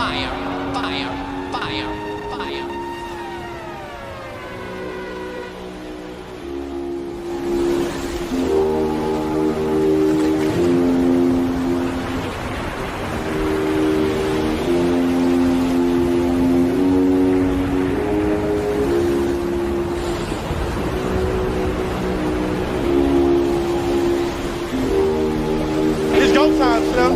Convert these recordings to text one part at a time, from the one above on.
fire, fire, fire, fire. It's go time, Slim.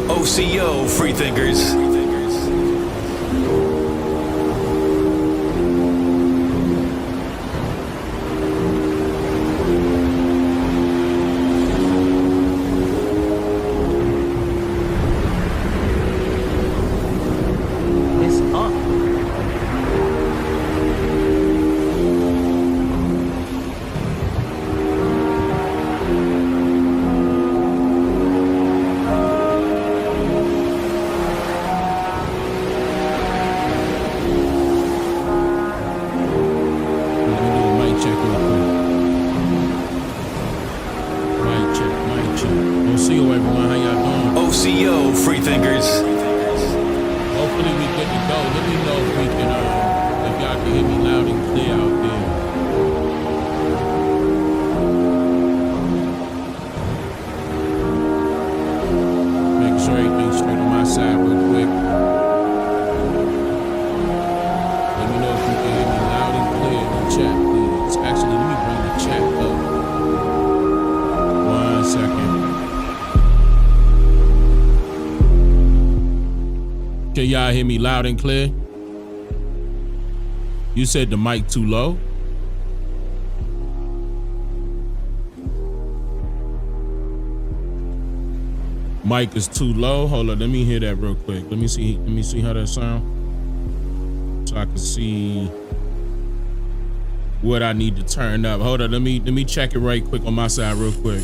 OCO, freethinkers. It's up. Mic check real quick. Mic check, mic check. OCO, everyone, how y'all doing? OCO, freethinkers. Hopefully we good to go. Let me know if we can, if y'all can hear me loud and clear out there. Make sure everything's straight on my side real quick. Let me know if you can hear me loud and clear in the chat, please. Actually, let me bring the chat up. 1 second. Can y'all hear me loud and clear? You said the mic too low? Mic is too low. Hold on, let me hear that real quick. Let me see how that sound. So I can see what I need to turn up. Hold on, let me check it right quick on my side real quick.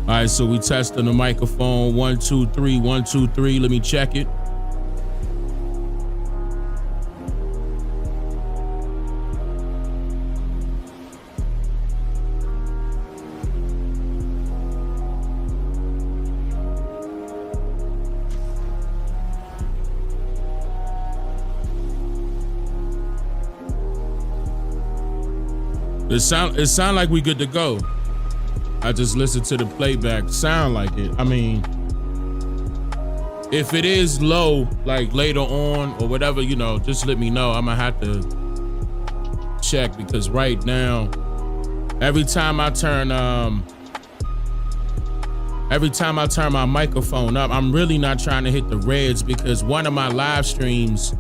All right, so we testing the microphone. 1, 2, 3, 1, 2, 3. Let me check it. It sound like we good to go. I just listened to the playback. Sound like it. I mean, if it is low, like later on or whatever, you know, just let me know. I'm gonna have to check because right now, every time I turn my microphone up, I'm really not trying to hit the reds because one of my live streams,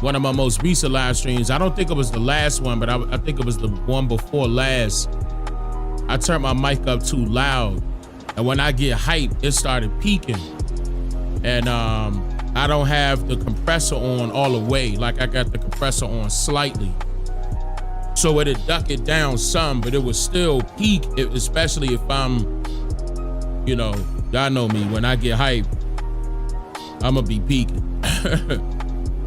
one of my most recent live streams, I don't think it was the last one, but I think it was the one before last. I turned my mic up too loud, and when I get hyped, it started peaking. And I don't have the compressor on all the way. Like I got the compressor on slightly, so it'd duck it down some, but it would still peak. Especially if I'm, you know, y'all know me. When I get hyped, I'ma be peaking.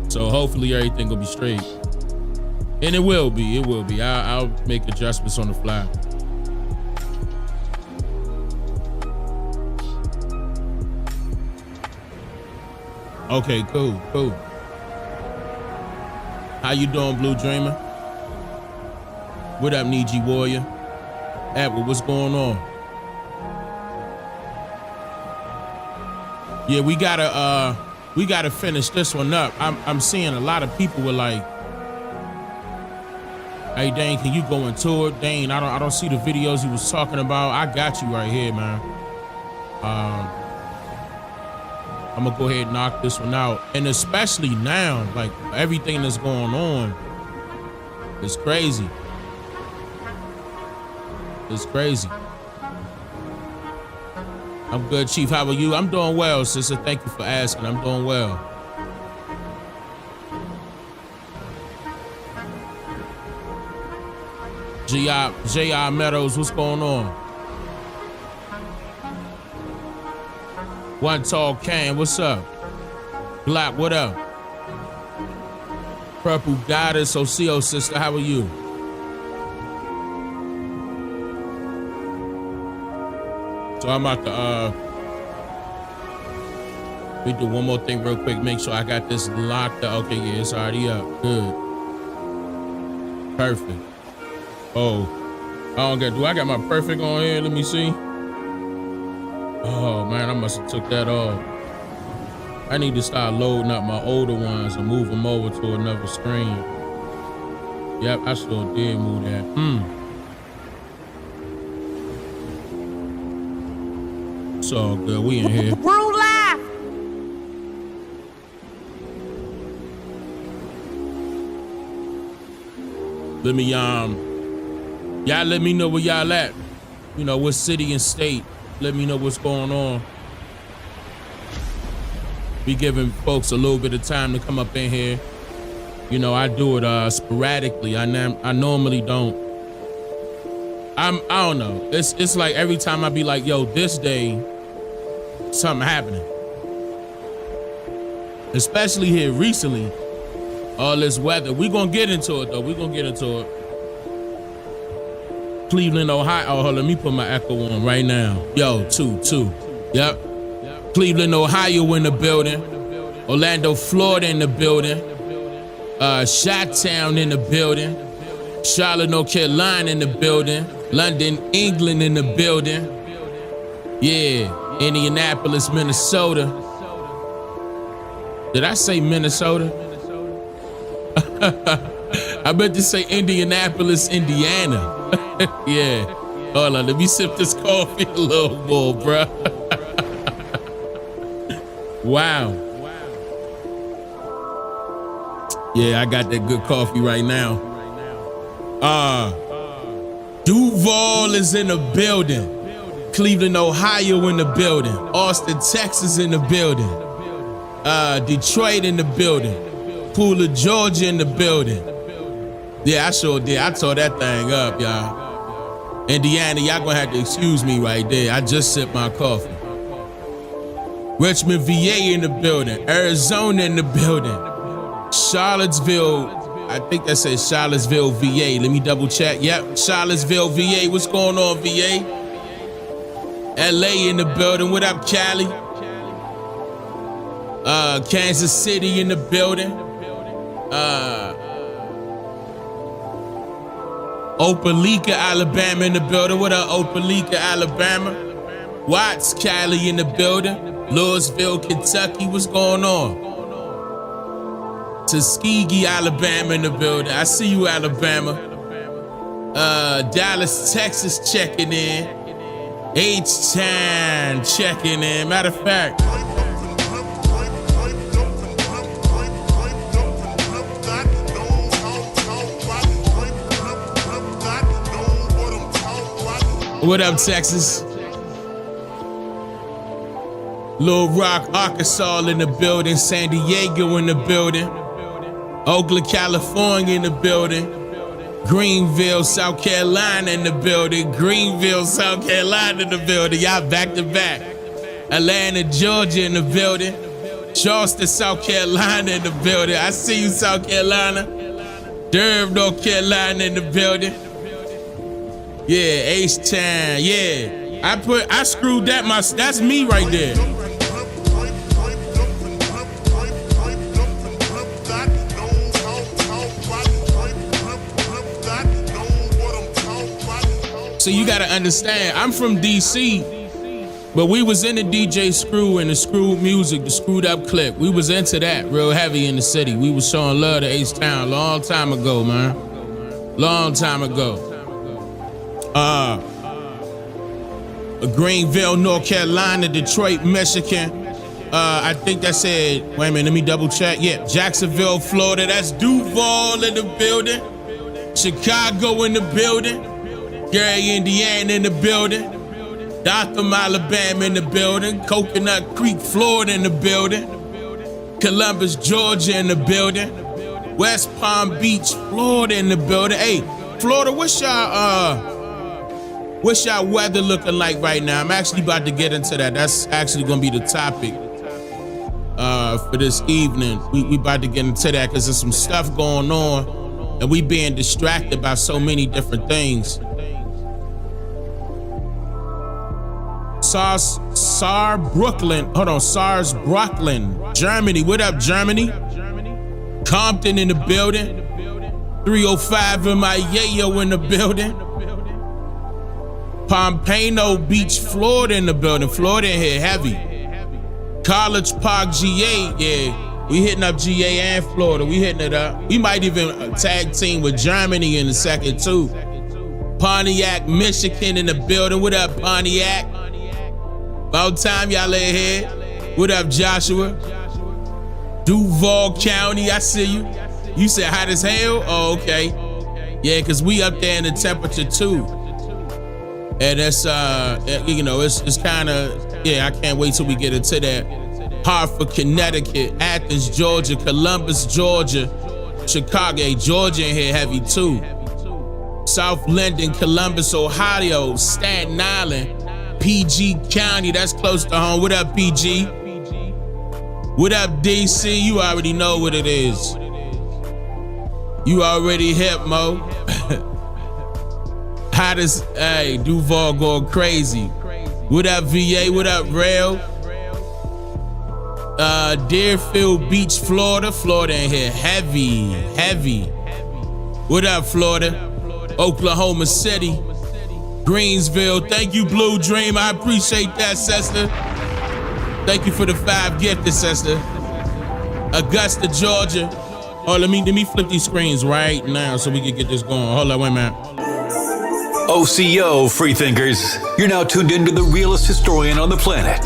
So hopefully everything will be straight, and it will be. It will be. I'll make adjustments on the fly. Okay, cool. How you doing, Blue Dreamer? What up, Niji Warrior? Edward, what's going on? Yeah, we gotta finish this one up. I'm seeing a lot of people were like, "Hey, Dane, can you go into it?" Dane, I don't see the videos he was talking about. I got you right here, man. I'm gonna go ahead and knock this one out. And especially now, like everything that's going on is crazy. It's crazy. I'm good, Chief. How are you? I'm doing well, sister. Thank you for asking. I'm doing well. J.I. Meadows, what's going on? One Tall Can, what's up? Black, what up? Purple Goddess, Oseo sister, how are you? So I'm about to we do one more thing real quick, make sure I got this locked up. Okay, yeah, it's already up. Good. Perfect. Oh, do I got my perfect on here? Let me see. Oh man, I must have took that off. I need to start loading up my older ones and move them over to another screen. Yep, I sure did move that. It's all good. We in here. Brew live. Let me y'all let me know where y'all at. You know, what city and state. Let me know what's going on. Be giving folks a little bit of time to come up in here. You know, I do it sporadically. I normally don't. I don't know. It's like every time I be like, yo, this day, something happening. Especially here recently, all this weather. We gonna get into it though. We gonna get into it. Cleveland, Ohio. Oh, hold on, let me put my echo on right now. Yo, two. Yep. Cleveland, Ohio in the building. Orlando, Florida in the building. Chi-Town in the building. Charlotte, North Carolina in the building. London, England in the building. Yeah, Indianapolis, Minnesota. Did I say Minnesota? I meant to say Indianapolis, Indiana. Yeah. Hold on, let me sip this coffee a little more, bruh. Wow. Yeah, I got that good coffee right now. Duval is in the building. Cleveland, Ohio in the building. Austin, Texas in the building. Detroit in the building. Pooler, Georgia in the building. Yeah, I sure did. I tore that thing up, y'all. Indiana, y'all gonna have to excuse me right there. I just sipped my coffee. Richmond, VA in the building. Arizona in the building. Charlottesville, I think that says Charlottesville, VA. Let me double check. Yep, Charlottesville, VA. What's going on, VA? LA in the building. What up, Cali? Kansas City in the building. Opelika, Alabama in the building. What up, Opelika, Alabama? Watts, Cali in the building. Louisville, Kentucky. What's going on? Tuskegee, Alabama in the building. I see you, Alabama. Dallas, Texas checking in. H-Town checking in. Matter of fact, what up, Texas? Little Rock, Arkansas in the building. San Diego in the building. Oakland, California in the building. Greenville, South Carolina in the building. Greenville, South Carolina in the building. Y'all back to back. Atlanta, Georgia in the building. Charleston, South Carolina in the building. I see you, South Carolina. Durham, North Carolina in the building. Yeah, H-Town, yeah. I screwed that, that's me right there. So you gotta understand, I'm from DC, but we was in the DJ Screw and the Screw music, the Screwed Up Clip. We was into that real heavy in the city. We was showing love to H-Town long time ago, man. Long time ago. Greenville, North Carolina, Detroit, Michigan. I think that said, wait a minute, let me double check. Yeah, Jacksonville, Florida. That's Duval in the building. Chicago in the building. Gary, Indiana in the building. Dothan, Alabama in the building. Coconut Creek, Florida in the building. Columbus, Georgia in the building. West Palm Beach, Florida in the building. Hey, Florida, what's y'all What's y'all weather looking like right now? I'm actually about to get into that. That's actually gonna be the topic for this evening. We about to get into that because there's some stuff going on and we being distracted by so many different things. SARS Brooklyn, Germany. What up, Germany? Compton in the building. 305 in my yayo in the building. Pompano Beach, Florida in the building. Florida in here heavy. College Park, GA, yeah. We hitting up GA and Florida. We hitting it up. We might even tag team with Germany in a second too. Pontiac, Michigan in the building. What up, Pontiac? About time y'all lay here. What up, Joshua? Duval County, I see you. You said hot as hell? Oh, okay. Yeah, because we up there in the temperature too. And it's, it's kind of, yeah, I can't wait till we get into that. Hartford, Connecticut, Athens, Georgia, Columbus, Georgia, Chicago, Georgia in here heavy too. South Linden, Columbus, Ohio, Staten Island, PG County, that's close to home. What up, PG? What up, DC? You already know what it is. You already hip, Mo. Hottest, hey, Duval going crazy. What up, VA? What up, Rail? Deerfield Beach, Florida. Florida in here, heavy. What up, Florida? Oklahoma City, Greensville. Thank you, Blue Dream. I appreciate that, sister. Thank you for the 5 gifted, sister. Augusta, Georgia. Oh, let me flip these screens right now so we can get this going. Hold on, wait a minute. OCO, freethinkers. You're now tuned into the realest historian on the planet.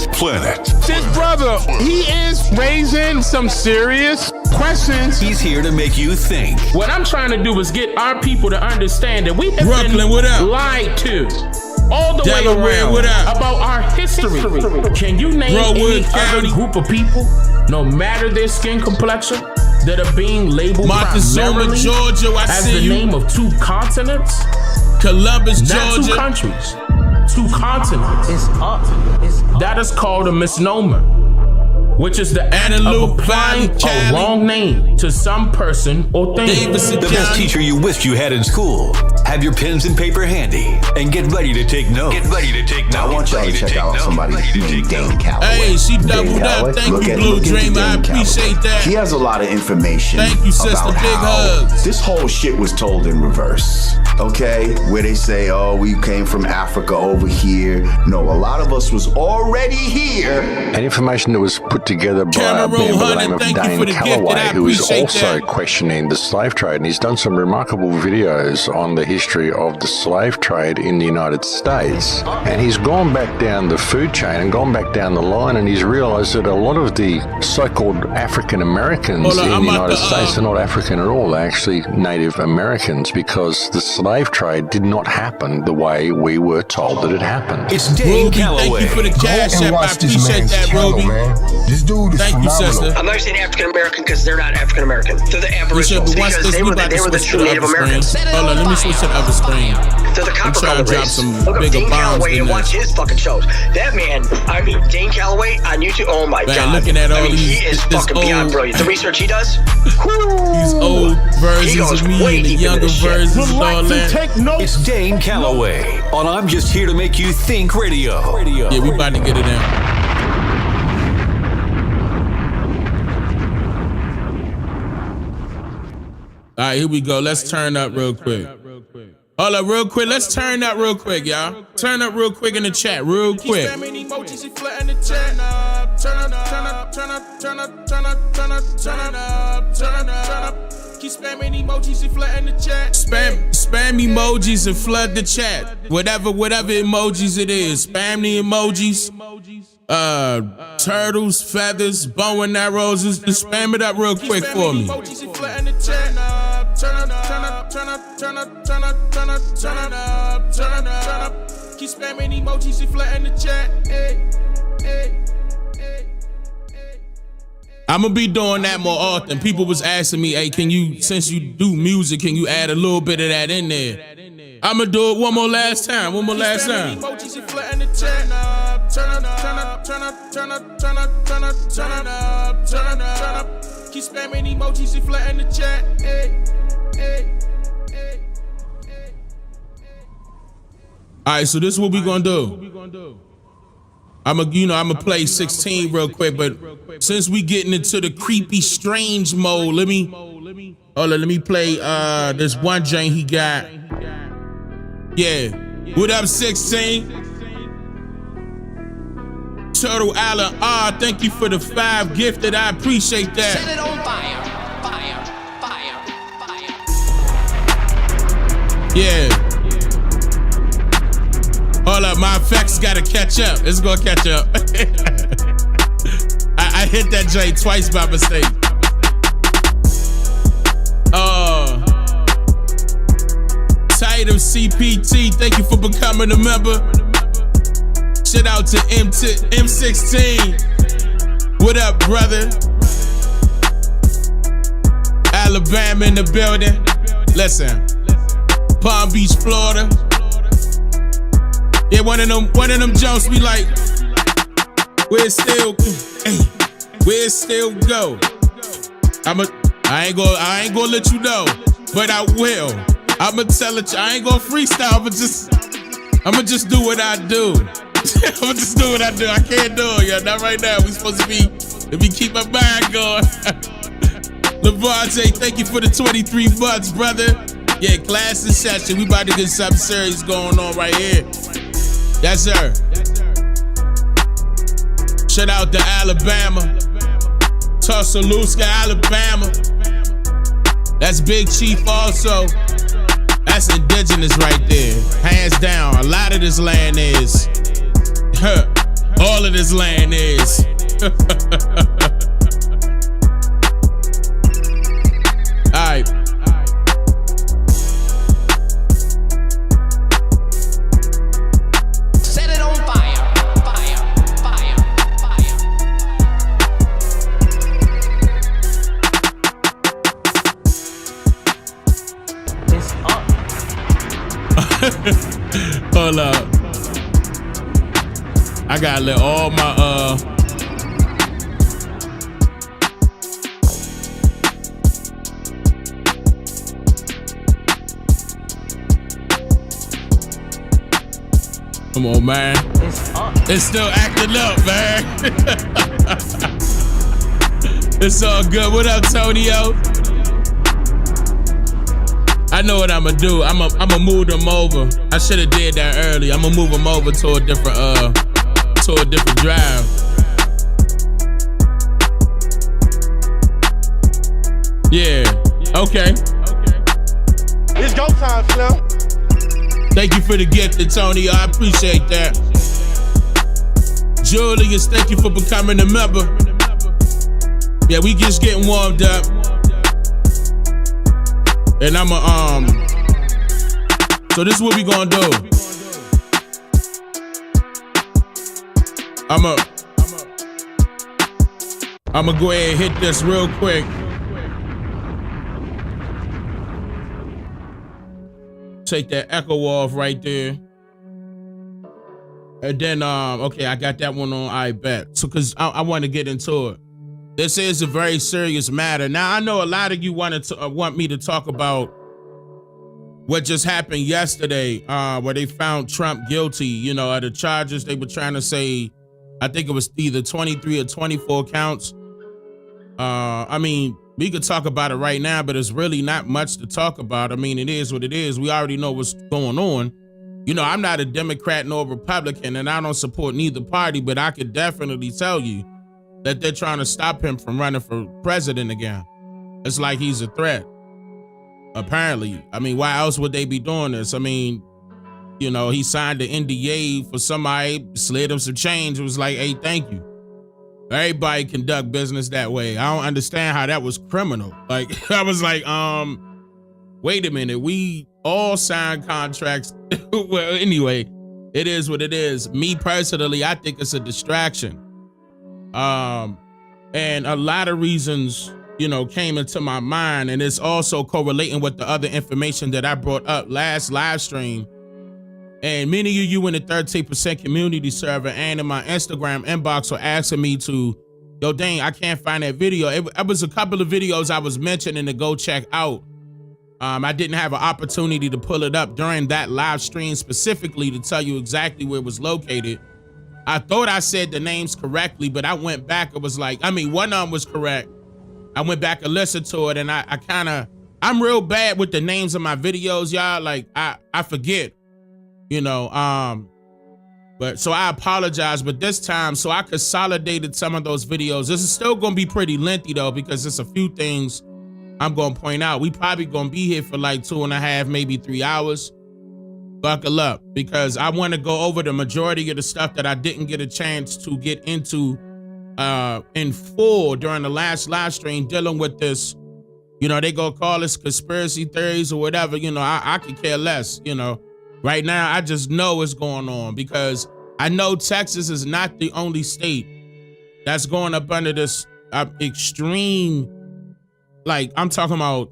This brother, he is raising some serious questions. He's here to make you think. What I'm trying to do is get our people to understand that we have Brooklyn, been what up? lied to all the Delaware, way around what up? about our history. Can you name Broadwood any County. other group of people, no matter their skin complexion, that are being labeled Montezuma, primarily Georgia, I as see the you. name of 2 continents? Columbus, Not 2 Georgia. countries, 2 continents. That is called a misnomer, which is the act Antelope of applying Valley, a Cali. wrong name to some person or thing. Davidson The best County. teacher you wished you had in school. Have your pens and paper handy and get ready to take notes. I want y'all to check out somebody named Dane Calloway. Hey, she Dane doubled Calloway. up. Thank Look you, at- Blue look into Dream. I Dane appreciate Calloway. that. He has a lot of information Thank you, sister. about Big how hugs. this whole shit was told in reverse. Okay? Where they say, oh, we came from Africa over here. No, a lot of us was already here. And information that was put together by a Cameron man by the Hunter, name of thank you for Dane the gift, and Calloway, I who is appreciate also that. questioning the slave trade. And he's done some remarkable videos on the history of the slave trade in the United States. And he's gone back down the food chain and gone back down the line, and he's realized that a lot of the so-called African Americans Hold on, in I'm the about United to, States are not African at all. They're actually Native Americans, because the slave trade did not happen the way we were told that it happened. It's Dane Ruby, thank Calloway. you for the cash app. I appreciate that, Ruby. This dude is Thank you, phenomenal. sister. I'm not saying African American because they're not African American. They're the We should, Aboriginals but once because this, they we were about the to switch to true the Native other screen. Americans. Hold on, let me switch to the other screen. They're the I'm copper trying color to drop race. some Look up bigger Dane bombs Calloway than and watch this. his fucking shows. That man, I mean, Dane Calloway on YouTube. Oh my Man, god! looking at all I mean, these- he is this fucking beyond old- brilliant. The research he does. These old versions goes of me way and the deep into younger this shit. versions and all Relax and that. take notes. It's Dane Calloway on I'm Just Here to Make You Think Radio. Yeah, we about to get it in. All right, here we go. Let's turn up real quick. Hold up real quick. Let's turn up real quick, y'all. Turn up real quick in the chat, real quick. Keep spamming emojis and flooding the chat. Spam emojis and flood the chat. Whatever emojis it is. Spam the emojis. Turtles, feathers, bow and arrows. Just spam it up real quick for me. Keep spamming emojis and flooding the chat. I'm gonna be doing that more often. People was asking me, hey, can you, since you do music, can you add a little bit of that in there? I'ma do it one more last time. One more last time. Emojis and flatten the chat. Turn up, turn up, turn up, turn up, turn up, turn up, turn up, turn up, turn up. Keep spamming emojis and flatten the chat. Hey, hey, hey, hey. All right, so this is what we gonna do. I'ma play 16 real quick, but since we getting into the creepy, strange mode, let me play this one joint he got. Yeah. What up, 16? Turtle Island R, thank you for the 5 gifted. I appreciate that. Set it on fire, fire, fire, fire. Yeah. Hold up, my effects gotta catch up. It's gonna catch up. I hit that J twice by mistake. Tight of CPT, thank you for becoming a member. Shout out to M16. What up, brother? Alabama in the building. Listen, Palm Beach, Florida. Yeah, one of them jumps be like, where it still go? I ain't gonna let you know, but I will. I'ma tell it. I ain't gonna freestyle, but I'ma just do what I do. I'ma just do what I do. I can't do it, yeah. Not right now. We supposed to be keep my mind going. Levante, thank you for the 23 bucks, brother. Yeah, class in session. We about to get something serious going on right here. Yes, sir. Shout out to Alabama. Tuscaloosa, Alabama. That's Big Chief also. That's indigenous right there. Hands down. A lot of this land is. All of this land is. All right. Set it on fire, fire, fire, fire. It's up. Hold up. I gotta let all my come on, man. It's up. It's still acting up, man. It's all good. What up, Tonio? I know what I'ma do. I'ma move them over. I should have did that early. I'ma move them over to a different drive. Yeah. Okay. It's go time, Slim. Thank you for the gift, Antonio. I appreciate that. Julius, thank you for becoming a member. Yeah, we just getting warmed up. And so this is what we gonna do. I'ma go ahead and hit this real quick. Take that echo off right there. And then, okay, I got that one on, I bet. So, cause I want to get into it. This is a very serious matter. Now, I know a lot of you want me to talk about what just happened yesterday, where they found Trump guilty, of the charges they were trying to say. I think it was either 23 or 24 counts. I mean, we could talk about it right now, but it's really not much to talk about. I mean, it is what it is. We already know what's going on. I'm not a Democrat nor a Republican, and I don't support neither party, but I could definitely tell you that they're trying to stop him from running for president again. It's like he's a threat, apparently. I mean, why else would they be doing this? I mean, he signed the NDA for somebody, slid him some change. It was like, hey, thank you. Everybody conduct business that way. I don't understand how that was criminal. Like, I was like, wait a minute. We all signed contracts. Well, anyway, it is what it is. Me personally, I think it's a distraction. And a lot of reasons came into my mind, and it's also correlating with the other information that I brought up last live stream. And many of you in the 13% community server and in my Instagram inbox were asking me to, yo, Dane, I can't find that video. It was a couple of videos I was mentioning to go check out. I didn't have an opportunity to pull it up during that live stream specifically to tell you exactly where it was located. I thought I said the names correctly, but I went back. It was like, one of them was correct. I went back and listened to it, and I'm real bad with the names of my videos, y'all. Like, I forget. But so I apologize, but this time, so I consolidated some of those videos. This is still gonna be pretty lengthy though, because there's a few things I'm gonna point out. We probably gonna be here for like 2.5, maybe 3 hours. Buckle up, because I wanna go over the majority of the stuff that I didn't get a chance to get into in full during the last live stream, dealing with this, they gonna call this conspiracy theories or whatever, I could care less, Right now, I just know what's going on, because I know Texas is not the only state that's going up under this extreme, like, I'm talking about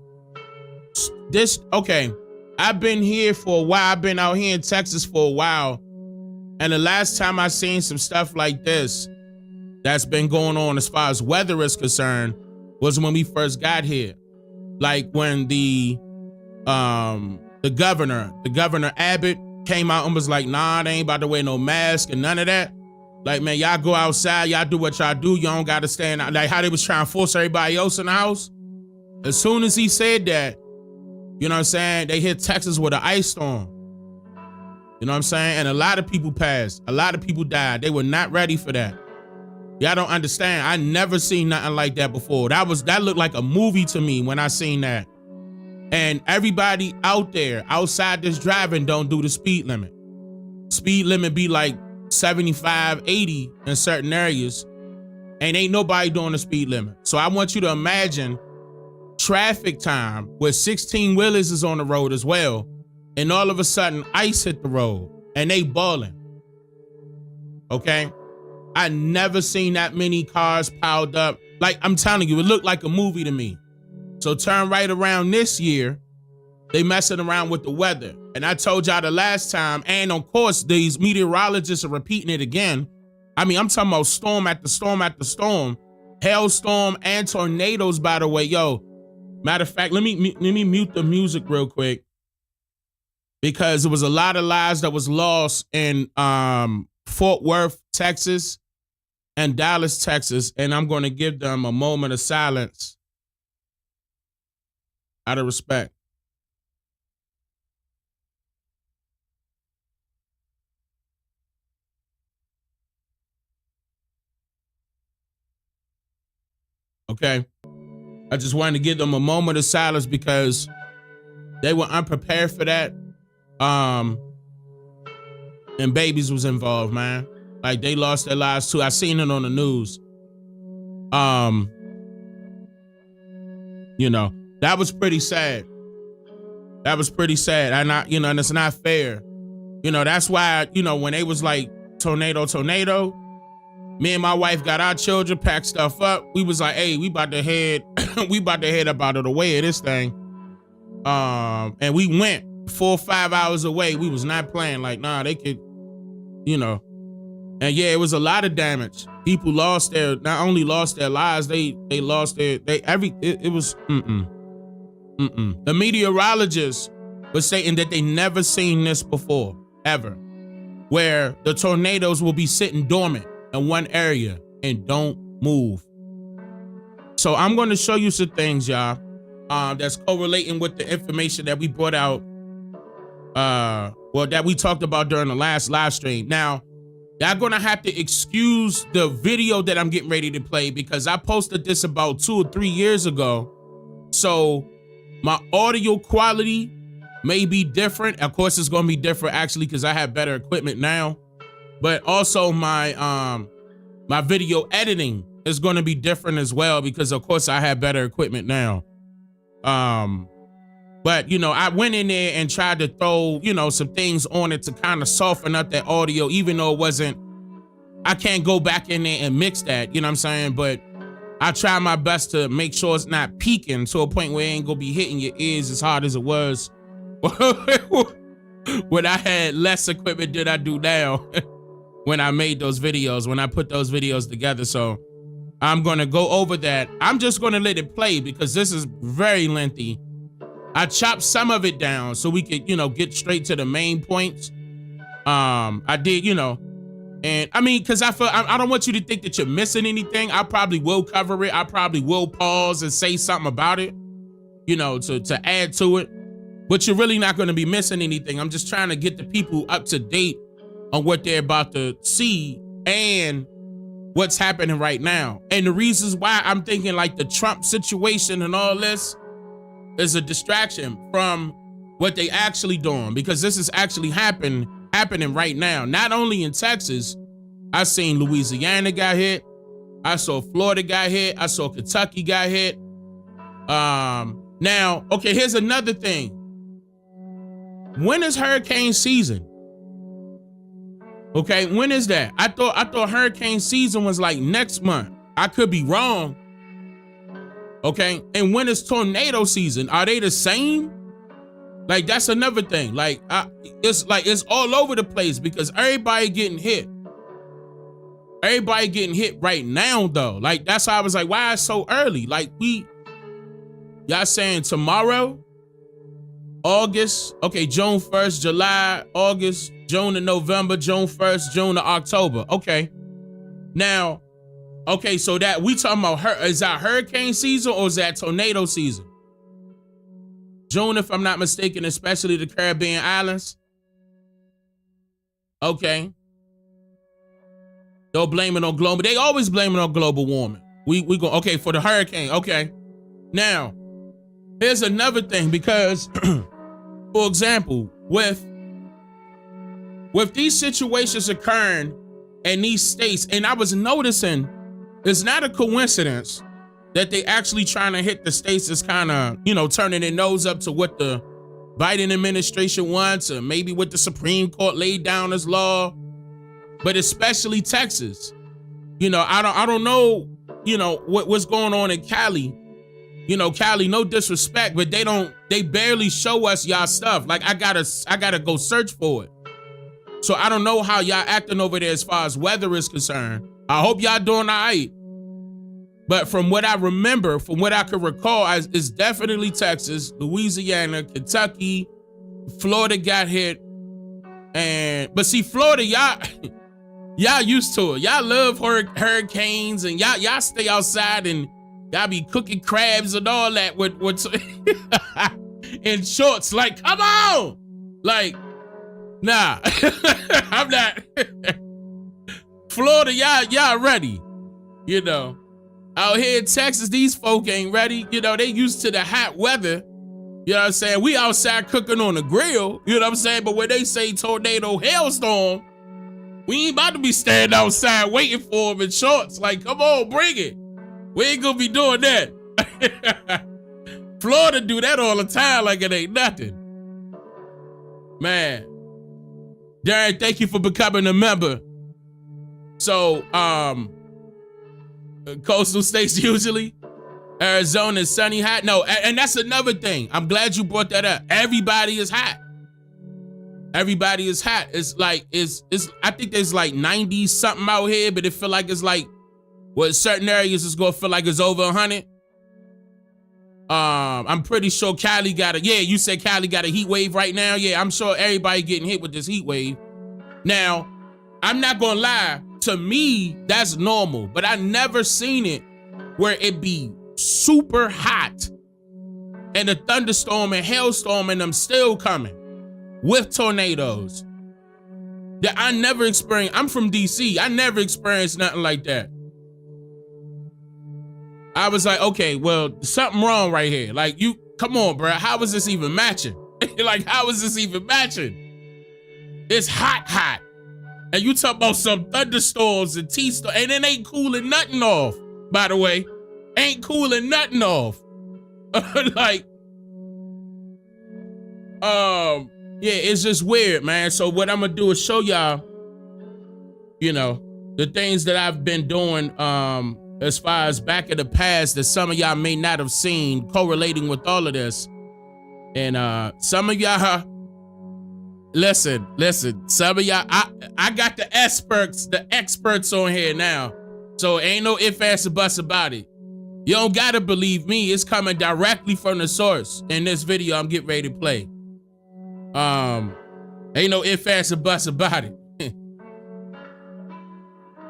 this. Okay, I've been here for a while. I've been out here in Texas for a while. And the last time I seen some stuff like this that's been going on as far as weather is concerned was when we first got here. Like when the governor Abbott came out and was like, nah, they ain't about to wear no mask and none of that. Like, man, y'all go outside, y'all do what y'all do, y'all don't gotta stand out. Like how they was trying to force everybody else in the house. As soon as he said that, you know what I'm saying, they hit Texas with an ice storm. You know what I'm saying? And a lot of people passed. A lot of people died. They were not ready for that. Y'all don't understand. I never seen nothing like that before. That looked like a movie to me when I seen that. And everybody out there, outside this driving, don't do the speed limit. Speed limit be like 75, 80 in certain areas. And ain't nobody doing the speed limit. So I want you to imagine traffic time where 16 wheelers is on the road as well. And all of a sudden, ice hit the road and they balling. Okay? I never seen that many cars piled up. Like, I'm telling you, it looked like a movie to me. So turn right around this year, they messing around with the weather. And I told y'all the last time, and of course, these meteorologists are repeating it again. I'm talking about storm after storm after storm, hailstorm and tornadoes, by the way. Yo, matter of fact, let me mute the music real quick, because there was a lot of lives that was lost in Fort Worth, Texas, and Dallas, Texas. And I'm going to give them a moment of silence out of respect. Okay. I just wanted to give them a moment of silence because they were unprepared for that. And babies was involved, man. Like, they lost their lives too. I seen it on the news. That was pretty sad. That was pretty sad. And it's not fair. That's why, when they was like tornado, me and my wife got our children, packed stuff up. We was like, hey, we about to head up out of the way of this thing. And we went 4 or 5 hours away. We was not playing. Like, nah, they could, And yeah, it was a lot of damage. People not only lost their lives, they lost it was. The meteorologists were saying that they never seen this before, ever, where the tornadoes will be sitting dormant in one area and don't move. So I'm going to show you some things, y'all, that's correlating with the information that we brought out, that we talked about during the last live stream. Now, y'all going to have to excuse the video that I'm getting ready to play, because I posted this about 2 or 3 years ago. So my audio quality may be different. Of course, it's going to be different, actually, because I have better equipment now. But also my video editing is going to be different as well, because, of course, I have better equipment now. But, I went in there and tried to throw, some things on it to kind of soften up that audio, even though it wasn't, I can't go back in there and mix that, you know what I'm saying? But I try my best to make sure it's not peaking to a point where it ain't gonna be hitting your ears as hard as it was when I had less equipment than I do now when I made those videos, when I put those videos together. So I'm gonna go over that. I'm just gonna let it play because this is very lengthy. I chopped some of it down so we could, get straight to the main points. I did, and I mean, cause I don't want you to think that you're missing anything. I probably will cover it. I probably will pause and say something about it, to add to it, but you're really not going to be missing anything. I'm just trying to get the people up to date on what they're about to see and what's happening right now. And the reasons why I'm thinking like the Trump situation and all this is a distraction from what they actually doing, because this is actually happening right now. Not only in Texas, I seen Louisiana got hit. I saw Florida got hit. I saw Kentucky got hit. Now, okay, here's another thing. When is hurricane season? Okay, when is that? I thought hurricane season was like next month. I could be wrong. Okay, and when is tornado season? Are they the same? Like, that's another thing. Like, it's all over the place because everybody getting hit. Everybody getting hit right now, though. Like, that's why I was like, why it's so early? Like, y'all saying tomorrow, August, okay, June 1st, July, August, June to November, June 1st, June to October. Okay. Now, okay, so that we talking about, is that hurricane season or is that tornado season? June, if I'm not mistaken, especially the Caribbean islands. Okay. They'll blame it on global. They always blame it on global warming. We go, okay, for the hurricane. Okay. Now, here's another thing, because, for example, with these situations occurring in these states, and I was noticing, it's not a coincidence that they actually trying to hit the states that's kind of, turning their nose up to what the Biden administration wants, or maybe what the Supreme Court laid down as law, but especially Texas. I don't know, what's going on in Cali. Cali, no disrespect, but they barely show us y'all stuff. Like, I gotta go search for it. So I don't know how y'all acting over there as far as weather is concerned. I hope y'all doing all right. But from what I remember, from what I could recall, it's definitely Texas, Louisiana, Kentucky, Florida got hit. But see, Florida, y'all used to it. Y'all love hurricanes, and y'all stay outside and y'all be cooking crabs and all that with in shorts. Like, come on! Like, nah, I'm not. Florida, y'all ready? Out here in Texas, these folk ain't ready. They used to the hot weather. You know what I'm saying? We outside cooking on the grill. You know what I'm saying? But when they say tornado, hailstorm, we ain't about to be standing outside waiting for them in shorts. Like, come on, bring it. We ain't gonna be doing that. Florida do that all the time like it ain't nothing. Man. Darren, thank you for becoming a member. So, coastal states usually, Arizona is sunny, hot. No, and that's another thing. I'm glad you brought that up. Everybody is hot. Everybody is hot. It's like, I think there's like 90 something out here, but it feel like it's like, certain areas it's gonna feel like it's over 100. I'm pretty sure Cali you said Cali got a heat wave right now. Yeah, I'm sure everybody getting hit with this heat wave. Now, I'm not gonna lie, to me, that's normal, but I never seen it where it be super hot and a thunderstorm and hailstorm and them still coming with tornadoes. That I never experienced. I'm from DC. I never experienced nothing like that. I was like, okay, well, something wrong right here. Like, come on, bro. How is this even matching? Like, how is this even matching? It's hot. And you talk about some thunderstorms and T-storms, and it ain't cooling nothing off, by the way. Ain't cooling nothing off. Like, yeah, it's just weird, man. So what I'm gonna do is show y'all, the things that I've been doing, as far as back in the past that some of y'all may not have seen correlating with all of this. And some of y'all, listen, some of y'all, I got the experts on here now. So ain't no ifs, ands, or buts about it. You don't gotta believe me. It's coming directly from the source in this video I'm getting ready to play. Ain't no ifs, ands, or buts about it.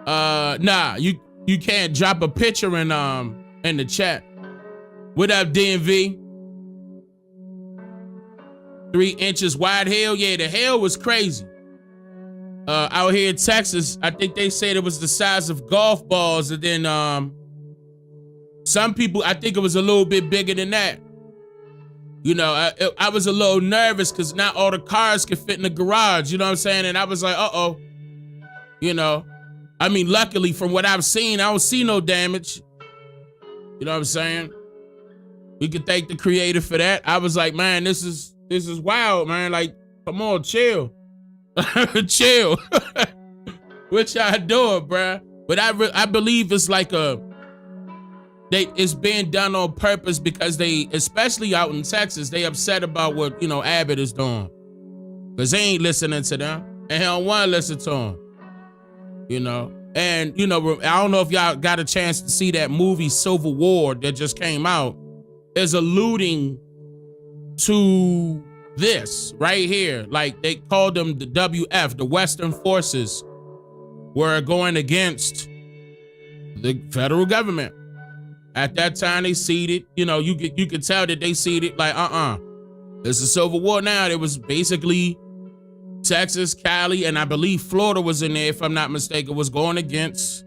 Nah, you can't drop a picture in the chat. What up, DMV? 3 inches wide hail. Yeah, the hail was crazy. Out here in Texas, I think they said it was the size of golf balls, and then some people, I think it was a little bit bigger than that. You know, I was a little nervous because not all the cars could fit in the garage, you know what I'm saying? And I was like, uh-oh. You know, I mean, luckily from what I've seen, I don't see no damage. You know what I'm saying? We could thank the creator for that. I was like, man, this is wild, man. Like, come on, chill. Chill. What y'all doing, bruh? But I believe it's like it's being done on purpose because they, especially out in Texas, they upset about what, you know, Abbott is doing. Because they ain't listening to them. And he don't want to listen to them. You know? And, you know, I don't know if y'all got a chance to see that movie Civil War that just came out. Is alluding to this right here. Like they called them the WF, the Western forces were going against the federal government. At that time they ceded, you know, you could tell that they ceded like, this is Civil War now. It was basically Texas, Cali, and I believe Florida was in there, if I'm not mistaken, was going against,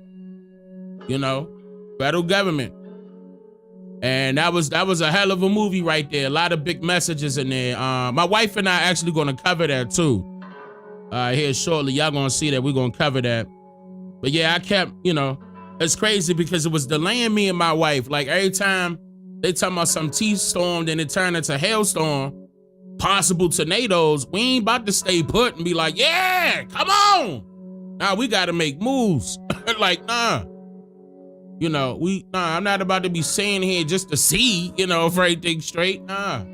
you know, federal government. And that was a hell of a movie right there. A lot of big messages in there. My wife and I actually going to cover that too. Here shortly, y'all going to see that. We're going to cover that. But yeah, I kept, you know, it's crazy because it was delaying me and my wife. Like every time they talking about some T-storm, then it turned into hailstorm, possible tornadoes. We ain't about to stay put and be like, yeah, come on. Nah, we got to make moves. Like, nah. You know, I'm not about to be saying here just to see, you know, if everything's straight. Nah.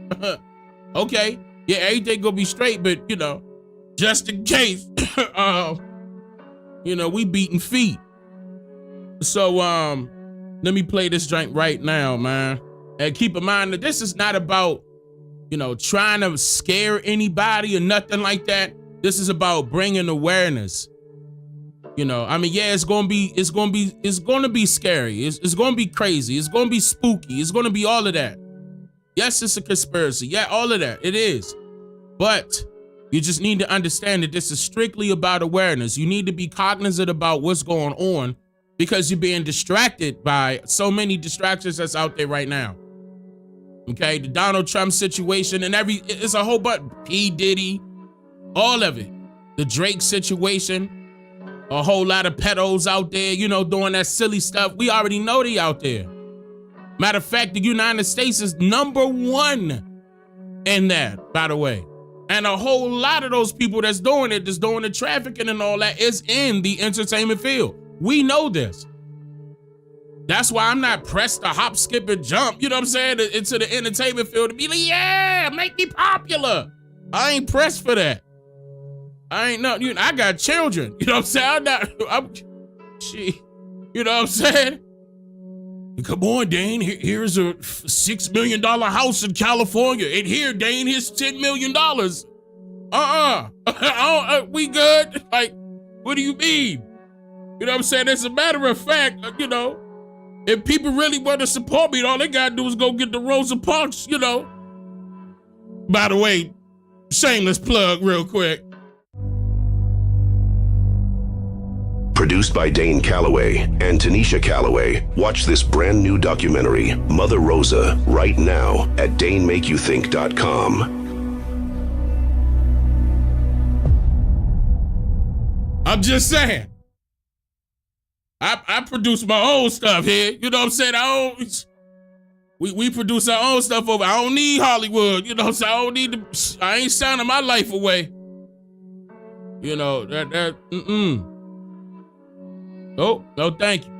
Okay. Yeah, everything gonna be straight, but, you know, just in case, you know, we beating feet. So, let me play this joint right now, man. And keep in mind that this is not about, you know, trying to scare anybody or nothing like that. This is about bringing awareness. You know, I mean, yeah, it's gonna be scary. It's gonna be crazy. It's gonna be spooky. It's gonna be all of that. Yes, it's a conspiracy. Yeah, all of that. It is. But you just need to understand that this is strictly about awareness. You need to be cognizant about what's going on because you're being distracted by so many distractions that's out there right now. Okay, the Donald Trump situation and it's a whole bunch. P. Diddy, all of it. The Drake situation. A whole lot of pedos out there, you know, doing that silly stuff. We already know they out there. Matter of fact, the United States is #1 in that, by the way. And a whole lot of those people that's doing the trafficking and all that is in the entertainment field. We know this. That's why I'm not pressed to hop, skip, and jump, you know what I'm saying, into the entertainment field to be like, yeah, make me popular. I ain't pressed for that. I ain't nothing. I got children. You know what I'm saying? You know what I'm saying? Come on, Dane. Here's a $6 million house in California. And here, Dane, here's $10 million. We good? Like, what do you mean? You know what I'm saying? As a matter of fact, you know, if people really want to support me, all they got to do is go get the Rosa Parks, you know. By the way, shameless plug real quick. Produced by Dane Calloway and Tanisha Calloway. Watch this brand new documentary, Mother Rosa, right now at DaneMakeYouThink.com. I'm just saying. I produce my own stuff here. You know what I'm saying? We produce our own stuff over. I don't need Hollywood. You know what I'm saying? I ain't signing my life away. You know, Oh, no, thank you.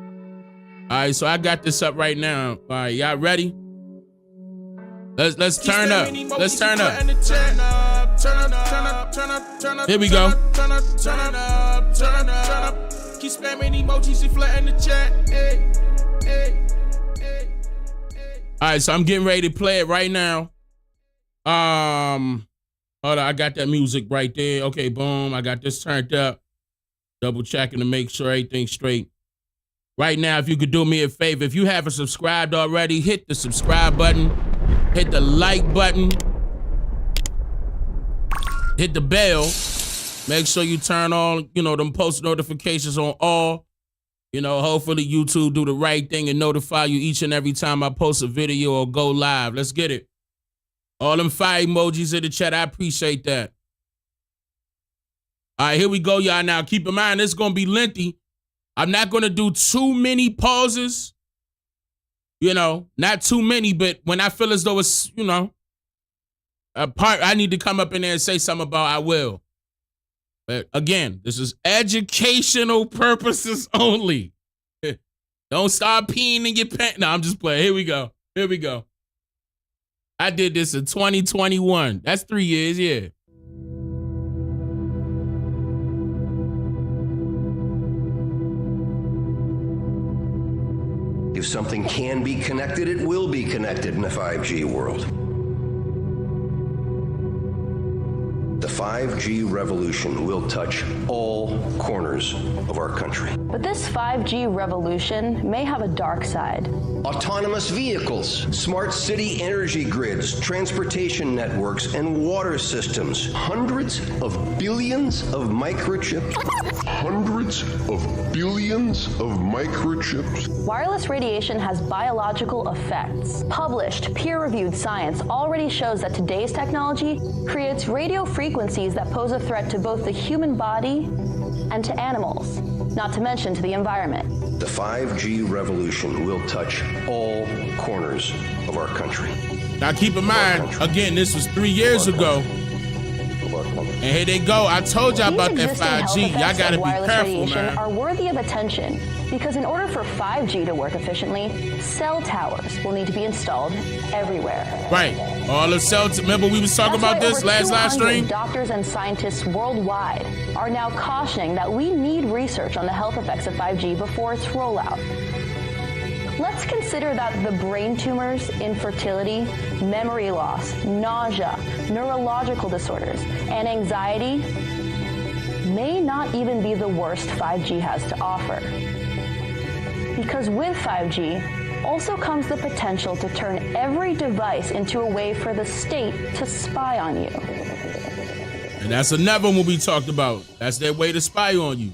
All right, so I got this up right now. All right, y'all ready? Let's turn up. Let's turn up. Here we go. Turn up. Keep spamming emojis and flat in the chat. Hey. All right, so I'm getting ready to play it right now. Hold on, I got that music right there. Okay, boom, I got this turned up. Double checking to make sure everything's straight. Right now, if you could do me a favor, if you haven't subscribed already, hit the subscribe button, hit the like button, hit the bell. Make sure you turn on, them post notifications on all. Hopefully YouTube do the right thing and notify you each and every time I post a video or go live. Let's get it. All them fire emojis in the chat, I appreciate that. All right, here we go, y'all. Now, keep in mind, this is going to be lengthy. I'm not going to do too many pauses. Not too many, but when I feel as though it's, a part I need to come up in there and say something about, I will. But again, this is educational purposes only. Don't start peeing in your pants. No, I'm just playing. Here we go. I did this in 2021. That's 3 years, yeah. If something can be connected, it will be connected in the 5G world. The 5G revolution will touch all corners of our country. But this 5G revolution may have a dark side. Autonomous vehicles, smart city energy grids, transportation networks, and water systems. Hundreds of billions of microchips. Wireless radiation has biological effects. Published, peer-reviewed science already shows that today's technology creates radio frequencies that pose a threat to both the human body and to animals, not to mention to the environment. The 5G revolution will touch all corners of our country. Now keep in mind, again, this was 3 years ago. And here they go. I told y'all about that 5G. Y'all gotta be careful, man. Are worthy of attention because in order for 5G to work efficiently, cell towers will need to be installed everywhere. Right. All the cells. Remember we was talking about this last live stream? Doctors and scientists worldwide are now cautioning that we need research on the health effects of 5G before its rollout. Let's consider that the brain tumors, infertility, memory loss, nausea, neurological disorders, and anxiety may not even be the worst 5G has to offer. Because with 5G also comes the potential to turn every device into a way for the state to spy on you. And that's another one we talked about. That's their way to spy on you.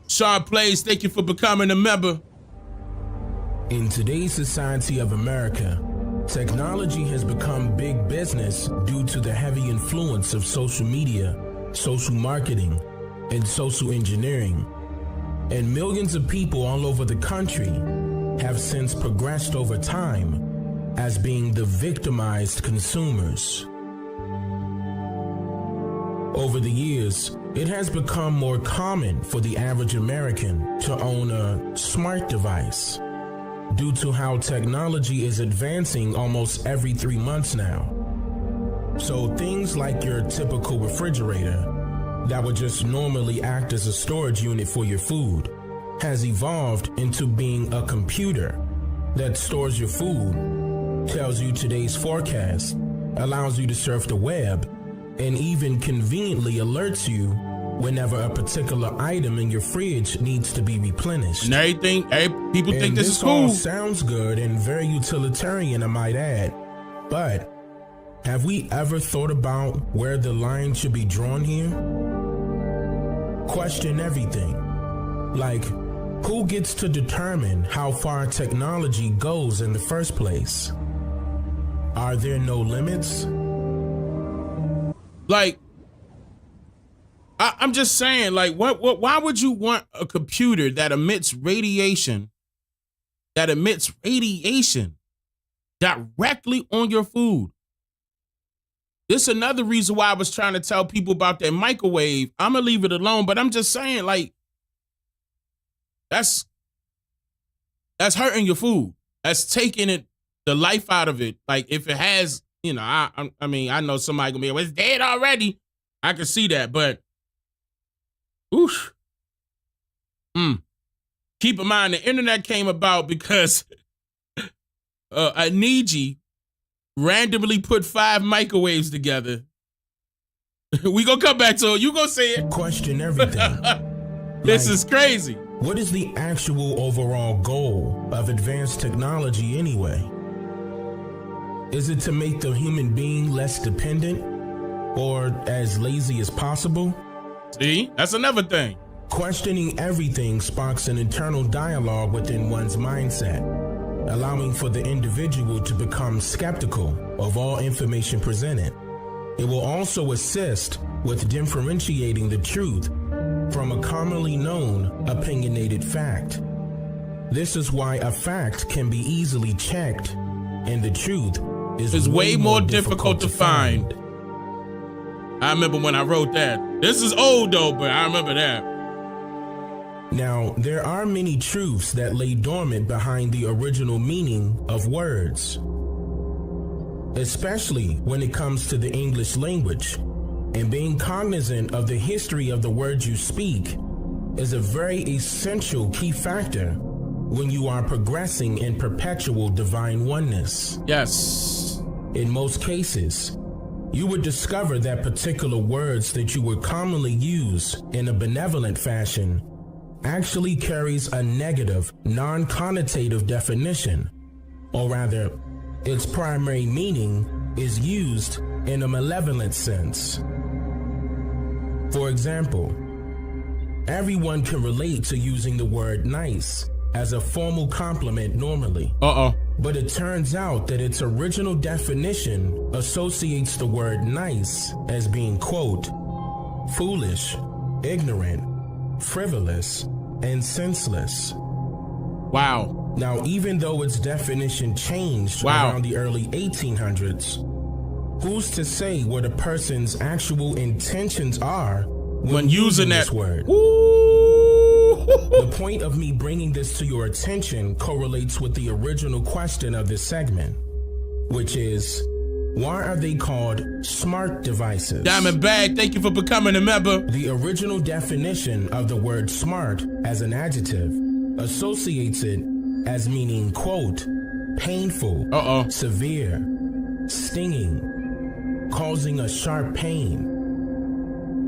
Sharp Plays, thank you for becoming a member. In today's society of America, technology has become big business due to the heavy influence of social media, social marketing, and social engineering. And millions of people all over the country have since progressed over time as being the victimized consumers. Over the years, it has become more common for the average American to own a smart device, due to how technology is advancing almost every 3 months now. So things like your typical refrigerator that would just normally act as a storage unit for your food has evolved into being a computer that stores your food, tells you today's forecast, allows you to surf the web, and even conveniently alerts you whenever a particular item in your fridge needs to be replenished. And everything, people think this is cool. All sounds good and very utilitarian, I might add. But have we ever thought about where the line should be drawn here? Question everything. Like, who gets to determine how far technology goes in the first place? Are there no limits? Like, I'm just saying, like, why would you want a computer that emits radiation directly on your food? This is another reason why I was trying to tell people about that microwave. I'm gonna leave it alone, but I'm just saying, like, that's hurting your food. That's taking the life out of it. Like if it has, you know, I mean, I know somebody gonna be, well, it's dead already. I can see that, but oof. Keep in mind, the internet came about because Aniji randomly put 5 microwaves together. We gonna come back to it. You gonna say it. Question everything. This is crazy. What is the actual overall goal of advanced technology anyway? Is it to make the human being less dependent or as lazy as possible? See, that's another thing. Questioning everything sparks an internal dialogue within one's mindset, allowing for the individual to become skeptical of all information presented. It will also assist with differentiating the truth from a commonly known opinionated fact. This is why a fact can be easily checked and the truth is way more difficult to find. I remember when I wrote that. This is old though, but I remember that. Now, there are many truths that lay dormant behind the original meaning of words, especially when it comes to the English language. And being cognizant of the history of the words you speak is a very essential key factor when you are progressing in perpetual divine oneness. Yes. In most cases, you would discover that particular words that you would commonly use in a benevolent fashion actually carries a negative, non-connotative definition, or rather, its primary meaning is used in a malevolent sense. For example, everyone can relate to using the word nice as a formal compliment normally. But it turns out that its original definition associates the word nice as being, quote, foolish, ignorant, frivolous, and senseless. Wow. Now, even though its definition changed around the early 1800s, who's to say what a person's actual intentions are when using that word? The point of me bringing this to your attention correlates with the original question of this segment, which is, why are they called smart devices? Diamond Bag, thank you for becoming a member. The original definition of the word smart as an adjective associates it as meaning, quote, painful, severe, stinging, causing a sharp pain.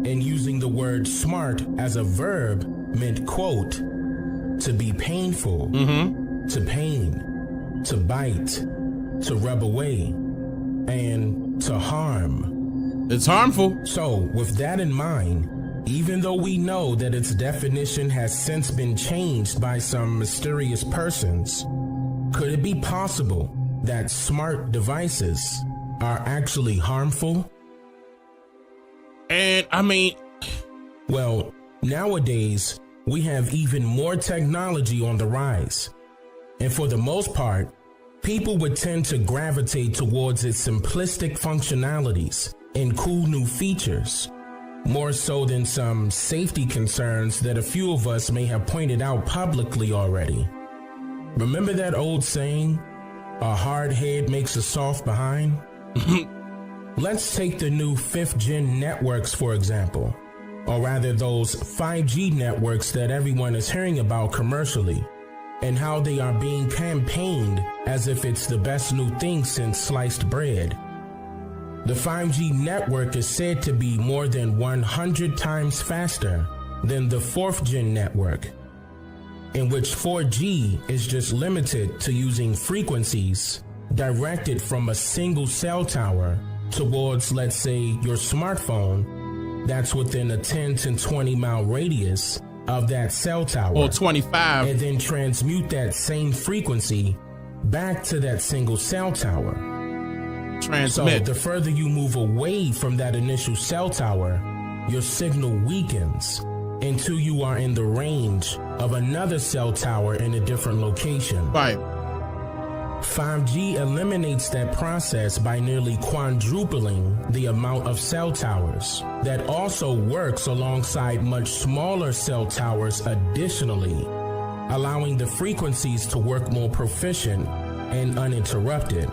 And using the word smart as a verb meant, quote, to be painful, to pain, to bite, to rub away, and to harm. It's harmful. So, with that in mind, even though we know that its definition has since been changed by some mysterious persons, could it be possible that smart devices are actually harmful? And I mean, well, nowadays, we have even more technology on the rise. And for the most part, people would tend to gravitate towards its simplistic functionalities and cool new features, more so than some safety concerns that a few of us may have pointed out publicly already. Remember that old saying, a hard head makes a soft behind? Let's take the new 5th gen networks, for example, or rather those 5G networks that everyone is hearing about commercially, and how they are being campaigned as if it's the best new thing since sliced bread. The 5G network is said to be more than 100 times faster than the 4th gen network, in which 4G is just limited to using frequencies directed from a single cell tower towards, let's say, your smartphone that's within a 10 to 20 mile radius of that cell tower. Or 25. And then transmute that same frequency back to that single cell tower. Transmit. So the further you move away from that initial cell tower, your signal weakens until you are in the range of another cell tower in a different location. Right. 5G eliminates that process by nearly quadrupling the amount of cell towers that also works alongside much smaller cell towers additionally. allowing the frequencies to work more proficient and uninterrupted.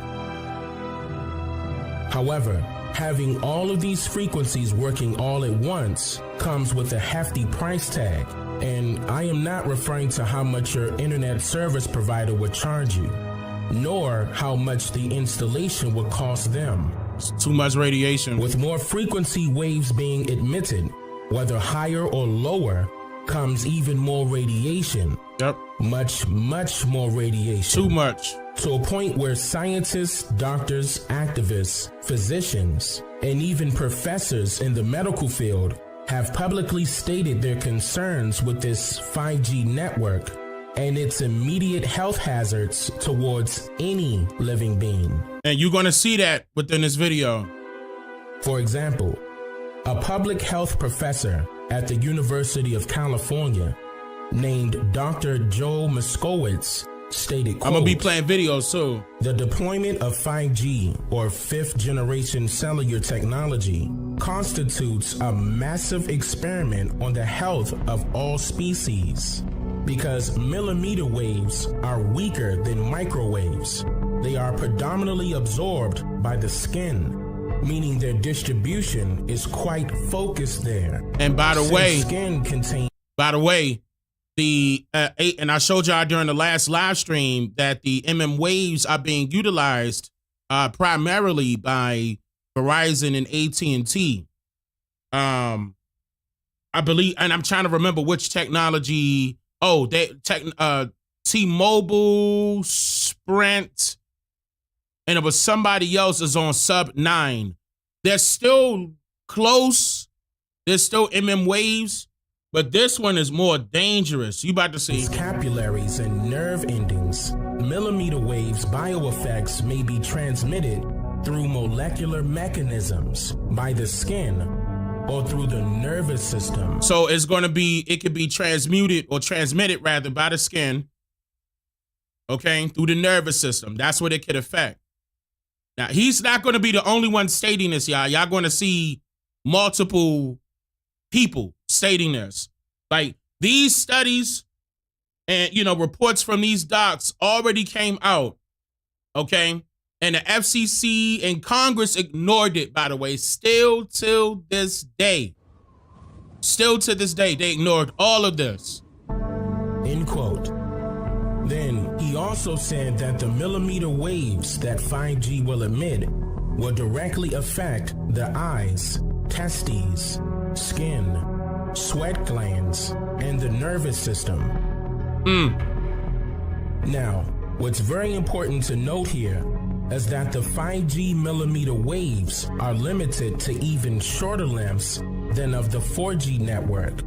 However, having all of these frequencies working all at once comes with a hefty price tag, and I am not referring to how much your internet service provider would charge you, nor how much the installation would cost them. It's too much radiation. With more frequency waves being emitted, whether higher or lower, comes even more radiation. Yep. Much more radiation. Too much. To a point where scientists, doctors, activists, physicians, and even professors in the medical field have publicly stated their concerns with this 5G network and its immediate health hazards towards any living being. And you're going to see that within this video. For example, a public health professor at the University of California named Dr. Joel Moskowitz stated, quote, I'm going to be playing videos too. The deployment of 5G, or fifth generation cellular technology, constitutes a massive experiment on the health of all species. Because millimeter waves are weaker than microwaves, they are predominantly absorbed by the skin, meaning their distribution is quite focused there. And by the way, skin contains. By the way, and I showed y'all during the last live stream that the waves are being utilized primarily by Verizon and AT&T. I believe, and I'm trying to remember which technology. Oh, T-Mobile, Sprint, and it was somebody else is on sub 9. They're still close. There's still waves. But this one is more dangerous. You about to see. Capillaries and nerve endings. Millimeter waves bioeffects may be transmitted through molecular mechanisms by the skin or through the nervous system. So it's going to be, it could be transmitted rather by the skin, okay, through the nervous system. That's what it could affect. Now, he's not going to be the only one stating this, y'all. Y'all going to see multiple people stating this. Like, these studies and, reports from these docs already came out, okay? And the FCC and Congress ignored it, by the way, still to this day. Still to this day, they ignored all of this. End quote. Then he also said that the millimeter waves that 5G will emit will directly affect the eyes, testes, skin, sweat glands, and the nervous system. Now, what's very important to note here is that the 5G millimeter waves are limited to even shorter lengths than of the 4G network.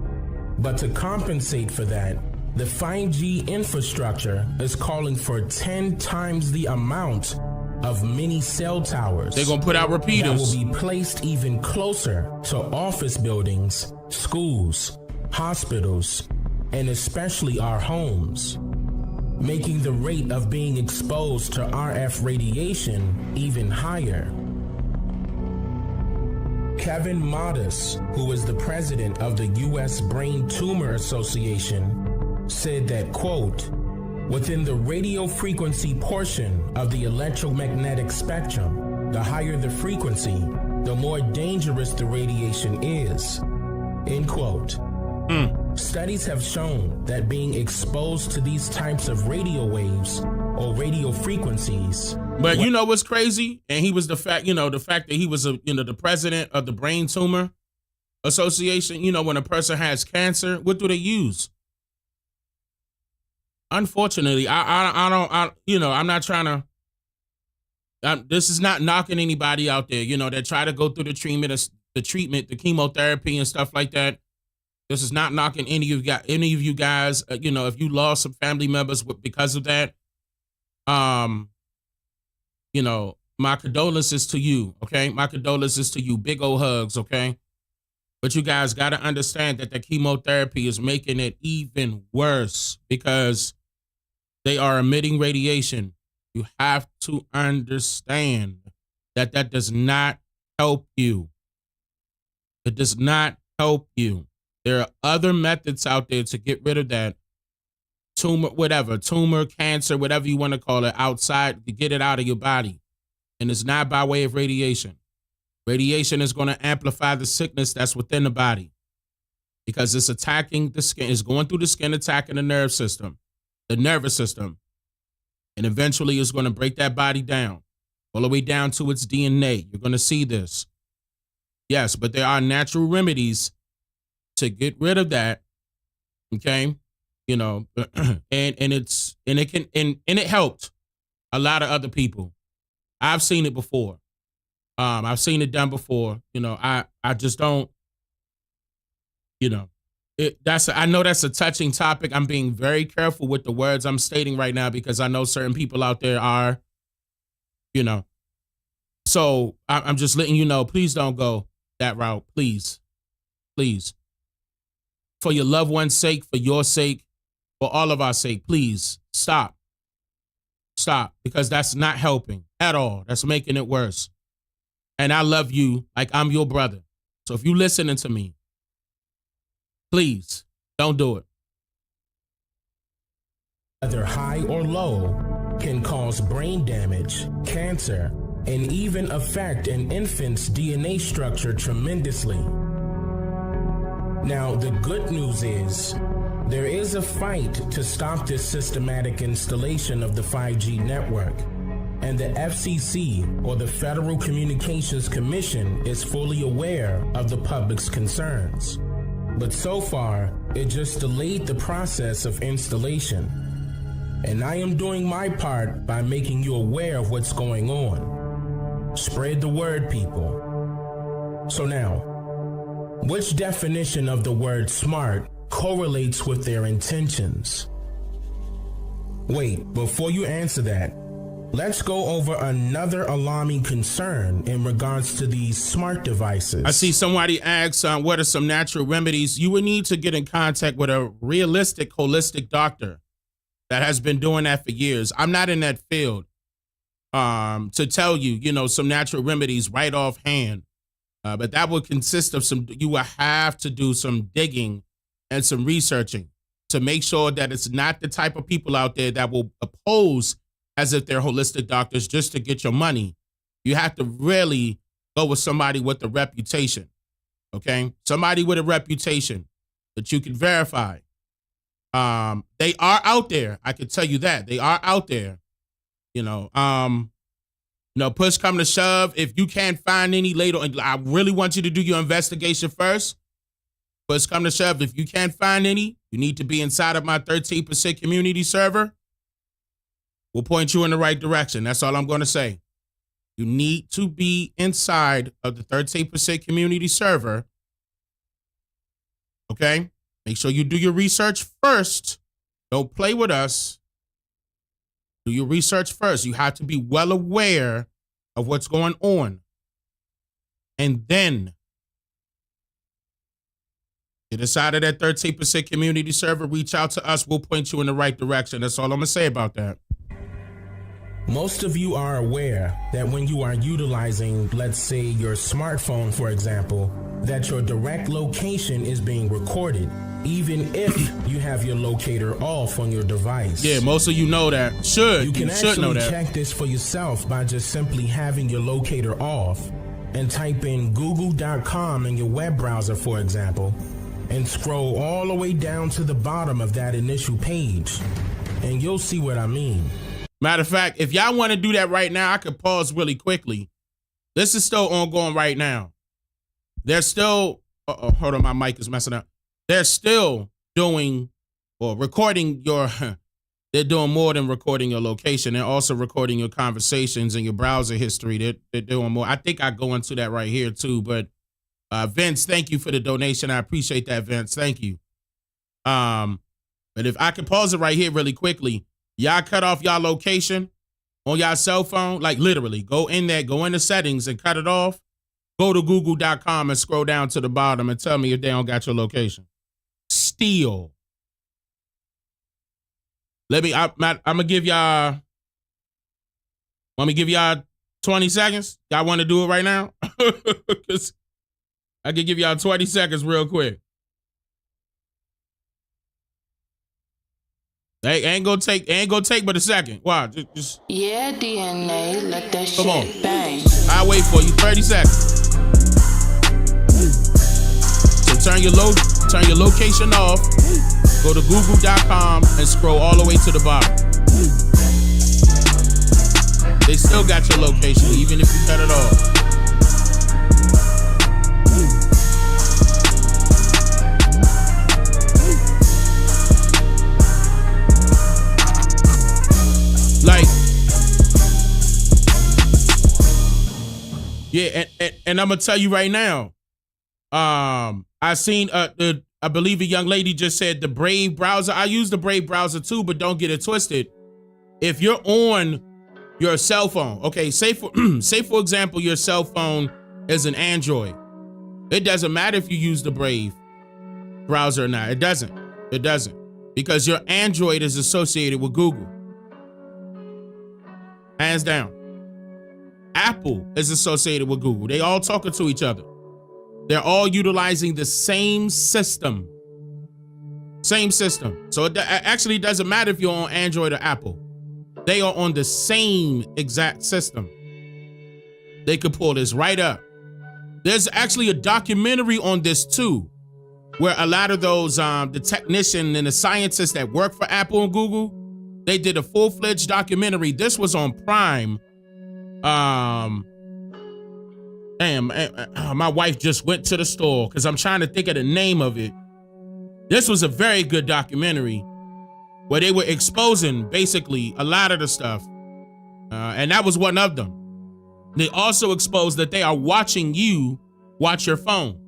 But to compensate for that, the 5G infrastructure is calling for 10 times the amount of mini cell towers. They're going to put out repeaters that will be placed even closer to office buildings, schools, hospitals, and especially our homes, making the rate of being exposed to RF radiation even higher. Kevin Modis, who is the president of the U.S. Brain Tumor Association, said that, quote, within the radio frequency portion of the electromagnetic spectrum, the higher the frequency, the more dangerous the radiation is, end quote. Studies have shown that being exposed to these types of radio waves or radio frequencies. But you know what's crazy? And he was the fact that he was the president of the Brain Tumor Association. When a person has cancer, what do they use? Unfortunately, I'm not trying to. This is not knocking anybody out there. That try to go through the treatment, the chemotherapy and stuff like that. This is not knocking any of you guys. If you lost some family members because of that, my condolences to you. Okay, my condolences to you. Big old hugs. Okay, but you guys got to understand that the chemotherapy is making it even worse because they are emitting radiation. You have to understand that does not help you. It does not help you. There are other methods out there to get rid of that. tumor, cancer, whatever you want to call it, outside to get it out of your body. And it's not by way of radiation. Radiation is going to amplify the sickness that's within the body because it's attacking the skin. It's going through the skin, attacking the nervous system, and eventually it's going to break that body down all the way down to its DNA. You're going to see this. Yes, but there are natural remedies to get rid of that. Okay, you know, and it helped a lot of other people. I've seen it before. I've seen it done before. You know, I just don't. You know, I know that's a touching topic. I'm being very careful with the words I'm stating right now because I know certain people out there are. You know, so I'm just letting you know. Please don't go that route. Please. For your loved one's sake, for your sake, for all of our sake, please stop. Stop, because that's not helping at all. That's making it worse. And I love you like I'm your brother. So if you're listening to me, please don't do it. Whether high or low can cause brain damage, cancer, and even affect an infant's DNA structure tremendously. Now, the good news is there is a fight to stop this systematic installation of the 5G network, and the FCC, or the Federal Communications Commission, is fully aware of the public's concerns. But so far, it just delayed the process of installation. And I am doing my part by making you aware of what's going on. Spread the word, people. So now, which definition of the word smart correlates with their intentions? Wait, before you answer that, let's go over another alarming concern in regards to these smart devices. I see somebody asks, what are some natural remedies? You would need to get in contact with a realistic, holistic doctor that has been doing that for years. I'm not in that field to tell you, you know, some natural remedies right offhand. But that would consist of you will have to do some digging and some researching to make sure that it's not the type of people out there that will oppose as if they're holistic doctors just to get your money. You have to really go with somebody with a reputation, okay? Somebody with a reputation that you can verify. They are out there. I can tell you that. They are out there, you know. Push come to shove, if you can't find any later, I really want you to do your investigation first. Push come to shove, if you can't find any, you need to be inside of my 13% community server. We'll point you in the right direction. That's all I'm going to say. You need to be inside of the 13% community server. Okay? Make sure you do your research first. Don't play with us. Do your research first. You have to be well aware of what's going on. And then get inside of that 13% community server. Reach out to us. We'll point you in the right direction. That's all I'm going to say about that. Most of you are aware that when you are utilizing, let's say, your smartphone, for example, that your direct location is being recorded, even if you have your locator off on your device. Yeah, most of you know that. You can actually check this for yourself by just simply having your locator off and type in google.com in your web browser, for example, and scroll all the way down to the bottom of that initial page, and you'll see what I mean. Matter of fact, if y'all want to do that right now, I could pause really quickly. This is still ongoing right now. They're still, hold on, my mic is messing up. They're still doing or recording they're doing more than recording your location. They're also recording your conversations and your browser history. They're doing more. I think I go into that right here too, but Vince, thank you for the donation. I appreciate that, Vince. Thank you. But if I can pause it right here really quickly, y'all cut off y'all location on y'all cell phone, like literally go in there, go into settings and cut it off. Go to google.com and scroll down to the bottom and tell me if they don't got your location. Steal. I'm gonna give y'all 20 seconds. Y'all want to do it right now? Because I can give y'all 20 seconds real quick. They ain't gonna take but a second. Wow, just Yeah, DNA, let that come on. shit bang. I'll wait for you. 30 seconds. So turn your location off. Go to google.com and scroll all the way to the bottom. They still got your location, even if you cut it off. Like, yeah, and I'm gonna tell you right now. I seen I believe a young lady just said the Brave browser. I use the Brave browser too, but don't get it twisted. If you're on your cell phone, okay, say for example, your cell phone is an Android. It doesn't matter if you use the Brave browser or not. It doesn't, because your Android is associated with Google. Hands down. Apple is associated with Google. They all talking to each other. They're all utilizing the same system. Same system. So it actually doesn't matter if you're on Android or Apple. They are on the same exact system. They could pull this right up. There's actually a documentary on this too, where a lot of those, the technician and the scientists that work for Apple and Google, they did a full-fledged documentary. This was on Prime. My wife just went to the store because I'm trying to think of the name of it. This was a very good documentary where they were exposing basically a lot of the stuff. And that was one of them. They also exposed that they are watching you watch your phone.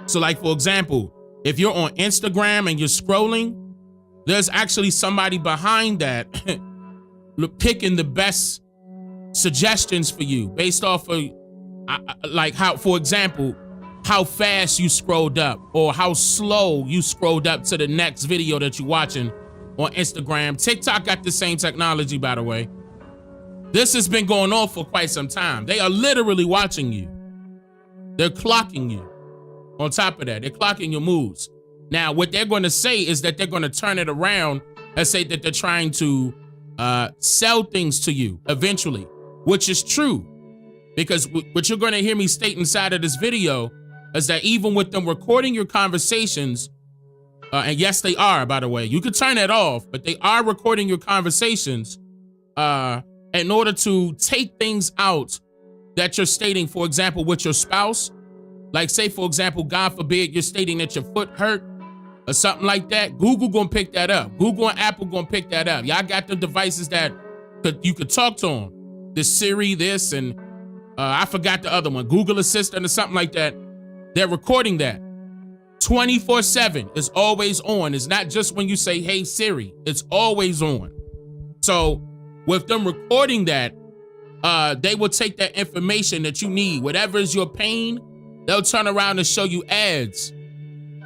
So like, for example, if you're on Instagram and you're scrolling, there's actually somebody behind that picking the best suggestions for you based off of like how, for example, how fast you scrolled up or how slow you scrolled up to the next video that you're watching on Instagram. TikTok got the same technology, by the way. This has been going on for quite some time. They are literally watching you. They're clocking you. On top of that, they're clocking your moves. Now, what they're going to say is that they're going to turn it around and say that they're trying to sell things to you eventually, which is true. Because what you're going to hear me state inside of this video is that even with them recording your conversations, and yes, they are, by the way, you could turn that off, but they are recording your conversations in order to take things out that you're stating, for example, with your spouse. Like say, for example, God forbid, you're stating that your foot hurt or something like that. Google gonna pick that up. Google and Apple gonna pick that up. Y'all got the devices that you could talk to them. The Siri, this, and I forgot the other one, Google Assistant or something like that. They're recording that. 24/7 is always on. It's not just when you say, hey, Siri, it's always on. So with them recording that, they will take that information that you need, whatever is your pain, they'll turn around and show you ads.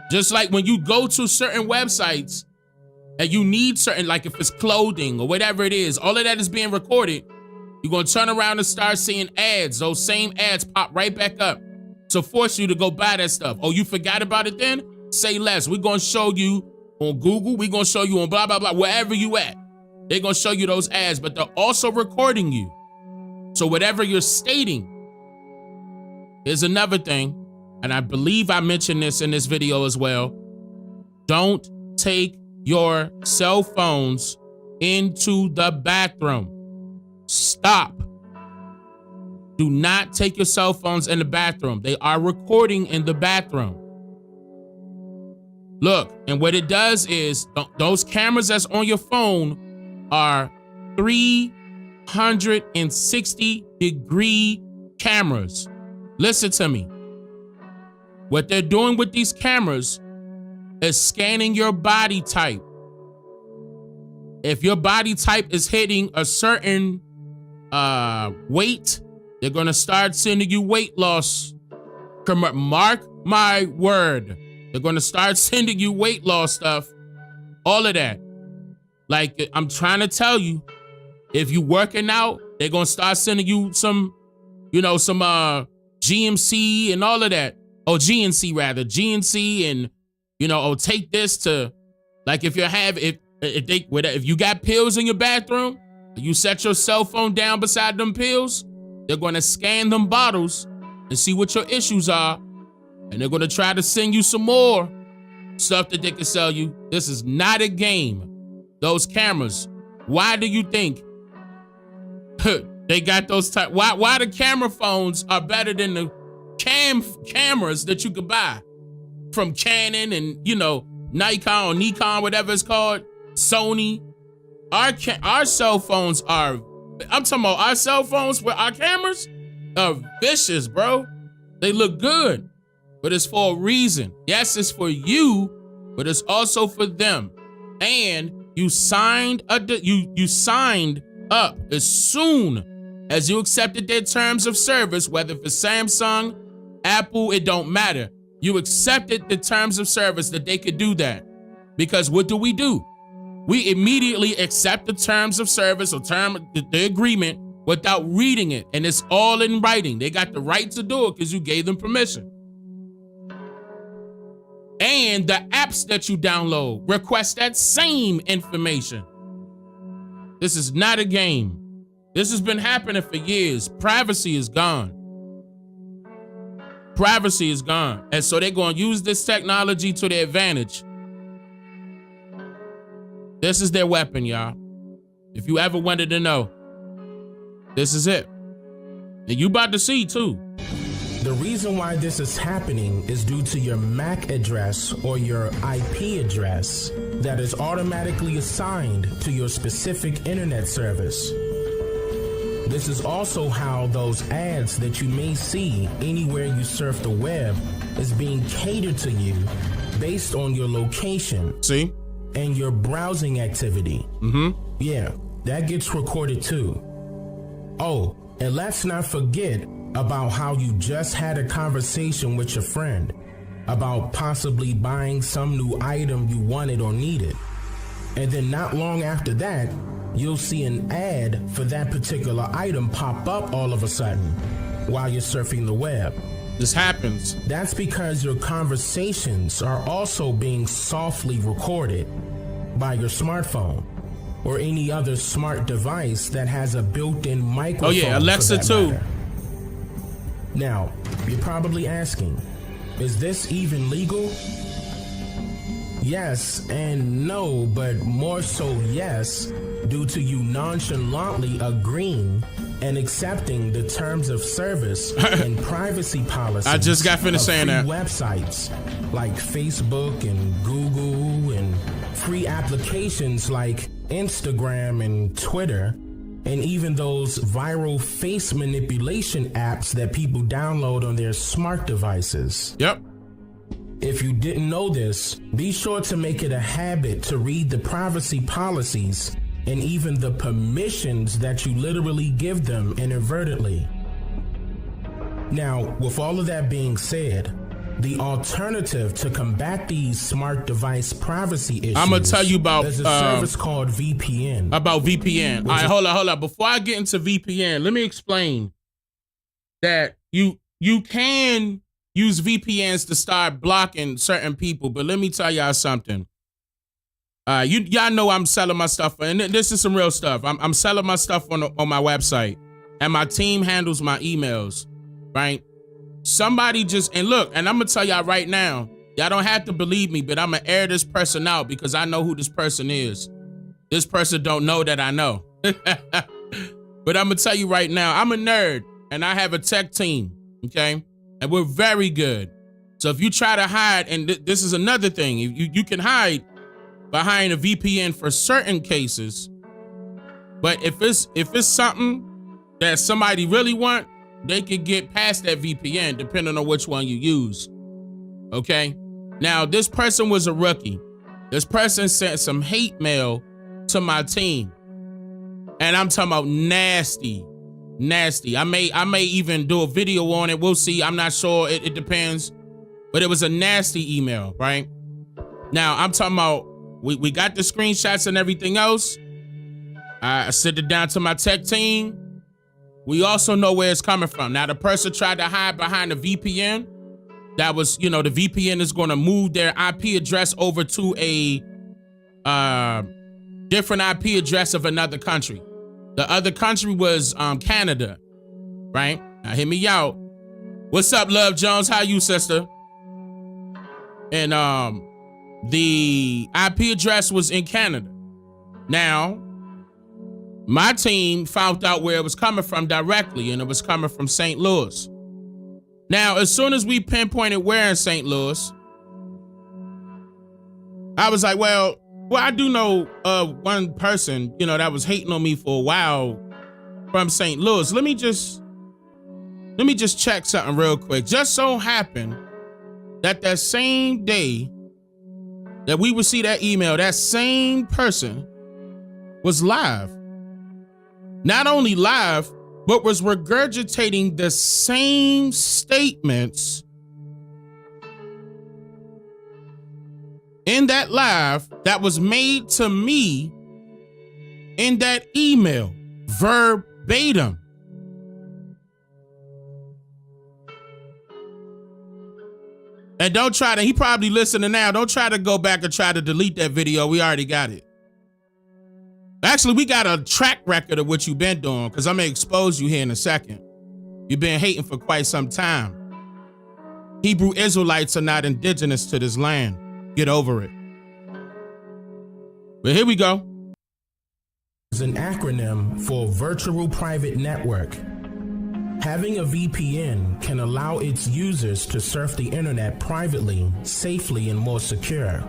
Just like when you go to certain websites and you need certain, like if it's clothing or whatever it is, all of that is being recorded. You're going to turn around and start seeing ads. Those same ads pop right back up to force you to go buy that stuff. Oh, you forgot about it then? Say less. We're going to show you on Google. We're going to show you on blah, blah, blah, wherever you at. They're going to show you those ads, but they're also recording you. So whatever you're stating is another thing. And I believe I mentioned this in this video as well. Don't take your cell phones into the bathroom. Stop. Do not take your cell phones in the bathroom. They are recording in the bathroom. Look, and what it does is those cameras that's on your phone are 360-degree cameras. Listen to me. What they're doing with these cameras is scanning your body type. If your body type is hitting a certain weight, they're going to start sending you weight loss. Mark my word. They're going to start sending you weight loss stuff. All of that. Like, I'm trying to tell you, if you're working out, they're going to start sending you some, some GMC and all of that. Oh, GNC rather. GNC and, take this to, like, if If you got pills in your bathroom, you set your cell phone down beside them pills, they're going to scan them bottles and see what your issues are. And they're going to try to send you some more stuff that they can sell you. This is not a game. Those cameras, why do you think they got those type? Why the camera phones are better than the cameras that you could buy from Canon and, Nikon, whatever it's called, Sony. Our cell phones are, I'm talking about our cell phones with our cameras are vicious, bro. They look good, but it's for a reason. Yes, it's for you, but it's also for them. And you signed up as soon as you accepted their terms of service, whether for Samsung, Apple, it don't matter. You accepted the terms of service that they could do that. Because what do? We immediately accept the terms of service or the agreement without reading it. And it's all in writing. They got the right to do it because you gave them permission. And the apps that you download request that same information. This is not a game. This has been happening for years. Privacy is gone. Privacy is gone. And so they're going to use this technology to their advantage. This is their weapon, y'all. If you ever wanted to know, this is it. And you about to see, too. The reason why this is happening is due to your MAC address or your IP address that is automatically assigned to your specific internet service. This is also how those ads that you may see anywhere you surf the web is being catered to you based on your location. See? And your browsing activity. Yeah, that gets recorded too. Oh, and let's not forget about how you just had a conversation with your friend about possibly buying some new item you wanted or needed. And then not long after that, you'll see an ad for that particular item pop up all of a sudden while you're surfing the web. This happens. That's because your conversations are also being softly recorded by your smartphone or any other smart device that has a built-in microphone. Oh yeah, Alexa too. Matter. Now, you're probably asking, is this even legal? Yes and no, but more so yes, due to you nonchalantly agreeing and accepting the terms of service and privacy policies. I just got finished saying that. Websites like Facebook and Google and free applications like Instagram and Twitter, and even those viral face manipulation apps that people download on their smart devices. Yep. If you didn't know this, be sure to make it a habit to read the privacy policies and even the permissions that you literally give them inadvertently. Now, with all of that being said, the alternative to combat these smart device privacy issues, I'm gonna tell you about there's a service called VPN. About VPN. All right, hold on. Before I get into VPN, let me explain that you can use VPNs to start blocking certain people, but let me tell y'all something. Y'all know I'm selling my stuff, and this is some real stuff. I'm selling my stuff on my website, and my team handles my emails, right? Somebody and look, and I'm gonna tell y'all right now, y'all don't have to believe me, but I'm gonna air this person out because I know who this person is. This person don't know that I know. But I'm gonna tell you right now, I'm a nerd, and I have a tech team, okay? And we're very good. So if you try to hide, and this is another thing, you can hide behind a VPN for certain cases, but if it's something that somebody really want, they can get past that VPN depending on which one you use. Okay? Now, this person was a rookie. This person sent some hate mail to my team. And I'm talking about nasty. I may even do a video on it. We'll see. I'm not sure. It depends. But it was a nasty email, right? Now, I'm talking about we got the screenshots and everything else. I sent it down to my tech team. We also know where it's coming from. Now, the person tried to hide behind a VPN. That was, the VPN is going to move their IP address over to a different IP address of another country. The other country was Canada, right? Now hear me out. What's up, Love Jones? How you, sister? And the IP address was in Canada. Now, my team found out where it was coming from directly, and it was coming from St. Louis. Now, as soon as we pinpointed where in St. Louis, I was like, well, I do know one person, that was hating on me for a while from St. Louis. Let me just check something real quick. Just so happened that same day that we would see that email, that same person was live. Not only live, but was regurgitating the same statements in that live that was made to me in that email, verbatim. And don't try to, he probably listening now, don't try to go back and try to delete that video. We already got it. Actually, we got a track record of what you've been doing, because I'm going to expose you here in a second. You've been hating for quite some time. Hebrew Israelites are not indigenous to this land. Get over it. But here we go. It's an acronym for Virtual Private Network. Having a VPN can allow its users to surf the internet privately, safely, and more secure.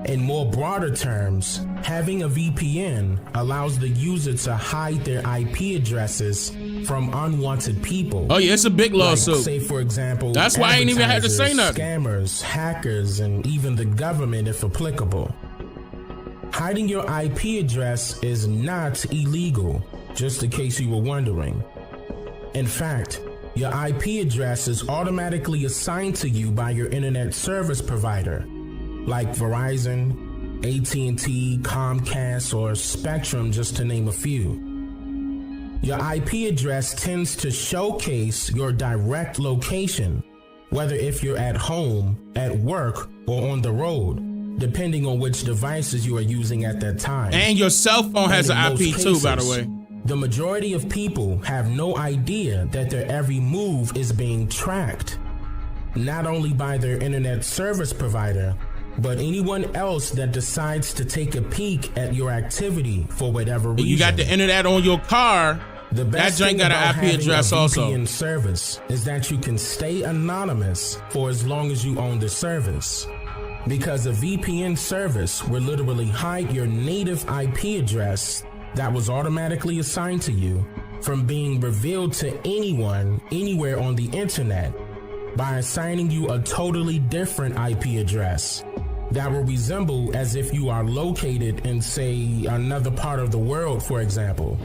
In more broader terms, having a VPN allows the user to hide their IP addresses from unwanted people. Oh yeah, it's a big lawsuit. Like, say for example, that's why I ain't even had to say nothing. Scammers, hackers, and even the government if applicable. Hiding your IP address is not illegal, just in case you were wondering. In fact, your IP address is automatically assigned to you by your internet service provider, like Verizon, AT&T, Comcast, or Spectrum, just to name a few. Your IP address tends to showcase your direct location, whether if you're at home, at work, or on the road, depending on which devices you are using at that time. And your cell phone has an IP too, by the way. The majority of people have no idea that their every move is being tracked, not only by their internet service provider, but anyone else that decides to take a peek at your activity for whatever reason. You got the internet on your car. The best that joint got an IP address also. VPN service is that you can stay anonymous for as long as you own the service. Because a VPN service will literally hide your native IP address that was automatically assigned to you from being revealed to anyone, anywhere on the internet, by assigning you a totally different IP address that will resemble as if you are located in, say, another part of the world, for example.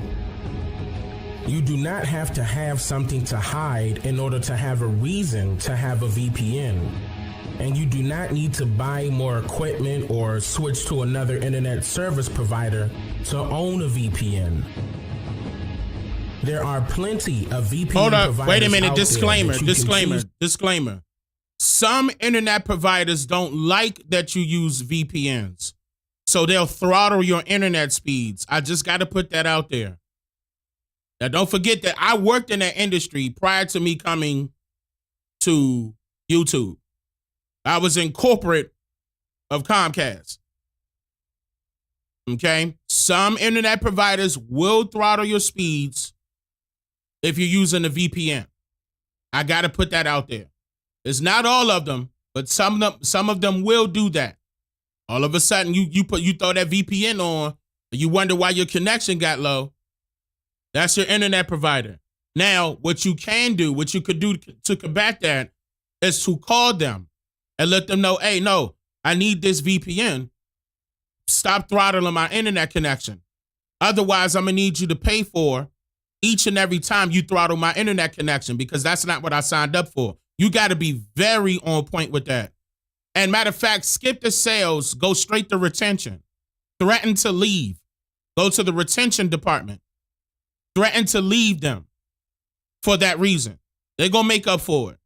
You do not have to have something to hide in order to have a reason to have a VPN. And you do not need to buy more equipment or switch to another internet service provider to own a VPN. There are plenty of VPN providers. Hold up, wait a minute, disclaimer. Disclaimer. Some internet providers don't like that you use VPNs, so they'll throttle your internet speeds. I just got to put that out there. Now, don't forget that I worked in that industry prior to me coming to YouTube. I was in corporate of Comcast. Okay? Some internet providers will throttle your speeds if you're using a VPN. I got to put that out there. It's not all of them, but some of them will do that. All of a sudden, you throw that VPN on, and you wonder why your connection got low. That's your internet provider. Now, what you can do, what you could do to combat that, is to call them and let them know, hey, no, I need this VPN. Stop throttling my internet connection. Otherwise, I'm going to need you to pay for each and every time you throttle my internet connection, because that's not what I signed up for. You got to be very on point with that. And matter of fact, skip the sales, go straight to retention. Threaten to leave. Go to the retention department. Threaten to leave them for that reason. They're going to make up for it.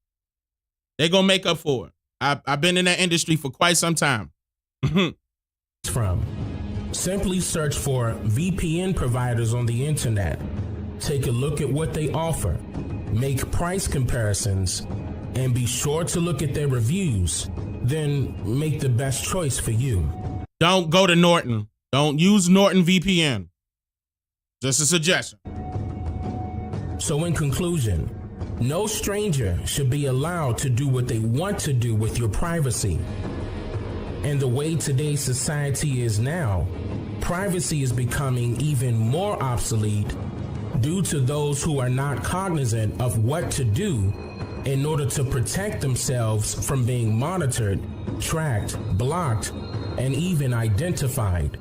They're going to make up for it. I've been in that industry for quite some time. From Simply search for VPN providers on the internet. Take a look at what they offer, make price comparisons, and be sure to look at their reviews. Then make the best choice for you. Don't go to Norton. Don't use Norton VPN. Just a suggestion. So in conclusion, no stranger should be allowed to do what they want to do with your privacy. And the way today's society is now, privacy is becoming even more obsolete due to those who are not cognizant of what to do in order to protect themselves from being monitored, tracked, blocked, and even identified.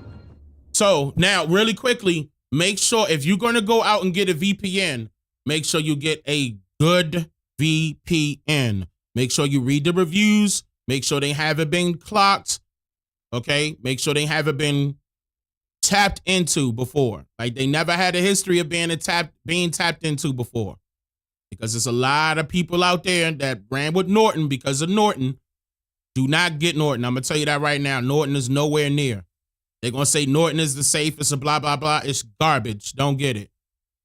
So now, really quickly, make sure if you're going to go out and get a VPN, make sure you get a good VPN. Make sure you read the reviews. Make sure they haven't been clocked. Okay? Make sure they haven't been tapped into before. Like they never had a history of being tapped into before. Because there's a lot of people out there that ran with Norton because of Norton. Do not get Norton. I'm going to tell you that right now. Norton is nowhere near. They're going to say Norton is the safest and blah, blah, blah. It's garbage. Don't get it.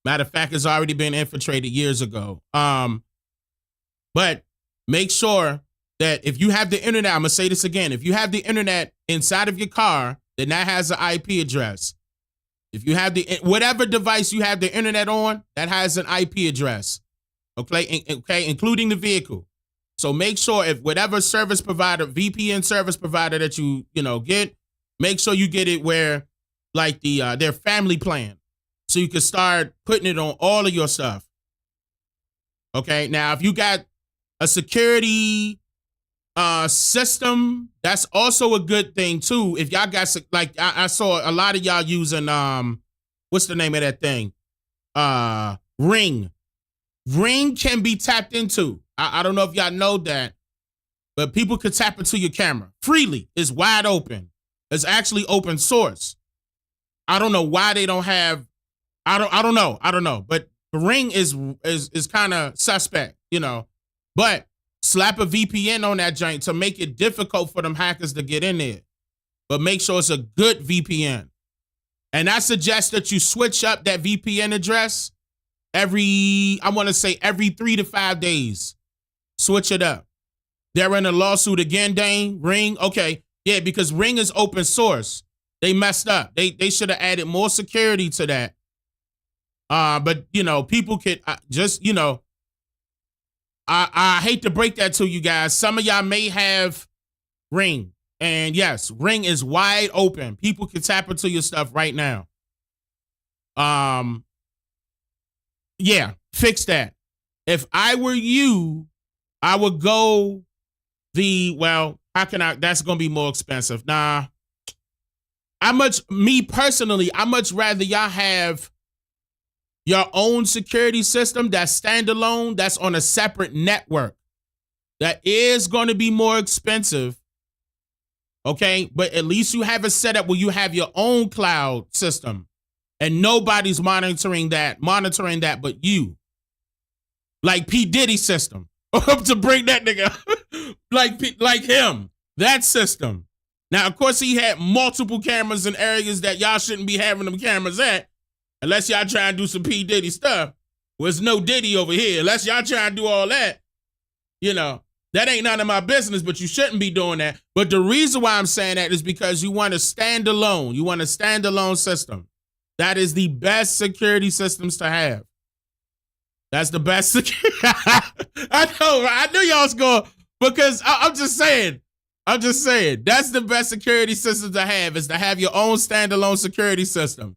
Matter of fact, it's already been infiltrated years ago. But make sure that if you have the internet, I'm going to say this again. If you have the internet inside of your car, then that has an IP address. If you have whatever device you have the internet on, that has an IP address. Okay, including the vehicle. So make sure if whatever service provider, VPN service provider that you get, make sure you get it where like their family plan. So you can start putting it on all of your stuff. Okay, now if you got a security system, that's also a good thing too. If y'all got like I saw a lot of y'all using what's the name of that thing? Ring. Ring can be tapped into. I don't know if y'all know that, but people could tap into your camera freely. It's wide open. It's actually open source. I don't know why they don't have. I don't know. But Ring is kind of suspect, But slap a VPN on that joint to make it difficult for them hackers to get in there. But make sure it's a good VPN. And I suggest that you switch up that VPN address every 3 to 5 days. Switch it up. They're in a lawsuit again, Dane. Ring. Okay. Yeah, because Ring is open source. They messed up. They should have added more security to that. But people could I hate to break that to you guys. Some of y'all may have Ring. And yes, Ring is wide open. People can tap into your stuff right now. Yeah, fix that. If I were you, I would go how can I, that's going to be more expensive. Nah, I much rather y'all have your own security system that's standalone, that's on a separate network. That is going to be more expensive. Okay, but at least you have it set up where you have your own cloud system and nobody's monitoring that but you. Like P. Diddy system. To bring that nigga like him. That system. Now, of course, he had multiple cameras in areas that y'all shouldn't be having them cameras at. Unless y'all try and do some P. Diddy stuff. There's no Diddy over here. Unless y'all try and do all that. That ain't none of my business, but you shouldn't be doing that. But the reason why I'm saying that is because you want a standalone. You want a standalone system. That is the best systems to have. That's the best security. I know, right? I knew y'all was going, because I'm just saying. That's the best security system to have, is to have your own standalone security system.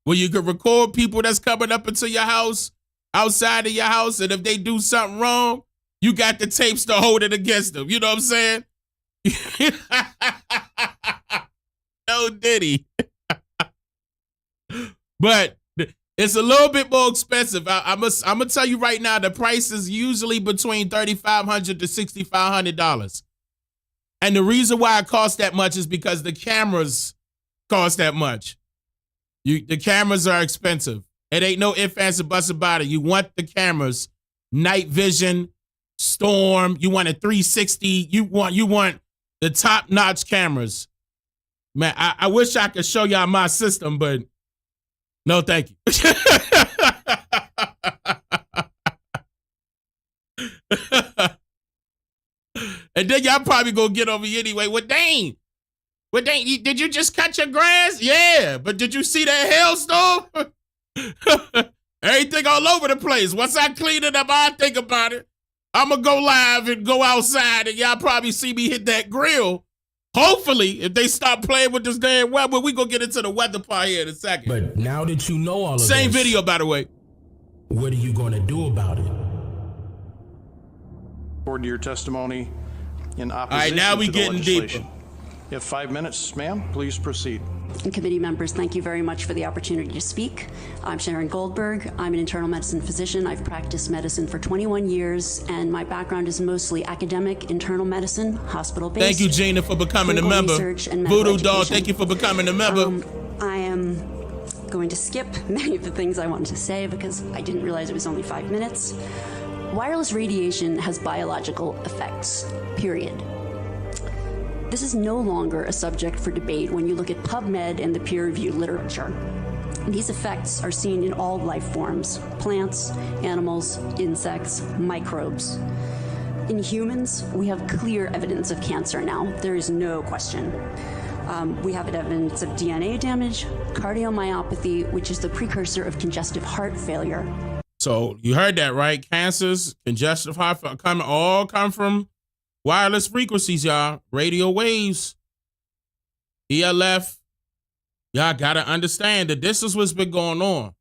Where you can record people that's coming up into your house, outside of your house, and if they do something wrong, you got the tapes to hold it against them. You know what I'm saying? No Diddy. But it's a little bit more expensive. I'm gonna tell you right now, the price is usually between $3,500 to $6,500. And the reason why it costs that much is because the cameras cost that much. The cameras are expensive. It ain't no ifs, ands, and buts about it. You want the cameras, night vision, storm. You want a 360. You want the top-notch cameras. Man, I wish I could show y'all my system, but no, thank you. And then y'all probably gonna get over you anyway. Well, Dane, did you just cut your grass? Yeah, but did you see that hailstorm? Everything all over the place. Once I clean it up, I think about it. I'm gonna go live and go outside, and y'all probably see me hit that grill. Hopefully, if they stop playing with this damn weather, we gonna get into the weather part here in a second. But now that you know all of this, same video, by the way. What are you gonna do about it? According to your testimony in opposition all right, now we to the getting legislation. deeper. You have 5 minutes, ma'am. Please proceed. And committee members, thank you very much for the opportunity to speak. I'm Sharon Goldberg. I'm an internal medicine physician. I've practiced medicine for 21 years, and my background is mostly academic, internal medicine, hospital-based. Thank you, Gina, for becoming a member. Voodoo Doll, thank you for becoming a member. I am going to skip many of the things I wanted to say because I didn't realize it was only 5 minutes. Wireless radiation has biological effects, period. This is no longer a subject for debate when you look at PubMed and the peer-reviewed literature. These effects are seen in all life forms: plants, animals, insects, microbes. In humans, we have clear evidence of cancer now. There is no question. We have evidence of DNA damage, cardiomyopathy, which is the precursor of congestive heart failure. So you heard that, right? Cancers, congestive heart failure, all come from wireless frequencies, y'all. Radio waves. ELF. Y'all gotta understand that this is what's been going on.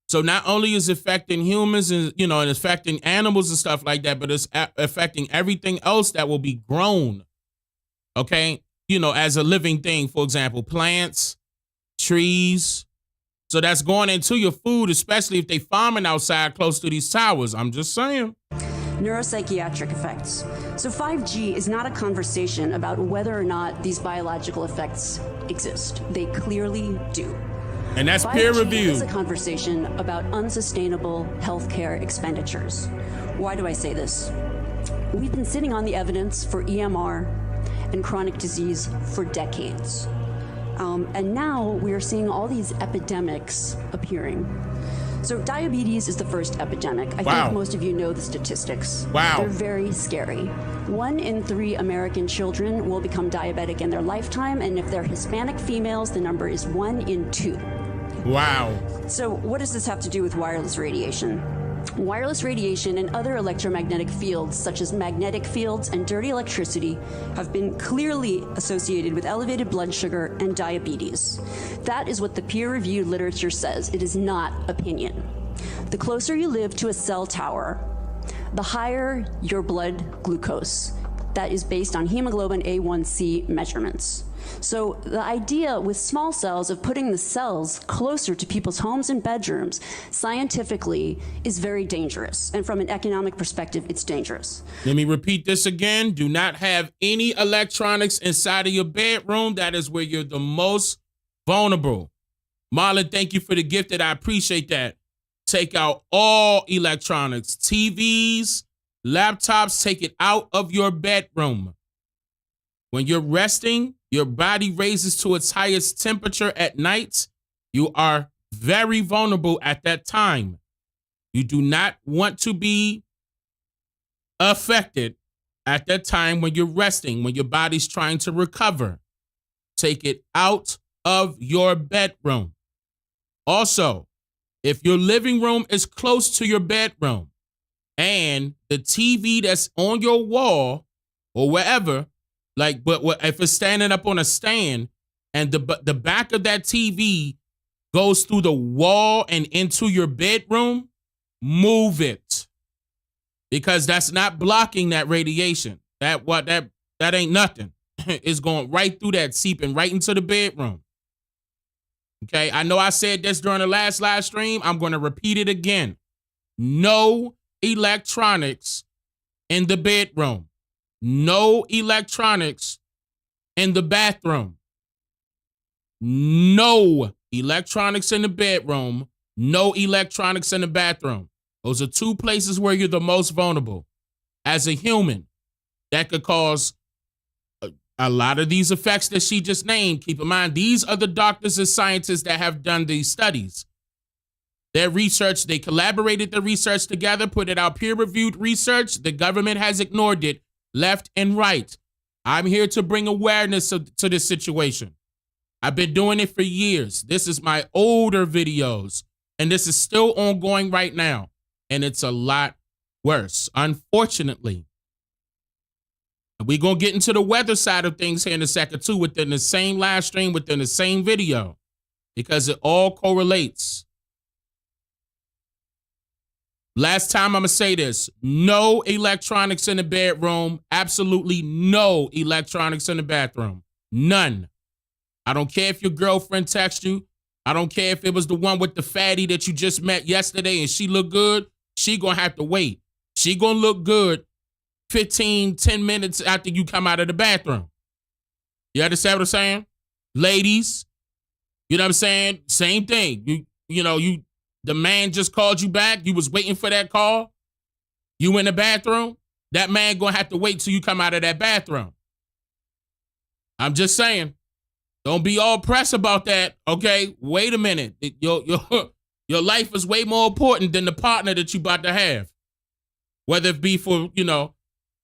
So not only is it affecting humans and, and affecting animals and stuff like that, but it's affecting everything else that will be grown. Okay? As a living thing, for example, plants, trees. So that's going into your food, especially if they farming outside close to these towers. I'm just saying. Neuropsychiatric effects. So 5G is not a conversation about whether or not these biological effects exist. They clearly do. And that's peer-reviewed. It's a conversation about unsustainable healthcare expenditures. Why do I say this? We've been sitting on the evidence for EMR and chronic disease for decades. And now we're seeing all these epidemics appearing. So diabetes is the first epidemic. I think most of you know the statistics. Wow. They're very scary. 1 in 3 American children will become diabetic in their lifetime, and if they're Hispanic females, the number is 1 in 2. Wow. So what does this have to do with wireless radiation? Wireless radiation and other electromagnetic fields, such as magnetic fields and dirty electricity, have been clearly associated with elevated blood sugar and diabetes. That is what the peer-reviewed literature says. It is not opinion. The closer you live to a cell tower, the higher your blood glucose. That is based on hemoglobin A1C measurements. So the idea with small cells of putting the cells closer to people's homes and bedrooms scientifically is very dangerous. And from an economic perspective, it's dangerous. Let me repeat this again. Do not have any electronics inside of your bedroom. That is where you're the most vulnerable. Marlon, thank you for the gift. I appreciate that. Take out all electronics, TVs, laptops, take it out of your bedroom. When you're resting, your body raises to its highest temperature at night. You are very vulnerable at that time. You do not want to be affected at that time when you're resting, when your body's trying to recover. Take it out of your bedroom. Also, if your living room is close to your bedroom and the TV that's on your wall or wherever, but if it's standing up on a stand and the back of that TV goes through the wall and into your bedroom, move it, because that's not blocking that radiation. That ain't nothing. It's going right through that, seeping right into the bedroom. Okay, I know I said this during the last live stream. I'm going to repeat it again. No electronics in the bedroom. No electronics in the bathroom. No electronics in the bedroom. No electronics in the bathroom. Those are 2 places where you're the most vulnerable. As a human, that could cause a lot of these effects that she just named, keep in mind, these are the doctors and scientists that have done these studies. Their research, they collaborated their research together, put it out peer-reviewed research. The government has ignored it left and right. I'm here to bring awareness to this situation. I've been doing it for years. This is my older videos, and this is still ongoing right now, and it's a lot worse, unfortunately. We're going to get into the weather side of things here in a second, too, within the same live stream, within the same video, because it all correlates. Last time I'm going to say this, no electronics in the bedroom, absolutely no electronics in the bathroom, none. I don't care if your girlfriend texts you. I don't care if it was the one with the fatty that you just met yesterday and she looked good. She going to have to wait. She going to look good 10 minutes after you come out of the bathroom. You understand what I'm saying? Ladies, you know what I'm saying? Same thing. The man just called you back. You was waiting for that call. You in the bathroom. That man gonna have to wait till you come out of that bathroom. I'm just saying. Don't be all pressed about that, okay? Wait a minute. Your life is way more important than the partner that you about to have. Whether it be for,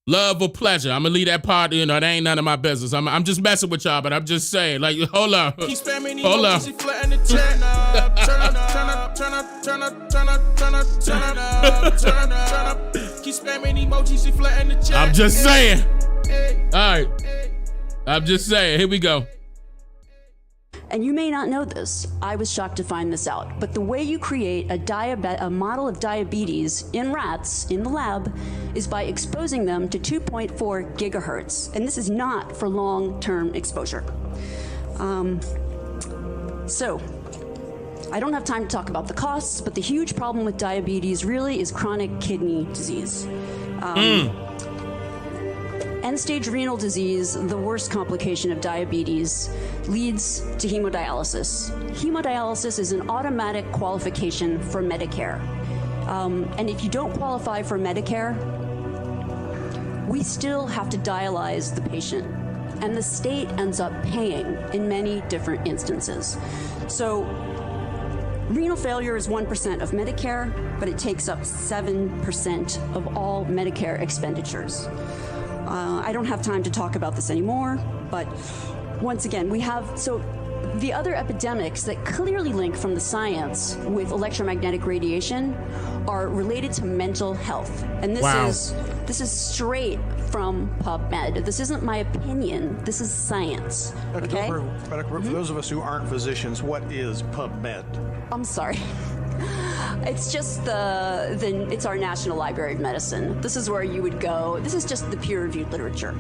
love or pleasure. I'm gonna leave that part, that ain't none of my business. I'm just messing with y'all, but I'm just saying, like, hold up. Hold up. Turn up. Keep spamming emojis, he flat in the chat. I'm just saying. All right. I'm just saying. Here we go. And you may not know this. I was shocked to find this out. But the way you create a model of diabetes in rats in the lab is by exposing them to 2.4 gigahertz. And this is not for long-term exposure. So, I don't have time to talk about the costs, but the huge problem with diabetes really is chronic kidney disease. End-stage renal disease, the worst complication of diabetes, leads to hemodialysis. Hemodialysis is an automatic qualification for Medicare. And if you don't qualify for Medicare, we still have to dialyze the patient. And the state ends up paying in many different instances. So renal failure is 1% of Medicare, but it takes up 7% of all Medicare expenditures. I don't have time to talk about this anymore, but once again, the other epidemics that clearly link from the science with electromagnetic radiation are related to mental health. And this is straight from PubMed. This isn't my opinion. This is science. Okay? For those of us who aren't physicians, what is PubMed? I'm sorry. It's just it's our National Library of Medicine. This is where you would go. This is just the peer-reviewed literature.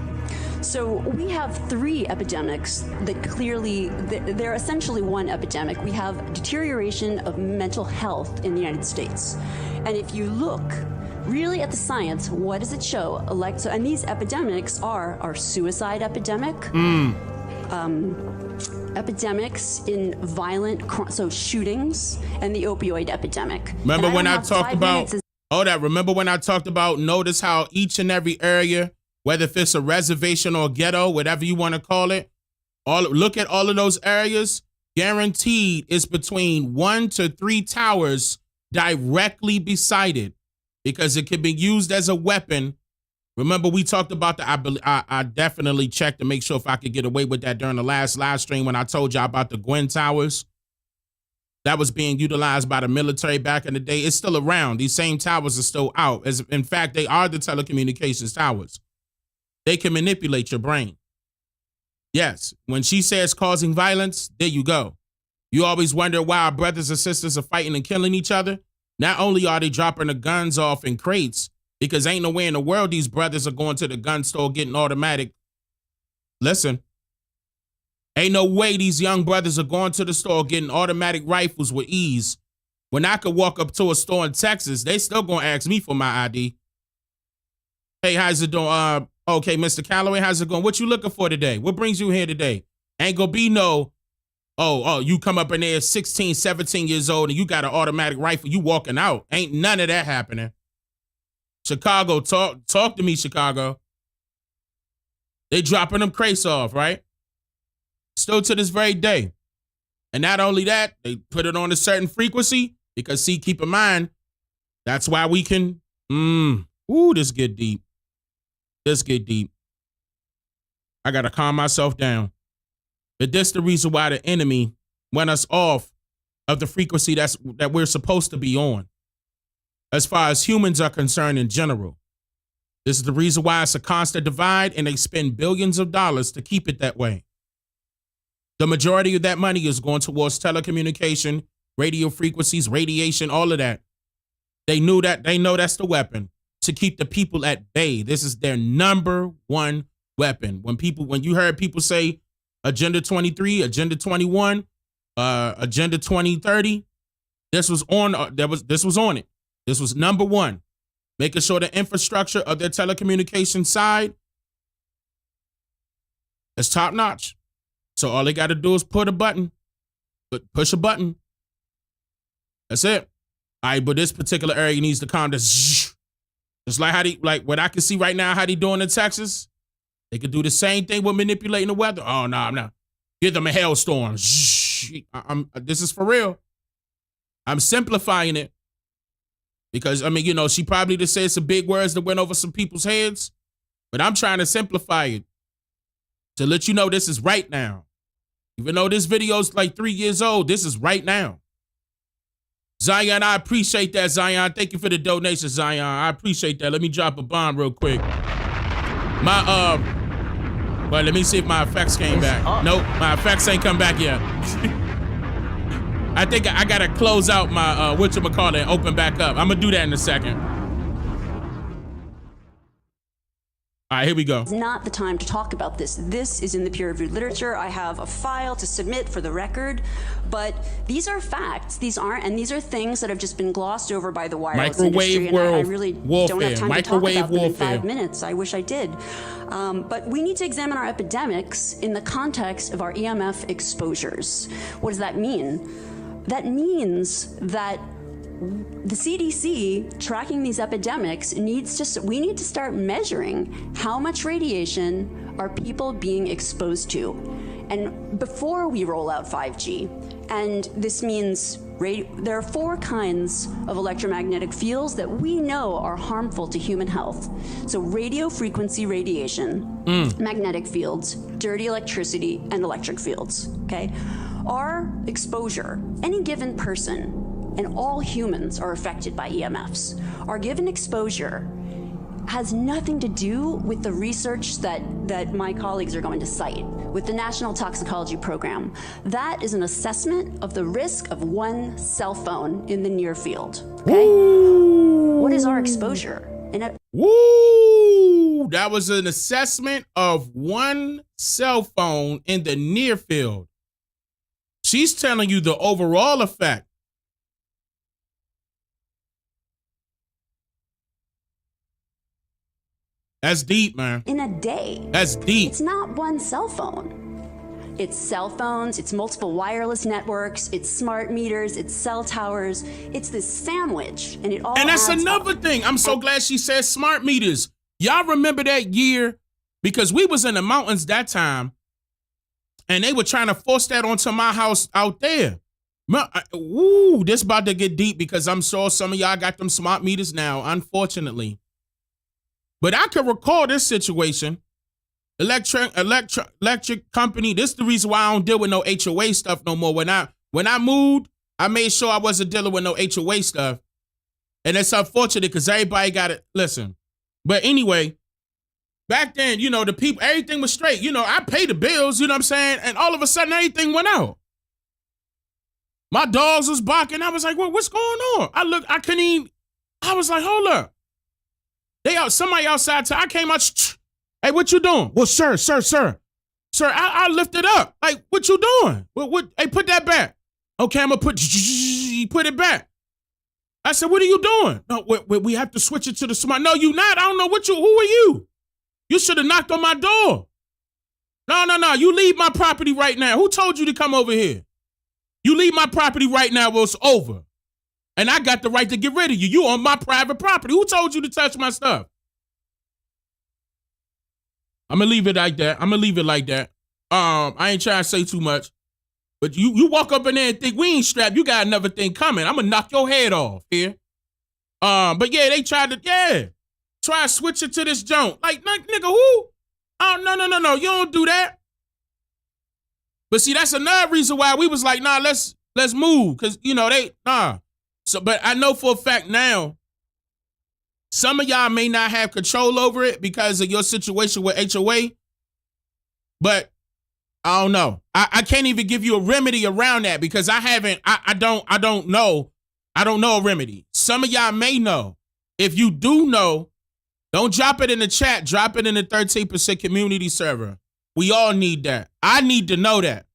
So we have 3 epidemics that clearly, they're essentially one epidemic. We have deterioration of mental health in the United States. And if you look really at the science, what does it show? And these epidemics are our suicide epidemic, epidemics in violent, shootings, and the opioid epidemic. Remember when I talked about, notice how each and every area, whether if it's a reservation or a ghetto, whatever you want to call it, look at all of those areas, guaranteed it's between 1 to 3 towers directly beside it, because it can be used as a weapon. Remember, we talked about I definitely checked to make sure if I could get away with that during the last live stream when I told y'all about the Gwen Towers. That was being utilized by the military back in the day. It's still around. These same towers are still out. In fact, they are the telecommunications towers. They can manipulate your brain. Yes, when she says causing violence, there you go. You always wonder why our brothers and sisters are fighting and killing each other. Not only are they dropping the guns off in crates, because ain't no way in the world these brothers are going to the gun store getting automatic. Listen, ain't no way these young brothers are going to the store getting automatic rifles with ease. When I could walk up to a store in Texas, they still gonna ask me for my ID. Hey, how's it doing? Okay, Mr. Calloway, how's it going? What you looking for today? What brings you here today? Ain't gonna be no, you come up in there 16, 17 years old and you got an automatic rifle, you walking out. Ain't none of that happening. Chicago, talk to me, Chicago. They dropping them crates off, right? Still to this very day. And not only that, they put it on a certain frequency because, see, keep in mind, that's why we can, this get deep. This get deep. I got to calm myself down. But this the reason why the enemy went us off of the frequency that we're supposed to be on, as far as humans are concerned in general. This is the reason why it's a constant divide, and they spend billions of dollars to keep it that way. The majority of that money is going towards telecommunication, radio frequencies, radiation, all of that. They know that's the weapon to keep the people at bay. This is their number one weapon. When you heard people say Agenda 23, Agenda 21, Agenda 2030, this was on it. This was number one. Making sure the infrastructure of their telecommunication side is top notch. So all they got to do is push a button. That's it. All right, but this particular area needs to calm down. Just like what I can see right now, how they doing in Texas. They could do the same thing with manipulating the weather. Oh, no, I'm not. Give them a hailstorm. This is for real. I'm simplifying it. Because, she probably just said some big words that went over some people's heads. But I'm trying to simplify it to let you know this is right now. Even though this video's like 3 years old, this is right now. Zion, I appreciate that, Zion. Thank you for the donation, Zion. I appreciate that. Let me drop a bomb real quick. Well, let me see if my effects came back. Nope, my effects ain't come back yet. I think I gotta close out my whatchamacallit and open back up. I'm gonna do that in a second. All right, here we go. It's not the time to talk about this. This is in the peer-reviewed literature. I have a file to submit for the record, but these are facts. These are things that have just been glossed over by the wireless industry. And I really don't have time to talk about them in 5 minutes. I wish I did. But we need to examine our epidemics in the context of our EMF exposures. What does that mean? That means that the CDC tracking these epidemics we need to start measuring how much radiation are people being exposed to. And before we roll out 5G, and this means there are 4 kinds of electromagnetic fields that we know are harmful to human health. So radio frequency radiation, magnetic fields, dirty electricity, and electric fields, okay? Our exposure, any given person, and all humans are affected by EMFs. Our given exposure has nothing to do with the research that my colleagues are going to cite with the National Toxicology Program. That is an assessment of the risk of one cell phone in the near field. Okay? What is our exposure? That was an assessment of one cell phone in the near field. She's telling you the overall effect. That's deep, man. In a day. That's deep. It's not one cell phone. It's cell phones, it's multiple wireless networks, it's smart meters, it's cell towers. It's this sandwich, and it all And that's adds another up. thing. I'm so glad she said smart meters. Y'all remember that year? Because we was in the mountains that time, and they were trying to force that onto my house out there. This about to get deep because I'm sure some of y'all got them smart meters now, unfortunately. But I can recall this situation. Electric company. This is the reason why I don't deal with no HOA stuff no more. When I moved, I made sure I wasn't dealing with no HOA stuff. And it's unfortunate because everybody got it. Listen. But anyway, back then, the people, everything was straight. I paid the bills, you know what I'm saying? And all of a sudden, everything went out. My dogs was barking. I was like, well, what's going on? I was like, hold up. Somebody outside, I came out, hey, what you doing? Well, sir, I lifted up. Like, what you doing? What? Hey, put that back. Okay, I'm gonna put it back. I said, what are you doing? No, we have to switch it to the smart. No, you not. I don't know who are you? You should have knocked on my door. No, you leave my property right now. Who told you to come over here? You leave my property right now or it's over. And I got the right to get rid of you. You on my private property. Who told you to touch my stuff? I'm gonna leave it like that. I ain't trying to say too much, but you walk up in there and think we ain't strapped. You got another thing coming. I'm gonna knock your head off here. But yeah, they tried to try to switch it to this joint. Like nigga, who? Oh no, you don't do that. But see, that's another reason why we was like, nah, let's move, cause So, but I know for a fact now, some of y'all may not have control over it because of your situation with HOA, but I don't know. I can't even give you a remedy around that because I don't know a remedy. Some of y'all may know. If you do know, don't drop it in the chat. Drop it in the 13% community server. We all need that. I need to know that.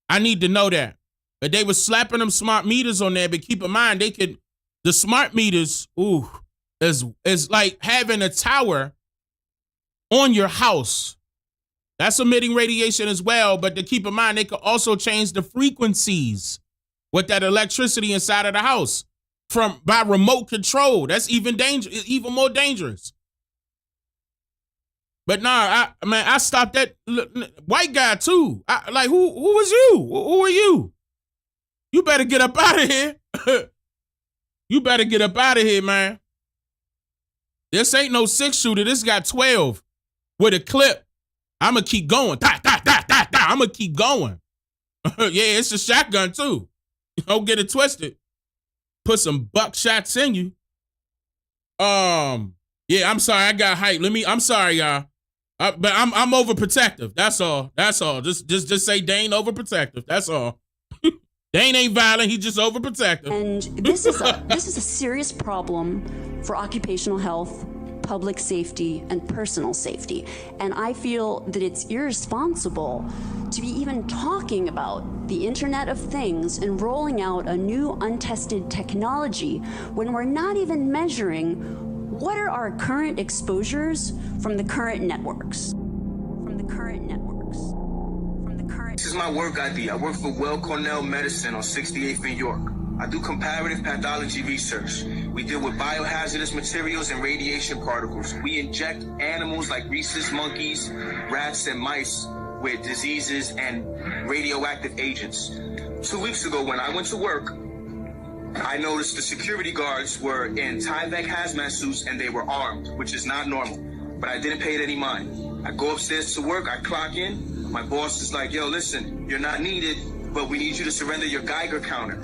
But they were slapping them smart meters on there, but keep in mind, the smart meters, is like having a tower on your house. That's emitting radiation as well, but to keep in mind, they could also change the frequencies with that electricity inside of the house by remote control. That's even more dangerous. But nah, I stopped that white guy too. Who was you? Who are you? You better get up out of here. You better get up out of here, man. This ain't no 6-shooter. This got 12 with a clip. I'ma keep going. I'ma keep going. Yeah, it's a shotgun too. Don't get it twisted. Put some buckshots in you. Yeah, I'm sorry. I got hyped. I'm sorry, y'all. But I'm overprotective. That's all. Just say Dane overprotective. That's all. Dane ain't violent. He's just overprotective. And this is a serious problem for occupational health, public safety, and personal safety. And I feel that it's irresponsible to be even talking about the Internet of Things and rolling out a new untested technology when we're not even measuring what are our current exposures from the current networks. This is my work ID. I work for Well Cornell Medicine on 68th in York. I do comparative pathology research. We deal with biohazardous materials and radiation particles. We inject animals like rhesus monkeys, rats, and mice with diseases and radioactive agents. 2 weeks ago when I went to work, I noticed the security guards were in Tyvek hazmat suits and they were armed, which is not normal, but I didn't pay it any mind. I go upstairs to work, I clock in. My boss is like, yo, listen, you're not needed, but we need you to surrender your Geiger counter.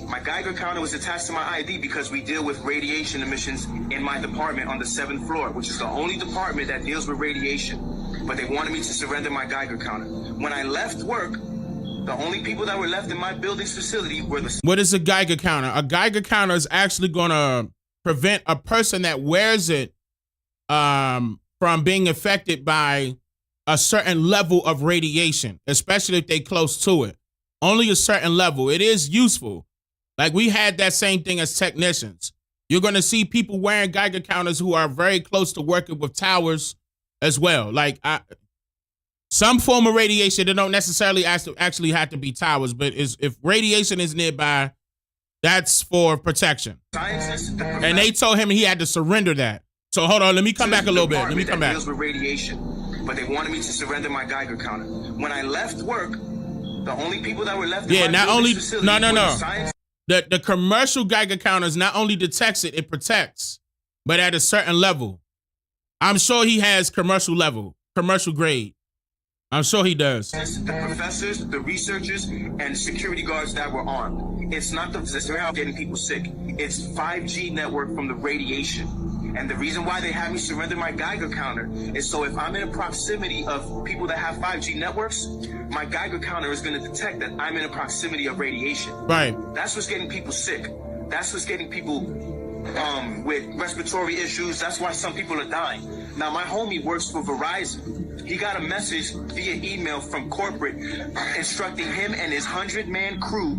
My Geiger counter was attached to my ID because we deal with radiation emissions in my department on the 7th floor, which is the only department that deals with radiation. But they wanted me to surrender my Geiger counter. When I left work, the only people that were left in my building's facility were the... What is a Geiger counter? A Geiger counter is actually going to prevent a person that wears it from being affected by a certain level of radiation, especially if they're close to it. Only a certain level. It is useful. Like we had that same thing as technicians. You're going to see people wearing Geiger counters who are very close to working with towers as well. Like some form of radiation, they don't necessarily actually have to be towers, but if radiation is nearby, that's for protection. And they told him he had to surrender that. So hold on, let me come back a little bit. Let me come back. Deals with radiation, but they wanted me to surrender my Geiger counter. When I left work, the only people that were left in my building's facility were the science. The commercial Geiger counters not only detects it, it protects, but at a certain level. I'm sure he has commercial grade. I'm sure he does. The professors, the researchers, and security guards that were armed. It's not the getting people sick. It's 5G network from the radiation. And the reason why they had me surrender my Geiger counter is so if I'm in a proximity of people that have 5G networks, my Geiger counter is going to detect that I'm in a proximity of radiation. Right. That's what's getting people sick. That's what's getting people with respiratory issues. That's why some people are dying. Now, my homie works for Verizon. He got a message via email from corporate instructing him and his 100-man crew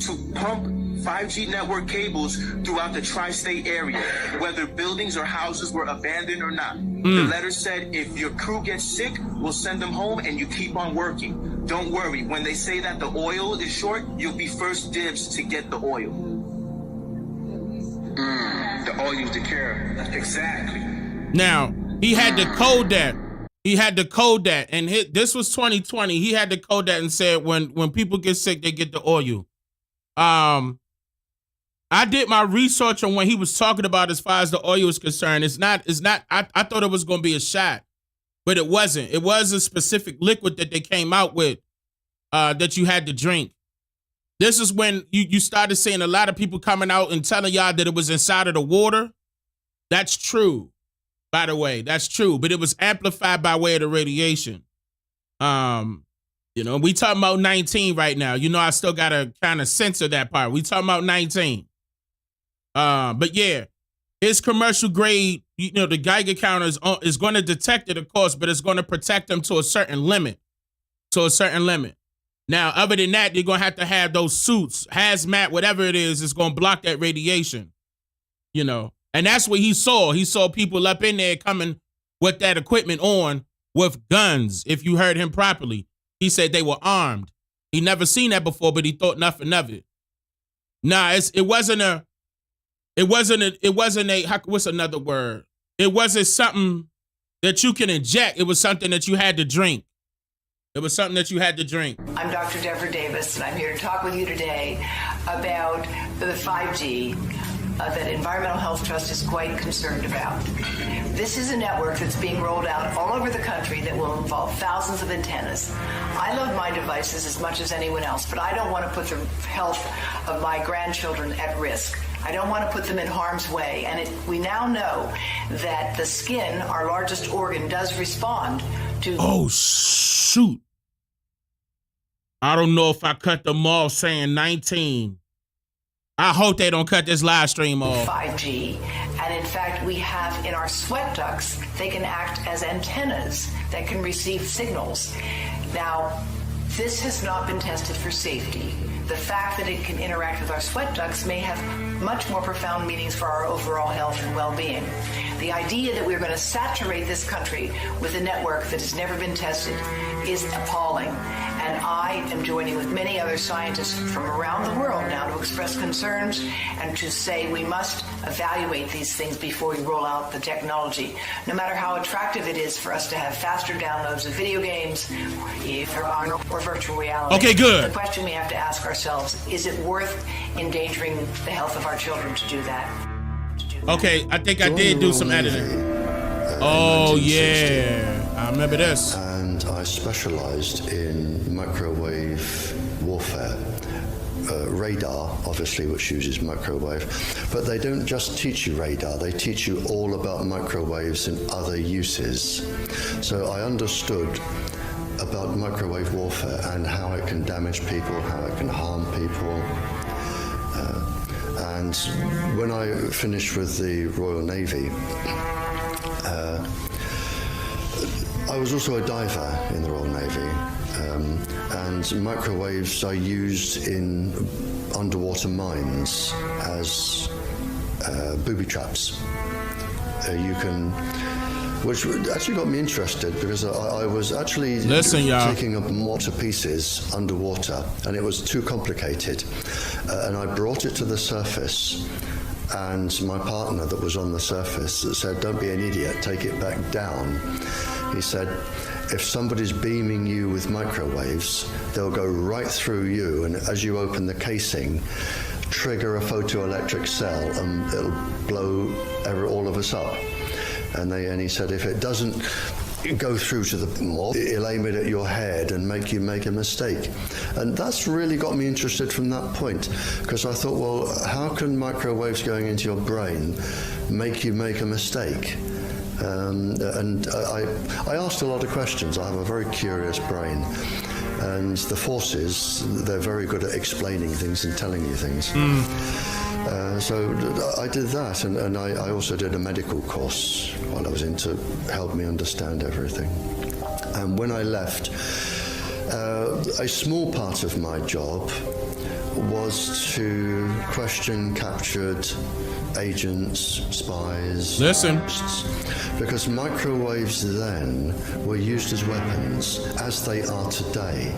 to pump 5G network cables throughout the tri-state area, whether buildings or houses were abandoned or not. The letter said, if your crew gets sick, we'll send them home and you keep on working. Don't worry, when they say that the oil is short, you'll be first dibs to get the oil. The oil used to care. Exactly. Now, he had to code that. He had to code that, and this was 2020. He had to code that and said when people get sick, they get the oil. I did my research on what he was talking about as far as the oil is concerned. It's not. I thought it was going to be a shot, but it wasn't. It was a specific liquid that they came out with that you had to drink. This is when you started seeing a lot of people coming out and telling y'all that it was inside of the water. That's true, by the way. That's true, but it was amplified by way of the radiation. We talking about 19 right now. I still gotta kind of censor that part. We talking about 19. But yeah, his commercial grade, the Geiger counter is going to detect it, of course, but it's going to protect them to a certain limit. Now, other than that, you're going to have those suits, hazmat, whatever it is going to block that radiation, And that's what he saw. He saw people up in there coming with that equipment on with guns, if you heard him properly. He said they were armed. He never seen that before, but he thought nothing of it. Nah, it wasn't a, what's another word? It wasn't something that you can inject. It was something that you had to drink. I'm Dr. Deborah Davis, and I'm here to talk with you today about the 5G that Environmental Health Trust is quite concerned about. This is a network that's being rolled out all over the country that will involve thousands of antennas. I love my devices as much as anyone else, but I don't want to put the health of my grandchildren at risk. I don't want to put them in harm's way. And we now know that the skin, our largest organ, does respond to... Oh, shoot. I don't know if I cut them off saying 19. I hope they don't cut this live stream off. 5G. And in fact, we have in our sweat ducts, they can act as antennas that can receive signals. Now, this has not been tested for safety. The fact that it can interact with our sweat ducts may have much more profound meanings for our overall health and well-being. The idea that we're going to saturate this country with a network that has never been tested is appalling. And I am joining with many other scientists from around the world now to express concerns and to say we must evaluate these things before we roll out the technology. No matter how attractive it is for us to have faster downloads of video games or virtual reality. Okay, good. The question we have to ask ourselves, is it worth endangering the health of our children to do that? Okay, I think I did do some editing. Oh, yeah. I remember this. And I specialized in microwave warfare. Radar, obviously, which uses microwave. But they don't just teach you radar, they teach you all about microwaves and other uses. So I understood about microwave warfare and how it can damage people, how it can harm people. And when I finished with the Royal Navy, I was also a diver in the Royal Navy, and microwaves are used in underwater mines as booby traps. Which actually got me interested because I was actually taking up water pieces underwater, and it was too complicated. And I brought it to the surface, and my partner that was on the surface said, "Don't be an idiot, take it back down." He said, if somebody's beaming you with microwaves, they'll go right through you, and as you open the casing, trigger a photoelectric cell, and it'll blow all of us up. And he said, if it doesn't go through to the moth, it'll aim it at your head and make you make a mistake. And that's really got me interested from that point, because I thought, well, how can microwaves going into your brain make you make a mistake? And I asked a lot of questions. I have a very curious brain. And the forces, they're very good at explaining things and telling you things. So I did that, and I also did a medical course while I was in to help me understand everything. And when I left, a small part of my job was to question captured agents, spies. Listen. Because microwaves then were used as weapons, as they are today.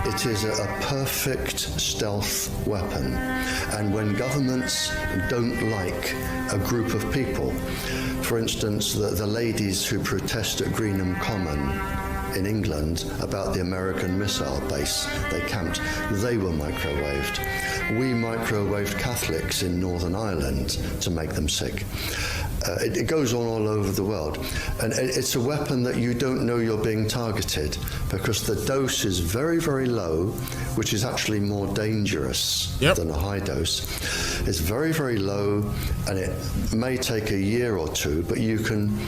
It is a perfect stealth weapon. And when governments don't like a group of people, for instance, the ladies who protest at Greenham Common in England about the American missile base they camped, they were microwaved. We microwaved Catholics in Northern Ireland to make them sick. It goes on all over the world. And it's a weapon that you don't know you're being targeted because the dose is very, very low, which is actually more dangerous than a high dose. It's very, very low, and it may take a year or two, but you can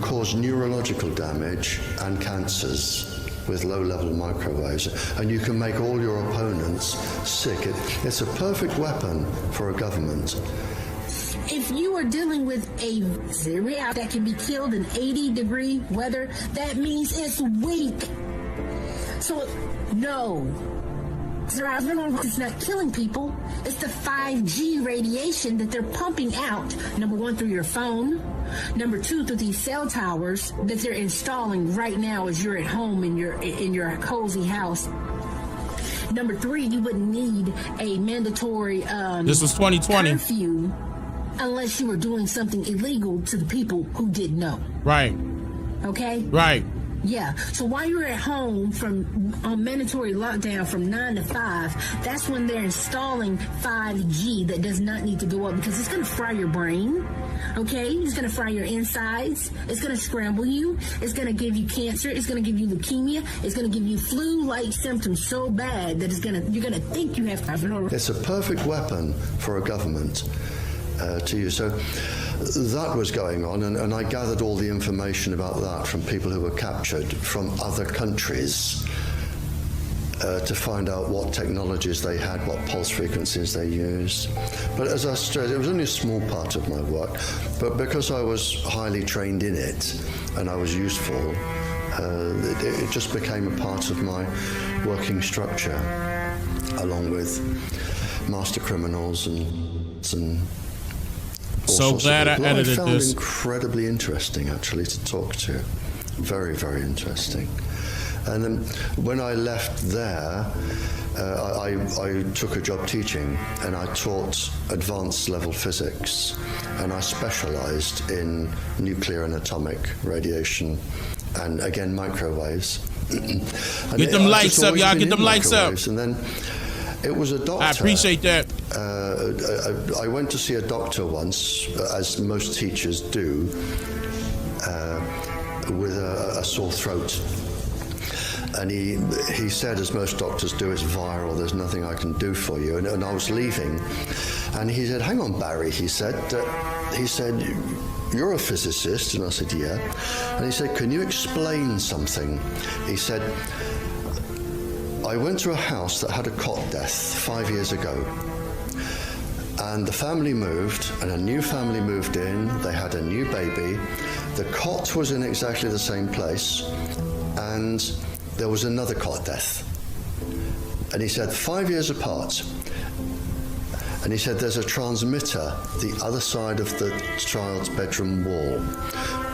cause neurological damage and cancers with low-level microwaves, and you can make all your opponents sick. It's a perfect weapon for a government. If you are dealing with a reactor that can be killed in 80-degree weather, that means it's weak. So, no. It's not killing people. It's the 5G radiation that they're pumping out, number one, through your phone, number two, through these cell towers that they're installing right now as you're at home in your cozy house. Number three, you wouldn't need a mandatory this was 2020 curfew unless you were doing something illegal to the people who didn't know. Right. Okay? Right. Yeah. So while you're at home on mandatory lockdown from 9 to 5, that's when they're installing 5G that does not need to go up because it's going to fry your brain. Okay? It's going to fry your insides. It's going to scramble you. It's going to give you cancer. It's going to give you leukemia. It's going to give you flu-like symptoms so bad that you're going to think you have. It's a perfect weapon for a government to use. So that was going on, and I gathered all the information about that from people who were captured from other countries to find out what technologies they had, what pulse frequencies they used. But as I stressed, it was only a small part of my work, but because I was highly trained in it and I was useful, it just became a part of my working structure, along with master criminals and so glad I edited this. I found this. Incredibly interesting, actually, to talk to. Very, very interesting. And then when I left there, I took a job teaching, and I taught advanced level physics, and I specialized in nuclear and atomic radiation, and again, microwaves. Get them lights up, y'all. Get them lights up. And then it was a doctor. I appreciate that. I went to see a doctor once, as most teachers do, with a sore throat. And he said, as most doctors do, it's viral, there's nothing I can do for you. And I was leaving, and he said, hang on, Barry, he said, you're a physicist? And I said, yeah. And he said, can you explain something? He said, I went to a house that had a cot death 5 years ago. And the family moved, and a new family moved in. They had a new baby. The cot was in exactly the same place, and there was another cot death. And he said, 5 years apart. And he said, there's a transmitter the other side of the child's bedroom wall.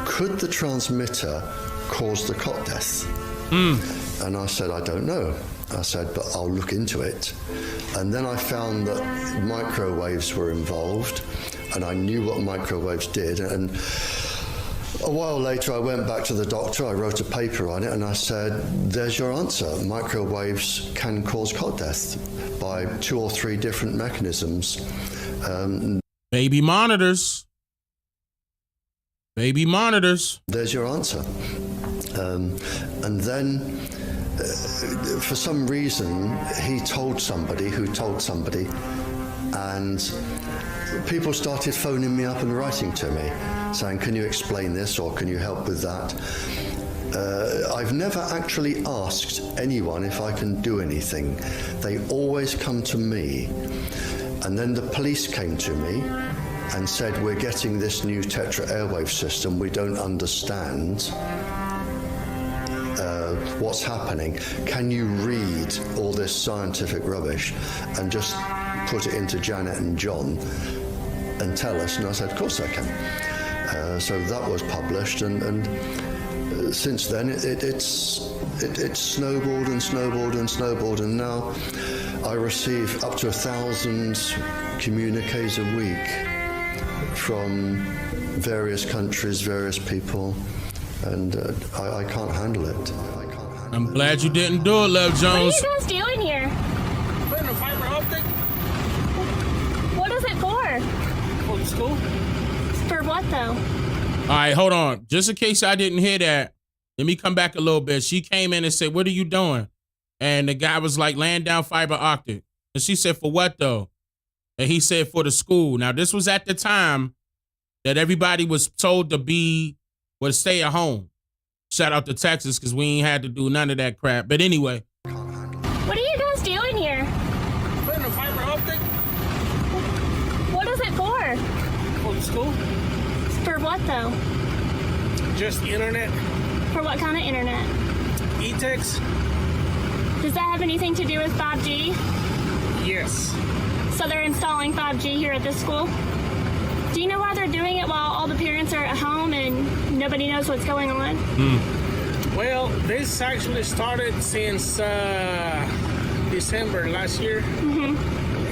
Could the transmitter cause the cot death? And I said, I don't know. I said, but I'll look into it. And then I found that microwaves were involved, and I knew what microwaves did. And a while later, I went back to the doctor, I wrote a paper on it, and I said, there's your answer. Microwaves can cause cot death by 2 or 3 different mechanisms. Baby monitors. Baby monitors. There's your answer. And then, for some reason, he told somebody who told somebody, and people started phoning me up and writing to me, saying, can you explain this, or can you help with that? I've never actually asked anyone if I can do anything. They always come to me. And then the police came to me and said, we're getting this new Tetra airwave system. We don't understand what's happening. Can you read all this scientific rubbish and just put it into Janet and John and tell us? And I said, of course I can. So that was published, and since then, it's snowballed and snowballed and snowballed, and now I receive up to 1,000 communiques a week from various countries, various people, and I can't handle it. I'm glad you didn't do it, Love Jones. What are you guys doing here? Putting a fiber optic. What is it for? For the school. For what though? All right, hold on. Just in case I didn't hear that, let me come back a little bit. She came in and said, "What are you doing?" And the guy was like, "Laying down fiber optic." And she said, "For what though?" And he said, "For the school." Now, this was at the time that everybody was told to stay at home. Shout out to Texas, because we ain't had to do none of that crap. But anyway. What are you guys doing here? Putting a fiber optic. What is it for? For the school. For what though? Just the internet. For what kind of internet? E-text. Does that have anything to do with 5G? Yes. So they're installing 5G here at this school? Do you know why they're doing it while all the parents are at home and nobody knows what's going on? Well, this actually started since December last year.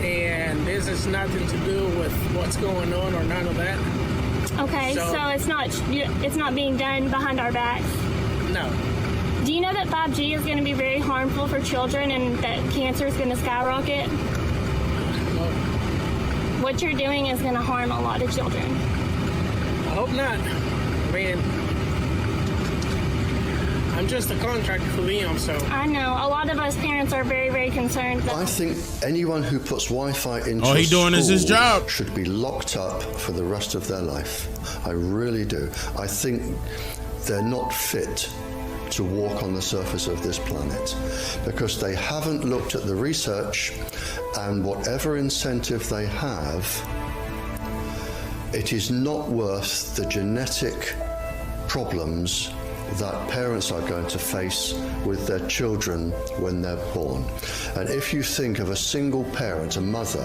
And this has nothing to do with what's going on or none of that. Okay, so it's not being done behind our backs? No. Do you know that 5G is going to be very harmful for children and that cancer is going to skyrocket? No. What you're doing is going to harm a lot of children. I hope not. I mean, I'm just a contractor for them, so. I know. A lot of us parents are very, very concerned. I think anyone who puts Wi-Fi into all he doing school is his job should be locked up for the rest of their life. I really do. I think they're not fit to walk on the surface of this planet because they haven't looked at the research, and whatever incentive they have, it is not worth the genetic problems that parents are going to face with their children when they're born. And if you think of a single parent, a mother,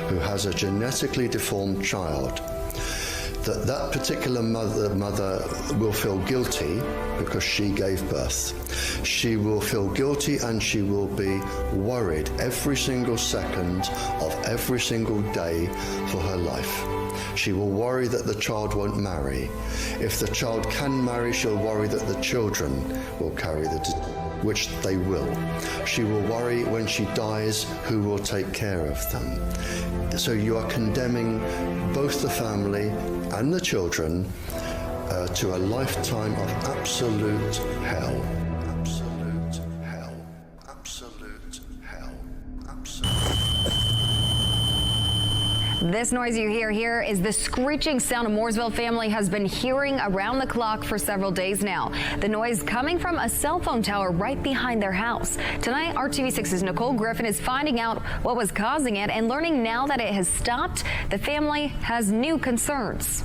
who has a genetically deformed child, that particular mother will feel guilty because she gave birth. She will feel guilty and she will be worried every single second of every single day for her life. She will worry that the child won't marry. If the child can marry, she'll worry that the children will carry which they will. She will worry when she dies who will take care of them. So you are condemning both the family and the children to a lifetime of absolute hell. Absolute hell. Absolute hell. This noise you hear here is the screeching sound a Mooresville family has been hearing around the clock for several days now. The noise coming from a cell phone tower right behind their house. Tonight, RTV6's Nicole Griffin is finding out what was causing it and learning now that it has stopped, the family has new concerns.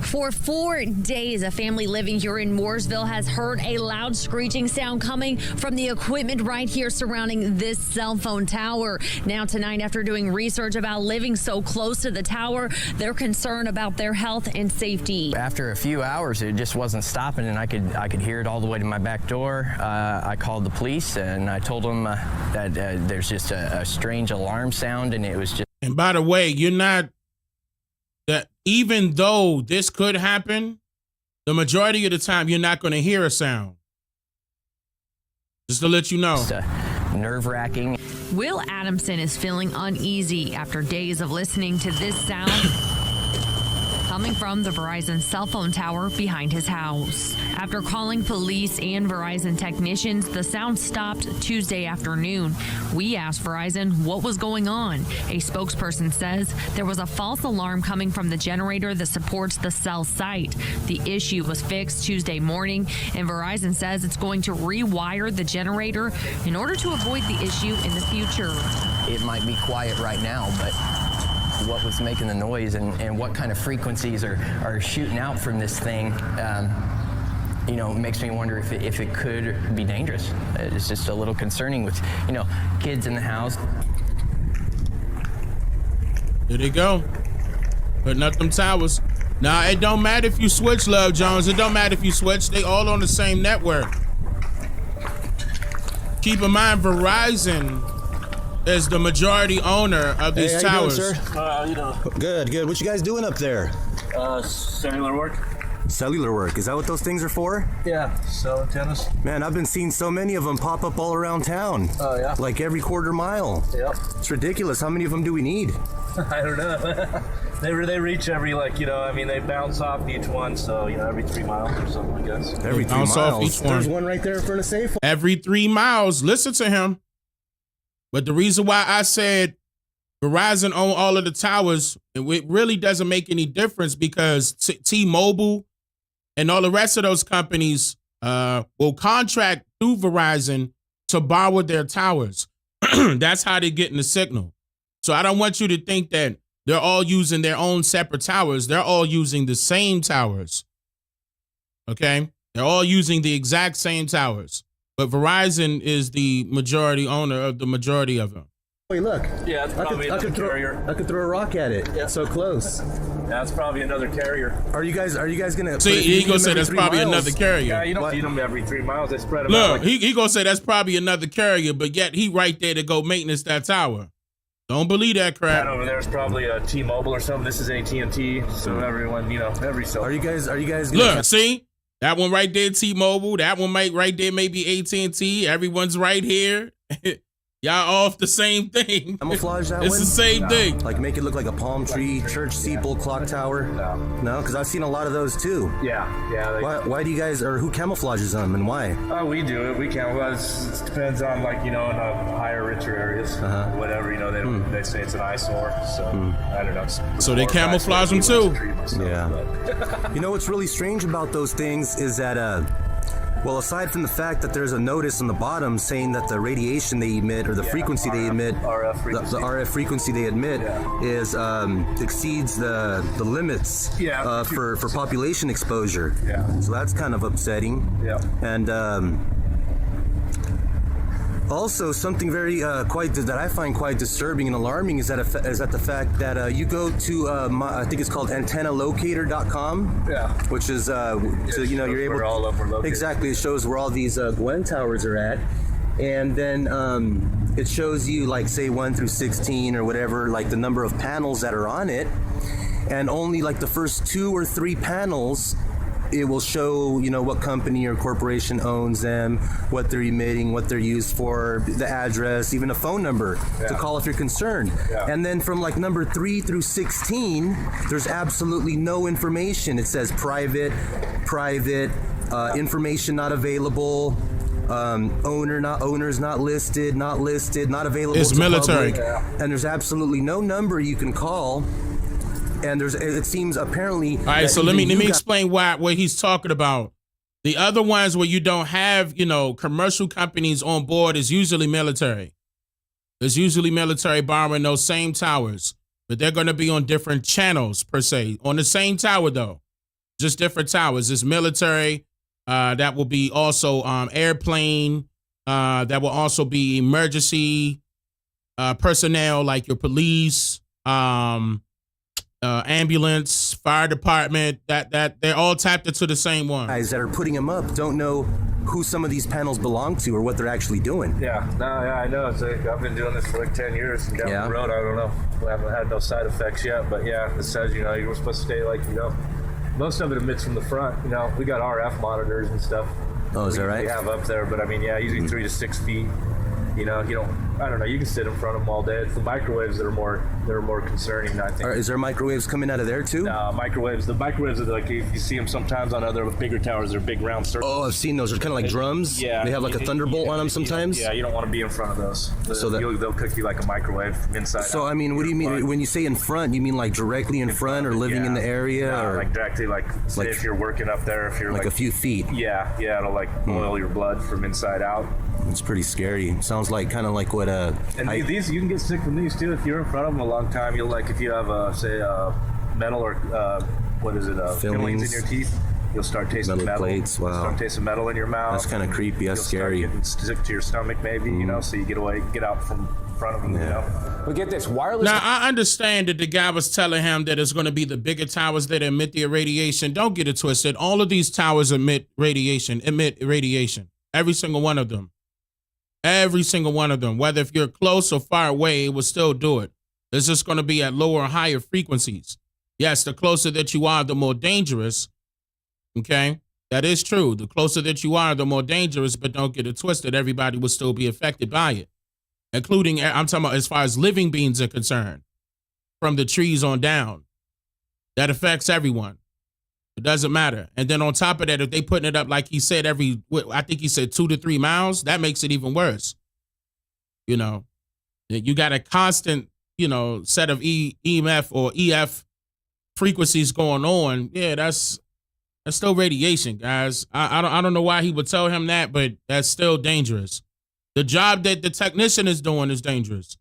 For 4 days, a family living here in Mooresville has heard a loud screeching sound coming from the equipment right here surrounding this cell phone tower. Now tonight, after doing research about living so close to the tower, they're concerned about their health and safety. After a few hours, it just wasn't stopping, and I could hear it all the way to my back door. I called the police and I told them that there's just a strange alarm sound, and it was just. And by the way, you're not. That even though this could happen, the majority of the time you're not going to hear a sound. Just to let you know. Nerve-wracking. Will Adamson is feeling uneasy after days of listening to this sound coming from the Verizon cell phone tower behind his house. After calling police and Verizon technicians, the sound stopped Tuesday afternoon. We asked Verizon what was going on. A spokesperson says there was a false alarm coming from the generator that supports the cell site. The issue was fixed Tuesday morning, and Verizon says it's going to rewire the generator in order to avoid the issue in the future. It might be quiet right now, but what was making the noise and what kind of frequencies are shooting out from this thing, makes me wonder if it could be dangerous. It's just a little concerning with, kids in the house. There they go. Putting up them towers. Nah, it don't matter if you switch, Love Jones. It don't matter if you switch. They all on the same network. Keep in mind, Verizon is the majority owner of these towers. How you doing, sir? How you doing? Good. What you guys doing up there? Cellular work. Cellular work. Is that what those things are for? Yeah, cell antennas. Man, I've been seeing so many of them pop up all around town. Oh, yeah? Like every quarter mile. Yep. It's ridiculous. How many of them do we need? I don't know. They reach every, they bounce off each one, so, every 3 miles or something, I guess. Every 3 miles. Off each one. There's one right there in front of Safe. Every 3 miles. Listen to him. But the reason why I said Verizon own all of the towers, it really doesn't make any difference because T-Mobile and all the rest of those companies will contract through Verizon to borrow their towers. That's how they're getting the signal. So I don't want you to think that they're all using their own separate towers. They're all using the same towers. Okay? They're all using the exact same towers. But Verizon is the majority owner of the majority of them. Wait, look. Yeah, it's probably another carrier. I could throw a rock at it. Yeah. So close. That's probably another carrier. Are you guys gonna? See, he gonna say that's probably another carrier. Yeah, you don't feed them every 3 miles. They spread them Look, out. he gonna say that's probably another carrier, but yet he right there to go maintenance that tower. Don't believe that crap. That over there is probably a T-Mobile or something. This is AT&T, so everyone, every cell. Are you guys? Look, see that one right there, T-Mobile. That one right there, maybe AT&T. Everyone's right here. Y'all off the same thing. Camouflage that It's one? the same thing. Like make it look like a palm tree, church steeple, clock tower. No, because I've seen a lot of those too. Yeah. Why do you guys, or who camouflages them and why? Oh, we do it. We camouflage. It depends on in higher, richer areas, whatever. They say it's an eyesore, so I don't know. So they camouflage them too. Yeah. You know what's really strange about those things is that well, aside from the fact that there's a notice on the bottom saying that the radiation they emit or the frequency they emit, the RF frequency they emit is exceeds the limits for population exposure. Yeah. So that's kind of upsetting. Yeah. And also, something very that I find quite disturbing and alarming is that the fact that you go to I think it's called antennalocator.com, which is you're able where all of them are located. Exactly, it shows where all these Gwen towers are at, and then it shows you like say 1 through 16 or whatever, like the number of panels that are on it, and only like the first 2 or 3 panels. It will show, what company or corporation owns them, what they're emitting, what they're used for, the address, even a phone number to call if you're concerned. Yeah. And then from like number 3 through 16, there's absolutely no information. It says private, information not available, owners not listed, not available. It's to military. public, and there's absolutely no number you can call. And it seems apparently. All right, so let me explain what he's talking about. The other ones where you don't have, commercial companies on board is usually military. There's usually military borrowing those same towers, but they're going to be on different channels per se. On the same tower though, just different towers. It's military. That will be also airplane. That will also be emergency personnel like your police. Ambulance, fire department, that they're all tapped into the same one. Guys that are putting them up don't know who some of these panels belong to or what they're actually doing. Yeah, I know. I've been doing this for like 10 years, and down the road, I don't know. We haven't had no side effects yet, but it says, you're supposed to stay most of it emits from the front. We got RF monitors and stuff. Oh, is that right? We have up there, but usually 3 to 6 feet. You don't know. You can sit in front of them all day. It's the microwaves that are more concerning, I think. Is there microwaves coming out of there too? No, microwaves. The microwaves are like, if you see them sometimes on other bigger towers, they're big round circles. Oh, I've seen those. They're kind of like drums. Yeah. They have like a thunderbolt on them sometimes. Yeah, you don't want to be in front of those. They'll cook you like a microwave from inside. So I mean, what do you mean when you say in front? You mean like directly in front or living in the area? No, or like directly, say if you're working up there, if you're like a few feet. Yeah, it'll boil your blood from inside out. It's pretty scary. Sounds like kind of like what these you can get sick from these too if you're in front of them a long time. You'll if you have say metal or what is it fillings in your teeth. You'll start tasting metal. Plates, wow. You'll start tasting metal in your mouth. That's kind of creepy. That's scary. You'll start getting sick to your stomach, maybe. You know, so you get out from front of them. You know. But get this, wireless. Now I understand that the guy was telling him that it's going to be the bigger towers that emit the radiation. Don't get it twisted. All of these towers emit radiation. Every single one of them. Every single one of them. Whether if you're close or far away, it will still do it. It's just going to be at lower or higher frequencies. Yes, the closer that you are, the more dangerous. Okay? That is true. The closer that you are, the more dangerous, but don't get it twisted. Everybody will still be affected by it, including, I'm talking about as far as living beings are concerned, from the trees on down. That affects everyone. It doesn't matter. And then on top of that, if they putting it up, like he said, I think he said 2 to 3 miles, that makes it even worse. You know, you got a constant, set of EMF or EF frequencies going on. Yeah, that's still radiation, guys. I don't know why he would tell him that, but that's still dangerous. The job that the technician is doing is dangerous.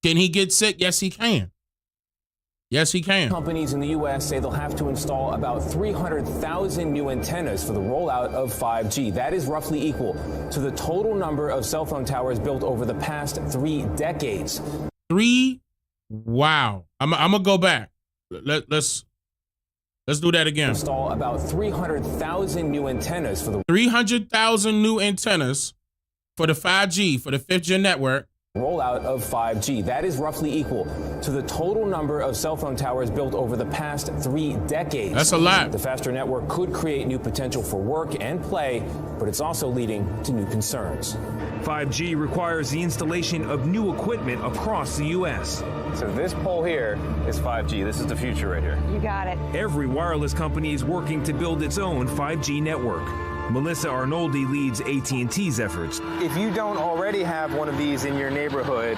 Can he get sick? Yes, he can. Yes, he can. Companies in the U.S. say they'll have to install about 300,000 new antennas for the rollout of 5G. That is roughly equal to the total number of cell phone towers built over the past 3 decades. 3? Wow. I'm going to go back. Let's do that again. Install about 300,000 new antennas for the 300,000 new antennas for the 5G, for the 5th gen network. Rollout of 5G. That is roughly equal to the total number of cell phone towers built over the past 3 decades. That's a lot. The faster network could create new potential for work and play, but it's also leading to new concerns. 5G requires the installation of new equipment across the U.S. So this pole here is 5G. This is the future right here. You got it. Every wireless company is working to build its own 5G network. Melissa Arnoldi leads AT&T's efforts. If you don't already have one of these in your neighborhood,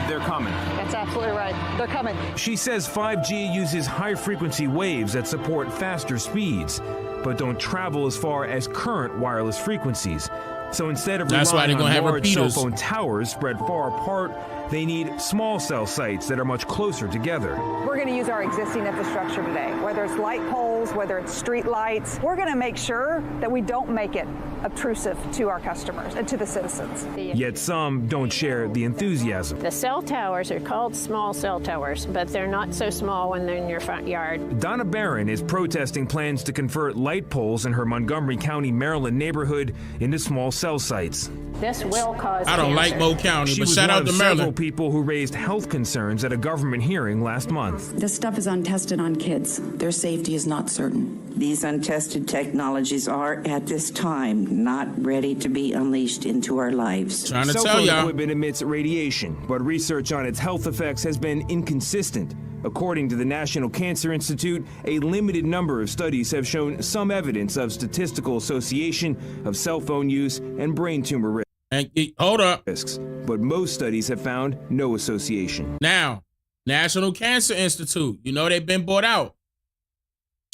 they're coming. That's absolutely right. They're coming. She says 5G uses high-frequency waves that support faster speeds, but don't travel as far as current wireless frequencies. So instead of relying on large cell phone towers spread far apart, they need small cell sites that are much closer together. We're going to use our existing infrastructure today, whether it's light poles, whether it's street lights. We're going to make sure that we don't make it obtrusive to our customers and to the citizens. Yet some don't share the enthusiasm. The cell towers are called small cell towers, but they're not so small when they're in your front yard. Donna Barron is protesting plans to convert light poles in her Montgomery County, Maryland neighborhood into small cell sites. This will cause I don't cancer. like Mo County, She but was shout one out of to several Maryland. people who raised health concerns at a government hearing last month. This stuff is untested on kids. Their safety is not certain. These untested technologies are, at this time, not ready to be unleashed into our lives. Trying to Cell tell phone y'all. equipment emits radiation, but research on its health effects has been inconsistent. According to the National Cancer Institute, a limited number of studies have shown some evidence of statistical association of cell phone use and brain tumor risks. And hold up. But most studies have found no association. Now, National Cancer Institute, they've been bought out.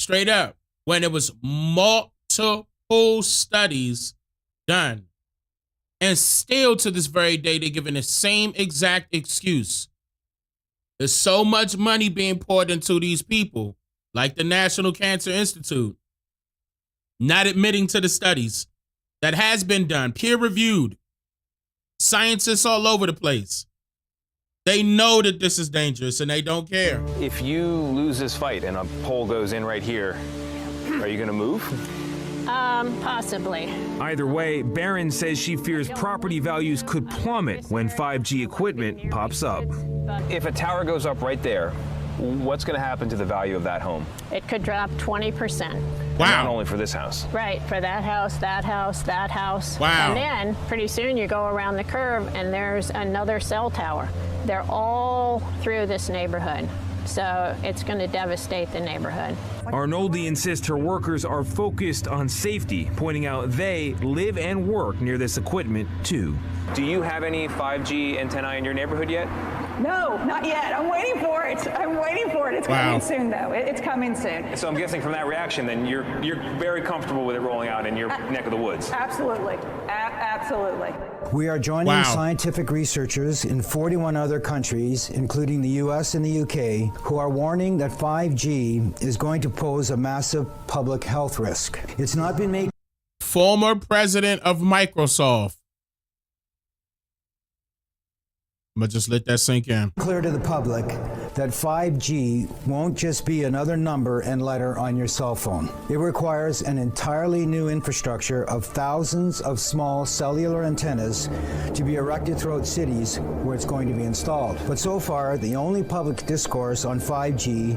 Straight up. When it was multiple studies done. And still to this very day, they're giving the same exact excuse. There's so much money being poured into these people, like the National Cancer Institute, not admitting to the studies that has been done, peer-reviewed. Scientists all over the place. They know that this is dangerous and they don't care. If you lose this fight and a pole goes in right here, are you going to move? Possibly. Either way, Barron says she fears property values could plummet when 5G equipment pops up. If a tower goes up right there, what's going to happen to the value of that home? It could drop 20%. Wow. Not only for this house. Right, for that house, that house, that house. Wow. And then pretty soon you go around the curve and there's another cell tower. They're all through this neighborhood. So it's going to devastate the neighborhood. Arnoldi insists her workers are focused on safety, pointing out they live and work near this equipment too. Do you have any 5G antennae in your neighborhood yet? No, not yet. I'm waiting for it. It's coming soon, though. It's coming soon. So I'm guessing from that reaction, then you're very comfortable with it rolling out in your neck of the woods. Absolutely. Absolutely. We are joining scientific researchers in 41 other countries, including the U.S. and the UK, who are warning that 5G is going to pose a massive public health risk. It's not been made. Former president of Microsoft. I'm going to just let that sink in. Clear to the public that 5G won't just be another number and letter on your cell phone. It requires an entirely new infrastructure of thousands of small cellular antennas to be erected throughout cities where it's going to be installed. But so far, the only public discourse on 5G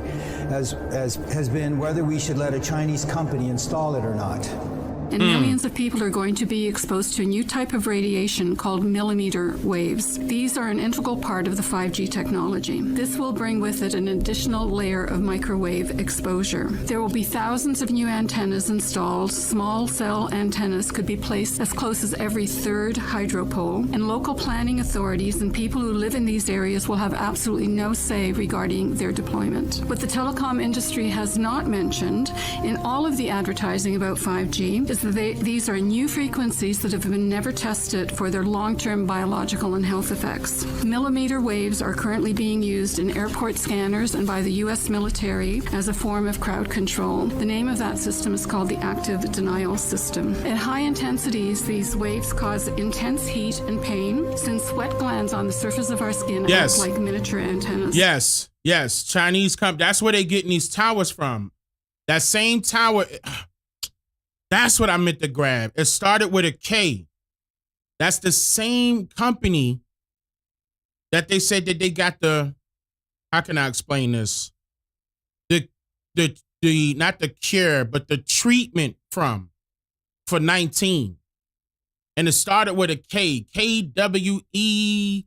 has been whether we should let a Chinese company install it or not. And millions of people are going to be exposed to a new type of radiation called millimeter waves. These are an integral part of the 5G technology. This will bring with it an additional layer of microwave exposure. There will be thousands of new antennas installed. Small cell antennas could be placed as close as every third hydro pole. And local planning authorities and people who live in these areas will have absolutely no say regarding their deployment. What the telecom industry has not mentioned in all of the advertising about 5G is that these are new frequencies that have been never tested for their long-term biological and health effects. Millimeter waves are currently being used in airport scanners and by the U.S. military as a form of crowd control. The name of that system is called the active denial system. At high intensities, these waves cause intense heat and pain, since sweat glands on the surface of our skin act like miniature antennas. Yes. Chinese company. That's where they're getting these towers from. That same tower. That's what I meant to grab. It started with a K. That's the same company that they said that they got how can I explain this? The not the cure, but the treatment for 19. And it started with a K. KWE.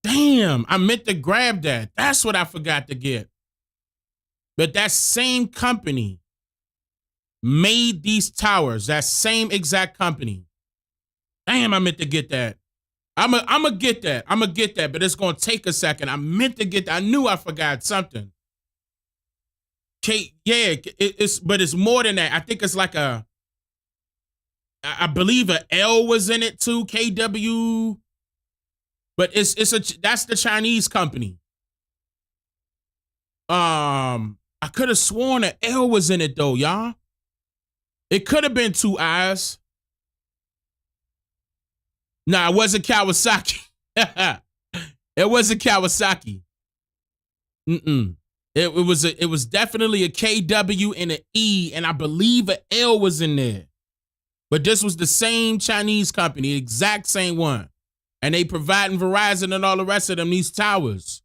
Damn, I meant to grab that. That's what I forgot to get. But that same company made these towers, that same exact company. Damn, I meant to get that. I'm gonna get that, but it's gonna take a second. I meant to get that. I knew I forgot something. But it's more than that. I think it's like I believe a L was in it too, KW. But that's the Chinese company. I could have sworn an L was in it though, y'all. It could have been two eyes. Nah, it wasn't Kawasaki. It wasn't Kawasaki. It was definitely a KW and an E, and I believe an L was in there. But this was the same Chinese company, exact same one. And they providing Verizon and all the rest of them these towers.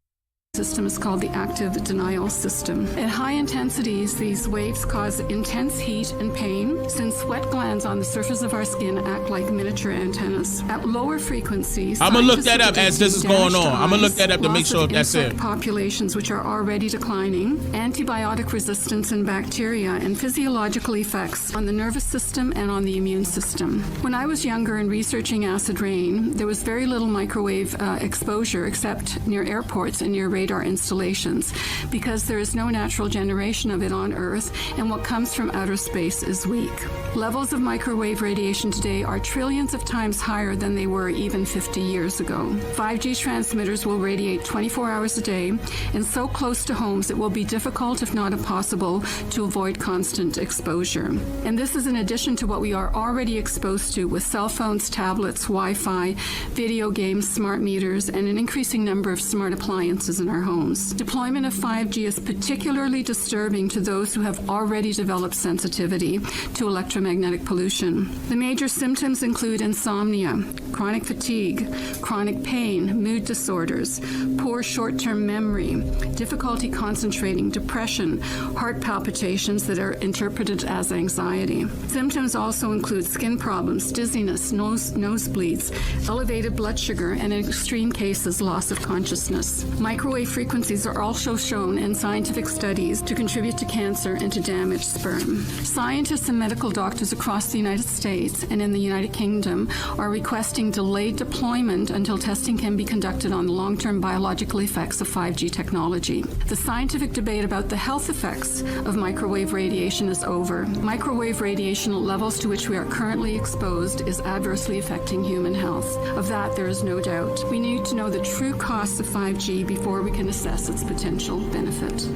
System is called the active denial system. At high intensities, these waves cause intense heat and pain, since sweat glands on the surface of our skin act like miniature antennas. At lower frequencies, I'm gonna look that up as this is going on. I'm gonna look that up to make sure if that's it. Populations which are already declining, antibiotic resistance in bacteria, and physiological effects on the nervous system and on the immune system. When I was younger and researching acid rain, there was very little microwave exposure except near airports and near radar installations, because there is no natural generation of it on Earth, and what comes from outer space is weak. Levels of microwave radiation today are trillions of times higher than they were even 50 years ago. 5G transmitters will radiate 24 hours a day, and so close to homes it will be difficult, if not impossible, to avoid constant exposure. And this is in addition to what we are already exposed to with cell phones, tablets, Wi-Fi, video games, smart meters, and an increasing number of smart appliances in our homes. Deployment of 5G is particularly disturbing to those who have already developed sensitivity to electromagnetic pollution. The major symptoms include insomnia, chronic fatigue, chronic pain, mood disorders, poor short-term memory, difficulty concentrating, depression, heart palpitations that are interpreted as anxiety. Symptoms also include skin problems, dizziness, nosebleeds, elevated blood sugar, and in extreme cases, loss of consciousness. Microwave microwave frequencies are also shown in scientific studies to contribute to cancer and to damage sperm. Scientists and medical doctors across the United States and in the United Kingdom are requesting delayed deployment until testing can be conducted on the long-term biological effects of 5G technology. The scientific debate about the health effects of microwave radiation is over. Microwave radiation at levels to which we are currently exposed is adversely affecting human health. Of that, there is no doubt. We need to know the true costs of 5G before we can assess its potential benefit.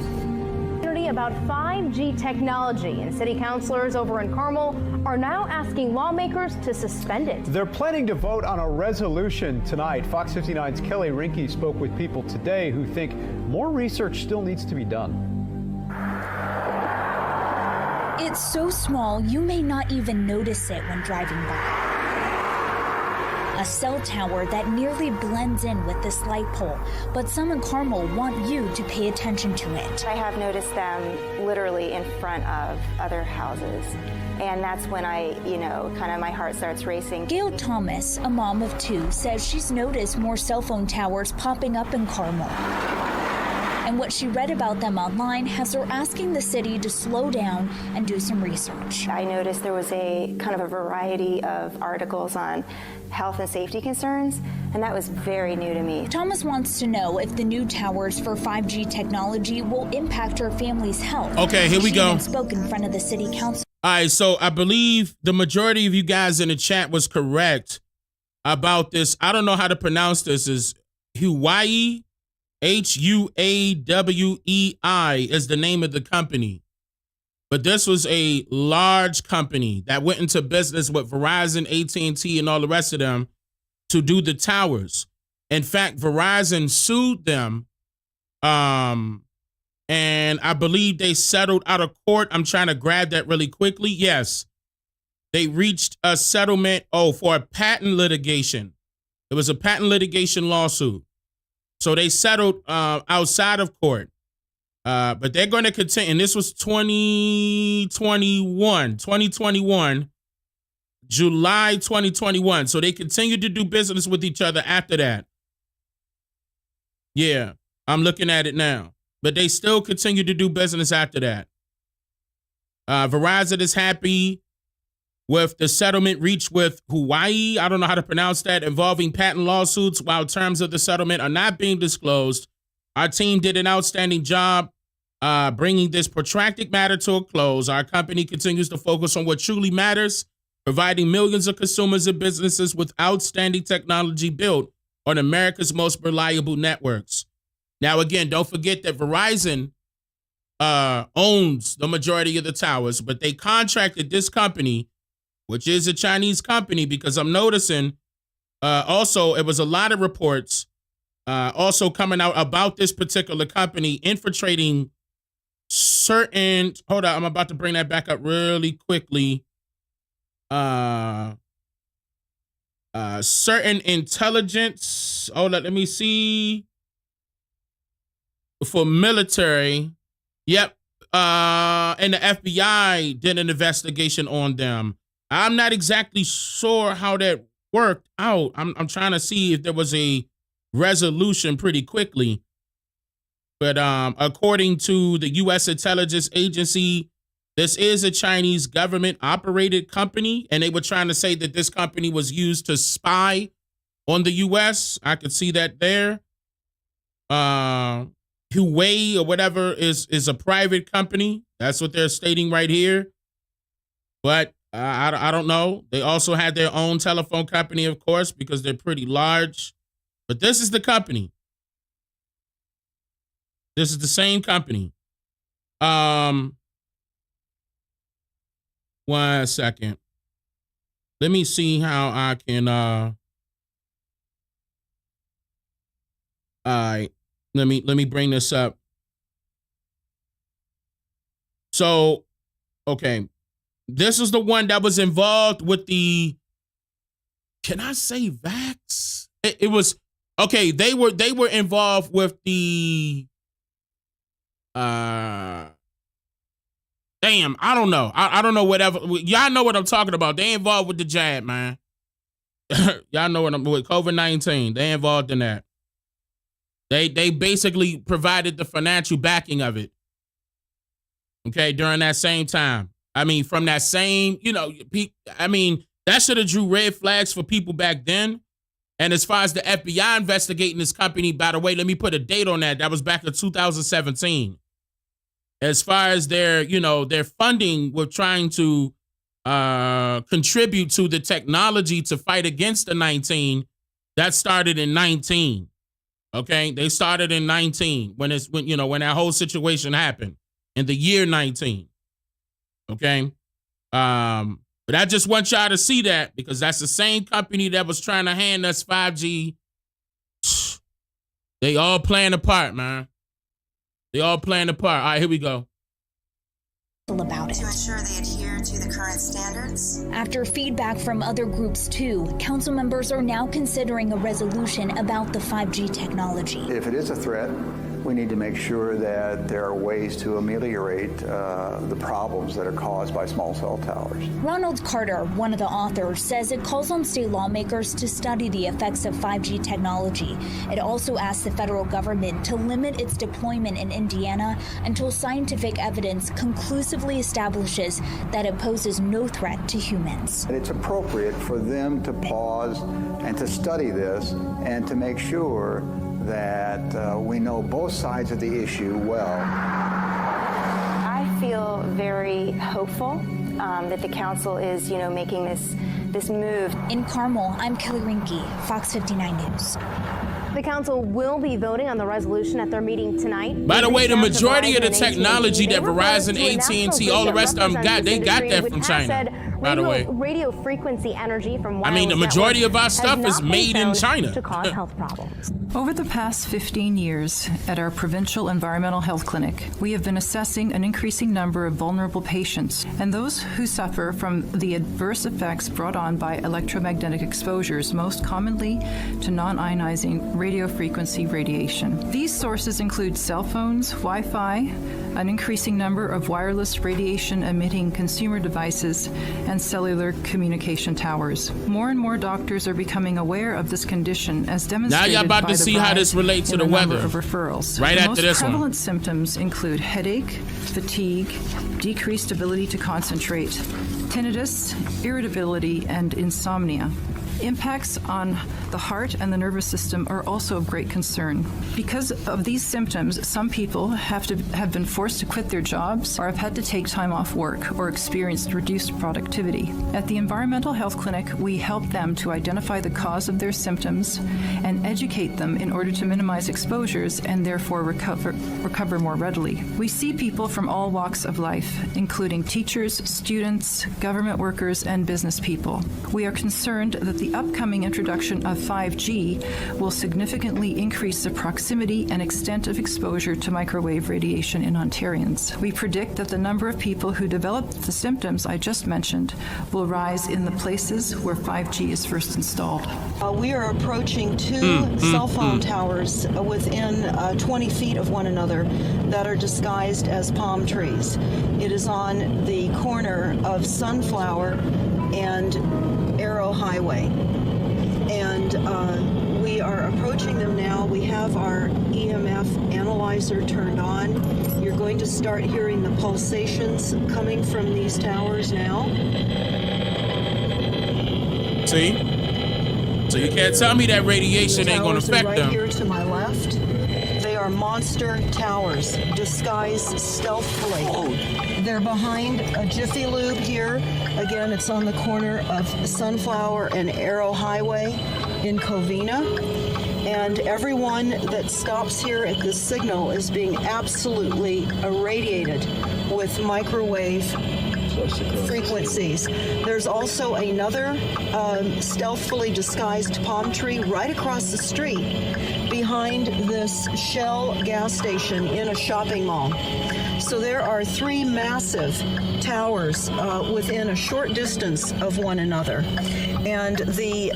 About 5G technology, and city councilors over in Carmel are now asking lawmakers to suspend it. They're planning to vote on a resolution tonight. Fox 59's Kelly Rinke spoke with people today who think more research still needs to be done. It's so small you may not even notice it when driving by. A cell tower that nearly blends in with this light pole, but some in Carmel want you to pay attention to it. I have noticed them literally in front of other houses, and that's when kind of my heart starts racing. Gail Thomas, a mom of two, says she's noticed more cell phone towers popping up in Carmel. And what she read about them online has her asking the city to slow down and do some research. I noticed there was a kind of a variety of articles on health and safety concerns, and that was very new to me. Thomas wants to know if the new towers for 5G technology will impact her family's health. Okay, here we go. She spoke in front of the city council. All right, so I believe the majority of you guys in the chat was correct about this. I don't know how to pronounce this. Is Huawei? Huawei is the name of the company. But this was a large company that went into business with Verizon, AT&T, and all the rest of them to do the towers. In fact, Verizon sued them, and I believe they settled out of court. I'm trying to grab that really quickly. Yes, they reached a settlement, for a patent litigation. It was a patent litigation lawsuit. So they settled outside of court, but they're going to continue. And this was 2021, July 2021. So they continued to do business with each other after that. Yeah, I'm looking at it now. But they still continue to do business after that. Verizon is happy with the settlement reached with Huawei, I don't know how to pronounce that, involving patent lawsuits. While terms of the settlement are not being disclosed, our team did an outstanding job bringing this protracted matter to a close. Our company continues to focus on what truly matters, providing millions of consumers and businesses with outstanding technology built on America's most reliable networks. Now, again, don't forget that Verizon owns the majority of the towers, but they contracted this company, which is a Chinese company, because I'm noticing also it was a lot of reports also coming out about this particular company infiltrating certain, hold on, I'm about to bring that back up really quickly. Certain intelligence, let me see, for military. Yep. And the FBI did an investigation on them. I'm not exactly sure how that worked out. I'm trying to see if there was a resolution pretty quickly. But according to the U.S. intelligence agency, this is a Chinese government-operated company, and they were trying to say that this company was used to spy on the U.S. I could see that there. Huawei or whatever is a private company. That's what they're stating right here. But I don't know. They also had their own telephone company, of course, because they're pretty large. But this is the company. This is the same company. 1 second. Let me see how I can all right. Let me bring this up. So, okay. This is the one that was involved with the, can I say vax? It was, okay, they were involved with the, damn, I don't know. I don't know whatever. Y'all know what I'm talking about. They involved with the jab, man. Y'all know what I'm with COVID-19. They involved in that. They basically provided the financial backing of it. Okay, during that same time. I mean, from that same, that should have drew red flags for people back then. And as far as the FBI investigating this company, by the way, let me put a date on that. That was back in 2017. As far as their funding with trying to contribute to the technology to fight against the 19, that started in 19. Okay, they started in 19 when that whole situation happened in the year 19. Okay, but I just want y'all to see that, because that's the same company that was trying to hand us 5G. They all playing a part, man. They all playing a part. All right, here we go. About it. To ensure they adhere to the current standards. After feedback from other groups too, council members are now considering a resolution about the 5G technology. If it is a threat, we need to make sure that there are ways to ameliorate the problems that are caused by small cell towers. Ronald Carter, one of the authors, says it calls on state lawmakers to study the effects of 5G technology. It also asks the federal government to limit its deployment in Indiana until scientific evidence conclusively establishes that it poses no threat to humans. It's appropriate for them to pause and to study this and to make sure that we know both sides of the issue well. I feel very hopeful that the council is, making this move. In Carmel, I'm Kelly Rinke, Fox 59 News. The council will be voting on the resolution at their meeting tonight. By the way, the majority of the technology that Verizon, AT&T, all the rest of them got, they got that from China. By the way, radio frequency energy from wireless the majority of our stuff is made in China to cause health problems. Over the past 15 years, at our provincial environmental health clinic, we have been assessing an increasing number of vulnerable patients and those who suffer from the adverse effects brought on by electromagnetic exposures, most commonly to non-ionizing radio frequency radiation. These sources include cell phones, Wi-Fi, an increasing number of wireless radiation-emitting consumer devices, and cellular communication towers. More and more doctors are becoming aware of this condition, as demonstrated now y'all about by to the see how this relates to the weather of referrals. right the after this most prevalent one. Symptoms include headache, fatigue, decreased ability to concentrate, tinnitus, irritability, and insomnia. Impacts on the heart and the nervous system are also of great concern. Because of these symptoms, some people have been forced to quit their jobs or have had to take time off work or experienced reduced productivity. At the Environmental Health Clinic, we help them to identify the cause of their symptoms and educate them in order to minimize exposures and therefore recover more readily. We see people from all walks of life, including teachers, students, government workers, and business people. We are concerned that the upcoming introduction of 5G will significantly increase the proximity and extent of exposure to microwave radiation in Ontarians. We predict that the number of people who develop the symptoms I just mentioned will rise in the places where 5G is first installed. We are approaching two cell phone towers within 20 feet of one another that are disguised as palm trees. It is on the corner of Sunflower and Arrow Highway. And we are approaching them now. We have our EMF analyzer turned on. You're going to start hearing the pulsations coming from these towers now. See? So you can't tell me that radiation ain't going to affect right them. Here to my left, they are monster towers disguised stealthily. They're behind a Jiffy Lube here. Again, it's on the corner of Sunflower and Arrow Highway in Covina. And everyone that stops here at this signal is being absolutely irradiated with microwave frequencies. There's also another stealthily disguised palm tree right across the street behind this Shell gas station in a shopping mall. So there are three massive towers within a short distance of one another. And the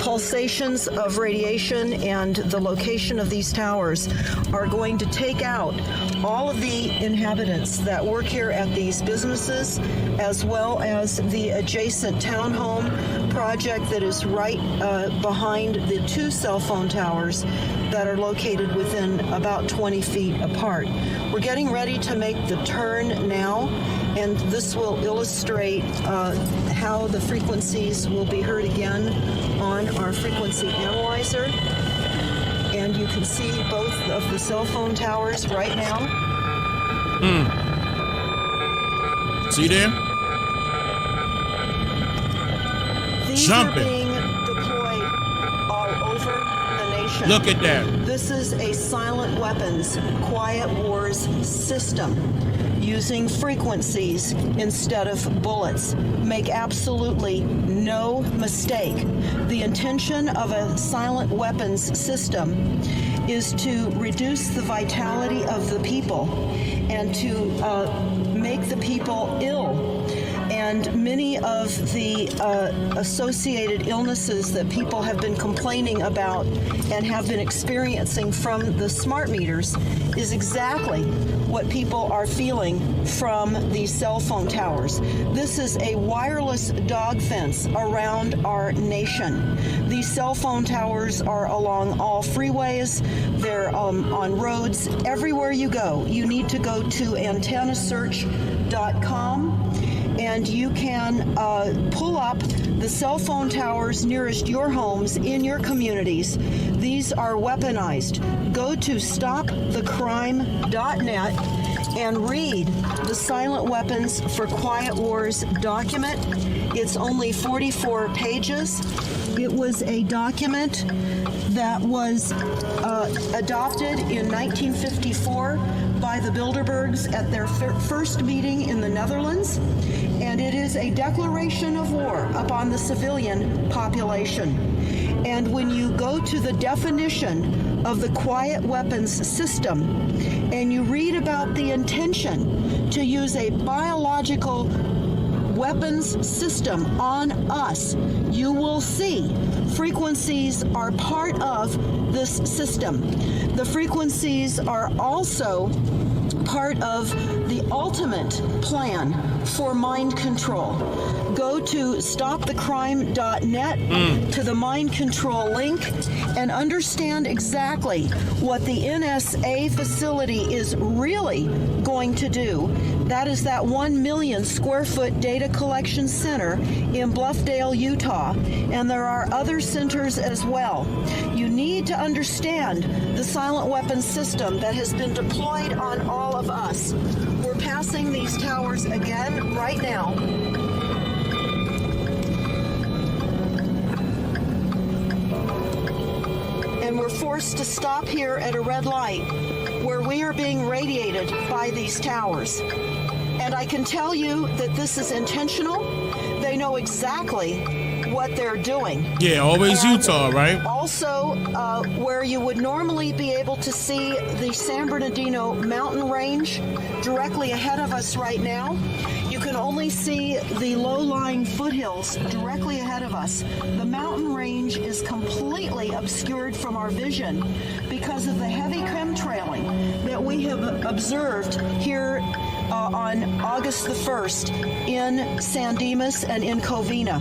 pulsations of radiation and the location of these towers are going to take out all of the inhabitants that work here at these businesses, as well as the adjacent townhome project that is right behind the 2 cell phone towers that are located within about 20 feet apart. We're getting ready to make the turn now, and this will illustrate how the frequencies will be heard again on our frequency analyzer. And you can see both of the cell phone towers right now. See there? These Jumping. are being deployed all over the nation. Look at that. This is a silent weapons, quiet wars system using frequencies instead of bullets. Make absolutely no mistake. The intention of a silent weapons system is to reduce the vitality of the people and to make the people ill. And many of the associated illnesses that people have been complaining about and have been experiencing from the smart meters is exactly what people are feeling from these cell phone towers. This is a wireless dog fence around our nation. These cell phone towers are along all freeways. They're on roads. Everywhere you go, you need to go to antennasearch.com. And you can pull up the cell phone towers nearest your homes in your communities. These are weaponized. Go to stopthecrime.net and read the Silent Weapons for Quiet Wars document. It's only 44 pages. It was a document that was adopted in 1954 by the Bilderbergs at their first meeting in the Netherlands, and it is a declaration of war upon the civilian population. And when you go to the definition of the quiet weapons system and you read about the intention to use a biological weapons system on us, you will see frequencies are part of this system. The frequencies are also part of the ultimate plan for mind control. Go to stopthecrime.net to the mind control link and understand exactly what the NSA facility is really going to do. That is that 1 million square foot data collection center in Bluffdale, Utah, and there are other centers as well. You need to understand the silent weapons system that has been deployed on all of us. We're passing these towers again right now. And we're forced to stop here at a red light where we are being radiated by these towers. And I can tell you that this is intentional. They know exactly what they're doing. Yeah, always and Utah, right? Also, where you would normally be able to see the San Bernardino mountain range directly ahead of us right now, you can only see the low-lying foothills directly ahead of us. The mountain range is completely obscured from our vision because of the heavy chemtrailing that we have observed here on August the 1st in San Dimas and in Covina.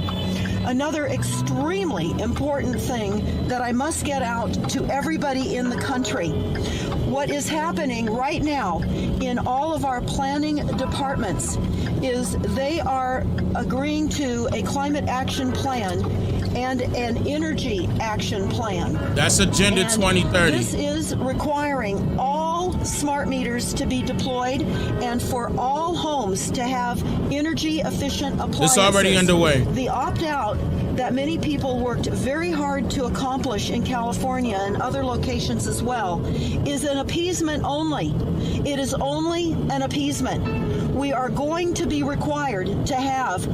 Another extremely important thing that I must get out to everybody in the country. What is happening right now in all of our planning departments is they are agreeing to a climate action plan and an energy action plan. That's Agenda 2030. This is requiring all smart meters to be deployed and for all homes to have energy efficient appliances. It's already underway. The opt-out that many people worked very hard to accomplish in California and other locations as well is an appeasement only. It is only an appeasement. We are going to be required to have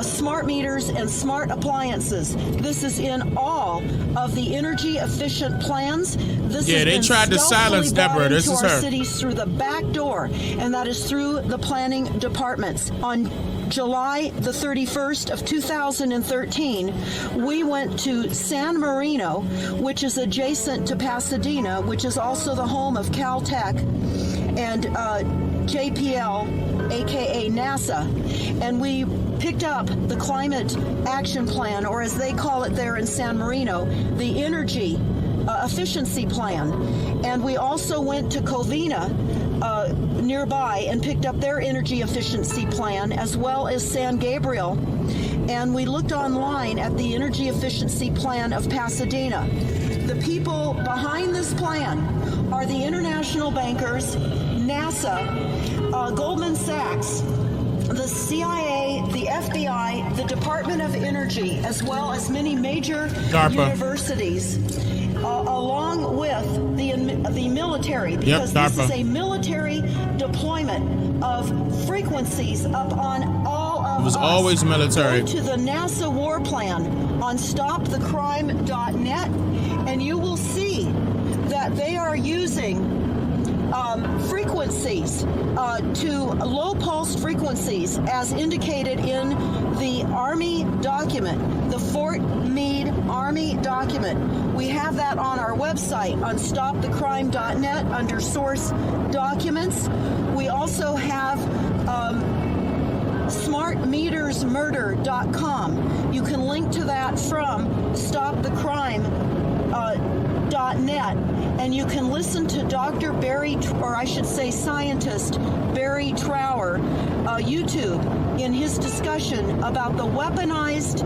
smart meters and smart appliances. This is in all of the energy efficient plans. This they tried to silence Deborah. This is her. Cities through the back door, and that is through the planning departments. On July the 31st of 2013, we went to San Marino, which is adjacent to Pasadena, which is also the home of Caltech and JPL, aka NASA, and we picked up the Climate Action Plan, or as they call it there in San Marino, the Energy Efficiency Plan. And we also went to Covina nearby and picked up their energy efficiency plan, as well as San Gabriel. And we looked online at the energy efficiency plan of Pasadena. The people behind this plan are the international bankers, NASA, Goldman Sachs, the CIA, the FBI, the Department of Energy, as well as many major universities, along with the military, because this is a military deployment of frequencies up on all of us. It was always military. Go to the NASA war plan on stopthecrime.net, and you will see that they are using frequencies to low pulsed frequencies as indicated in the Army document, the Fort Meade Army document. We have that on our website on stopthecrime.net under source documents. We also have smartmetersmurder.com. You can link to that from stopthecrime.net, and you can listen to Dr. Barry, or I should say scientist Barry Trower, YouTube, in his discussion about the weaponized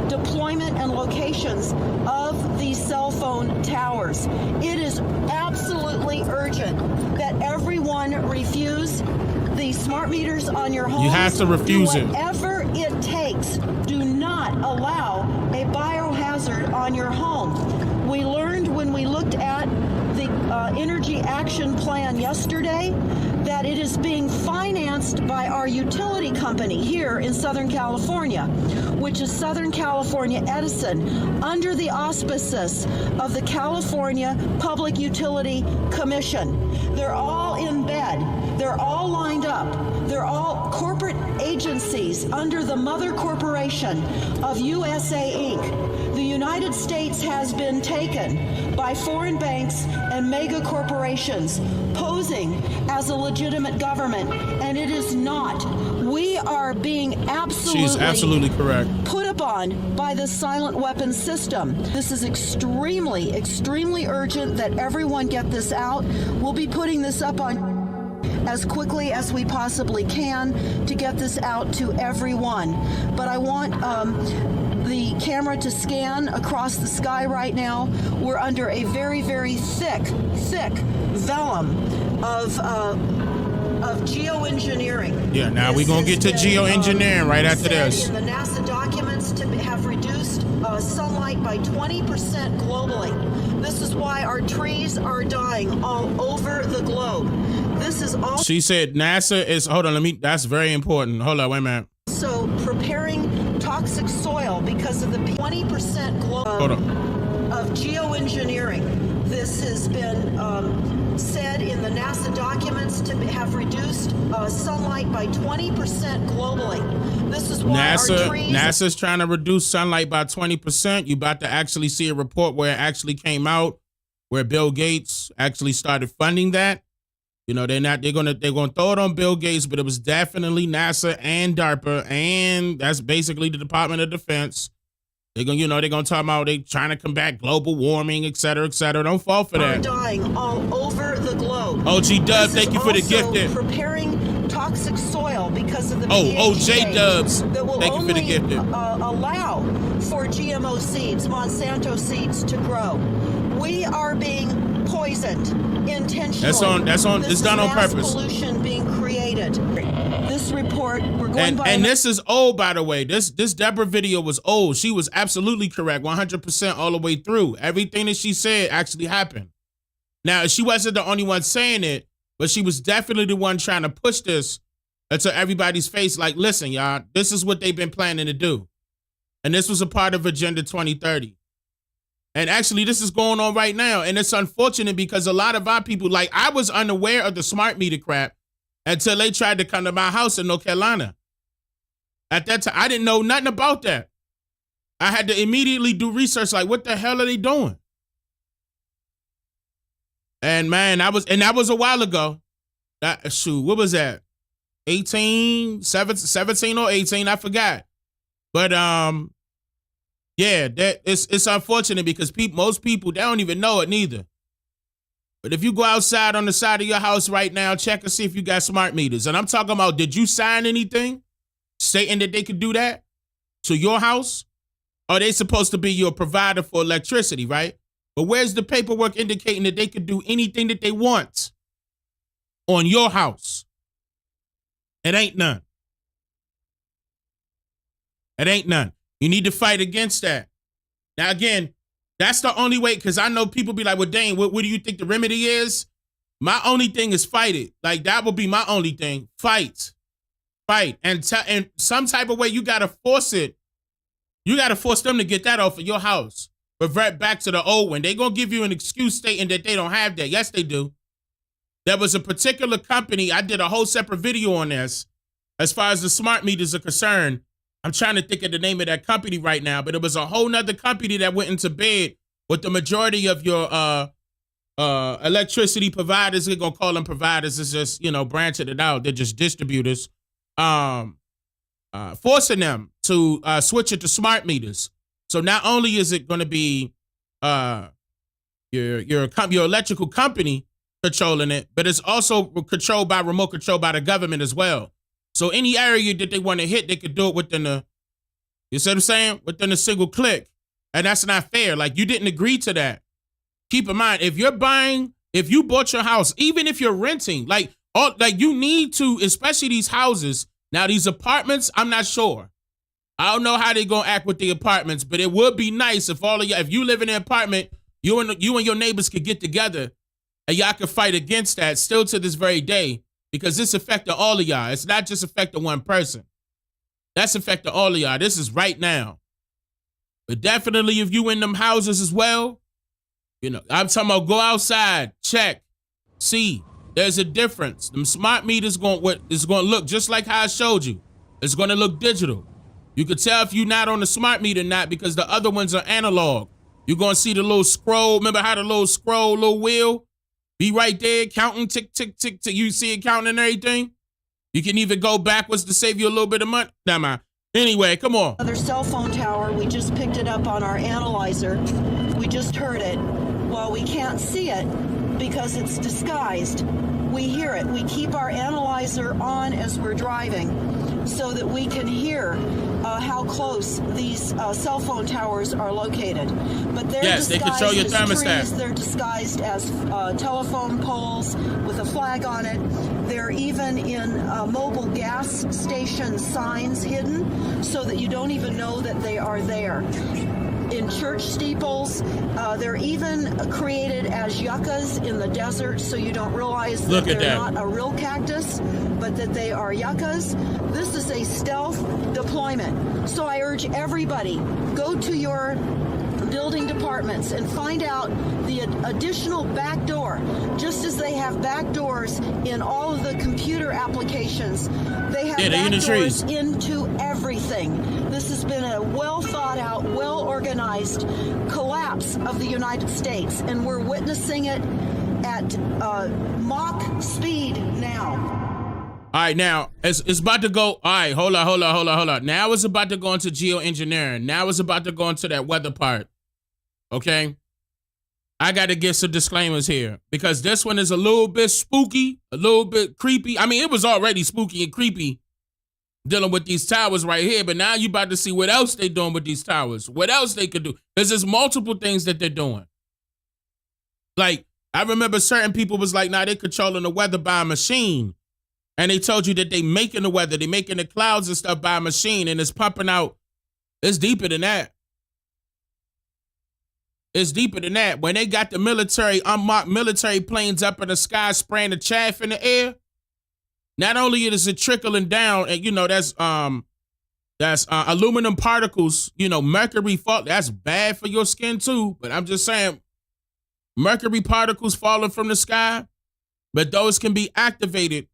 deployment and locations of these cell phone towers. It is absolutely urgent that everyone refuse the smart meters on your home. You have to refuse it. Whatever it takes. Do not allow a biohazard on your home. We learned when we looked at the Energy Action Plan yesterday that it is being financed by our utility company here in Southern California, which is Southern California Edison, under the auspices of the California Public Utility Commission. They're all in bed. They're all lined up. They're all corporate agencies under the mother corporation of USA Inc. The United States has been taken by foreign banks and mega corporations posing as a legitimate government, and it is not. We are being She's absolutely correct. Put upon by the silent weapons system. This is extremely, extremely urgent that everyone get this out. We'll be putting this up on as quickly as we possibly can to get this out to everyone. But I want the camera to scan across the sky right now. We're under a very, very thick vellum of geoengineering. Yeah, now we're going to get to geoengineering right after this. In the NASA documents to have reduced sunlight by 20% globally. This is why our trees are dying all over the globe. This is all. She said NASA is, hold on, that's very important. Hold on, wait a minute. So preparing toxic soil because of the 20% global of geoengineering. This has been said in the NASA documents to have reduced sunlight by 20% globally. This is why our trees. NASA's trying to reduce sunlight by 20%. You about to actually see a report where it actually came out, where Bill Gates actually started funding that. You know, they're gonna throw it on Bill Gates, but it was definitely NASA and DARPA, and that's basically the Department of Defense. They're gonna talk about they trying to combat global warming, et cetera, et cetera. Don't fall for that. Dying all over the globe. OG Dub, thank you for the gifted. Preparing toxic soil because of the J Dubs, thank you for the gifted. Allow for GMO seeds, Monsanto seeds to grow. We are being poisoned intentionally. That's on. It's done on purpose. Pollution being created. This report, we're going by. And this is old, by the way. This Deborah video was old. She was absolutely correct, 100% all the way through. Everything that she said actually happened. Now, she wasn't the only one saying it, but she was definitely the one trying to push this into everybody's face. Like, listen, y'all, this is what they've been planning to do. And this was a part of Agenda 2030. And actually, this is going on right now. And it's unfortunate because a lot of our people, like, I was unaware of the smart meter crap until they tried to come to my house in North Carolina. At that time, I didn't know nothing about that. I had to immediately do research, like, what the hell are they doing? And man, that was a while ago. What was that? 17 or 18, I forgot. But yeah, it's unfortunate because most people, they don't even know it neither. But if you go outside on the side of your house right now, check and see if you got smart meters. And I'm talking about, did you sign anything stating that they could do that to your house? Are they supposed to be your provider for electricity, right? But where's the paperwork indicating that they could do anything that they want on your house? It ain't none. It ain't none. You need to fight against that. Now, again, that's the only way, because I know people be like, well, Dane, what do you think the remedy is? My only thing is fight it. Like, that would be my only thing. Fight. And some type of way, you got to force it. You got to force them to get that off of your house. Revert back to the old one. They're going to give you an excuse stating that they don't have that. Yes, they do. There was a particular company. I did a whole separate video on this. As far as the smart meters are concerned, I'm trying to think of the name of that company right now, but it was a whole nother company that went into bed with the majority of your electricity providers. We're going to call them providers. It's just, branching it out. They're just distributors. Forcing them to switch it to smart meters. So not only is it going to be your electrical company controlling it, but it's also controlled by remote control by the government as well. So any area that they want to hit, they could do it within you see what I'm saying? Within a single click. And that's not fair. Like, you didn't agree to that. Keep in mind, if you bought your house, even if you're renting, you need to, especially these houses. Now, these apartments, I'm not sure. I don't know how they're going to act with the apartments, but it would be nice if you live in an apartment, you and your neighbors could get together and y'all could fight against that still to this very day, because this affected all of y'all. It's not just affecting one person. That's affecting all of y'all. This is right now. But definitely if you in them houses as well, I'm talking about go outside, check, see. There's a difference. Them smart meters is going to look just like how I showed you. It's going to look digital. You could tell if you're not on the smart meter or not because the other ones are analog. You're going to see the little scroll. Remember how the little wheel be right there counting tick, tick, tick, tick. You see it counting and everything? You can even go backwards to save you a little bit of money. Never mind. Anyway, come on. Another cell phone tower. We just picked it up on our analyzer. We just heard it. Well, we can't see it because it's disguised. We hear it. We keep our analyzer on as we're driving so that we can hear how close these cell phone towers are located. But they're disguised they control your thermostat. Trees. They're disguised as telephone poles with a flag on it. They're even in mobile gas station signs hidden so that you don't even know that they are there. In church steeples, they're even created as yuccas in the desert, so you don't realize that they're not a real cactus, but that they are yuccas. This is a stealth deployment. So I urge everybody, go to your building departments and find out the additional back door. Just as they have back doors in all of the computer applications, they have back doors into everything. This has been a well thought out, well organized collapse of the United States, and we're witnessing it at Mach speed now. All right, now it's about to go. All right, hold on. Now it's about to go into geoengineering. Now it's about to go into that weather part. Okay, I got to get some disclaimers here because this one is a little bit spooky, a little bit creepy. I mean, it was already spooky and creepy dealing with these towers right here, but now you about to see what else they doing with these towers, what else they could do. Because there's multiple things that they're doing. Like, I remember certain people was like, nah, they're controlling the weather by a machine. And they told you that they making the weather, they making the clouds and stuff by a machine, and it's pumping out. It's deeper than that. It's deeper than that. When they got the unmarked military planes up in the sky spraying the chaff in the air, not only is it trickling down, and that's aluminum particles, mercury fall. That's bad for your skin too. But I'm just saying, mercury particles falling from the sky, but those can be activated.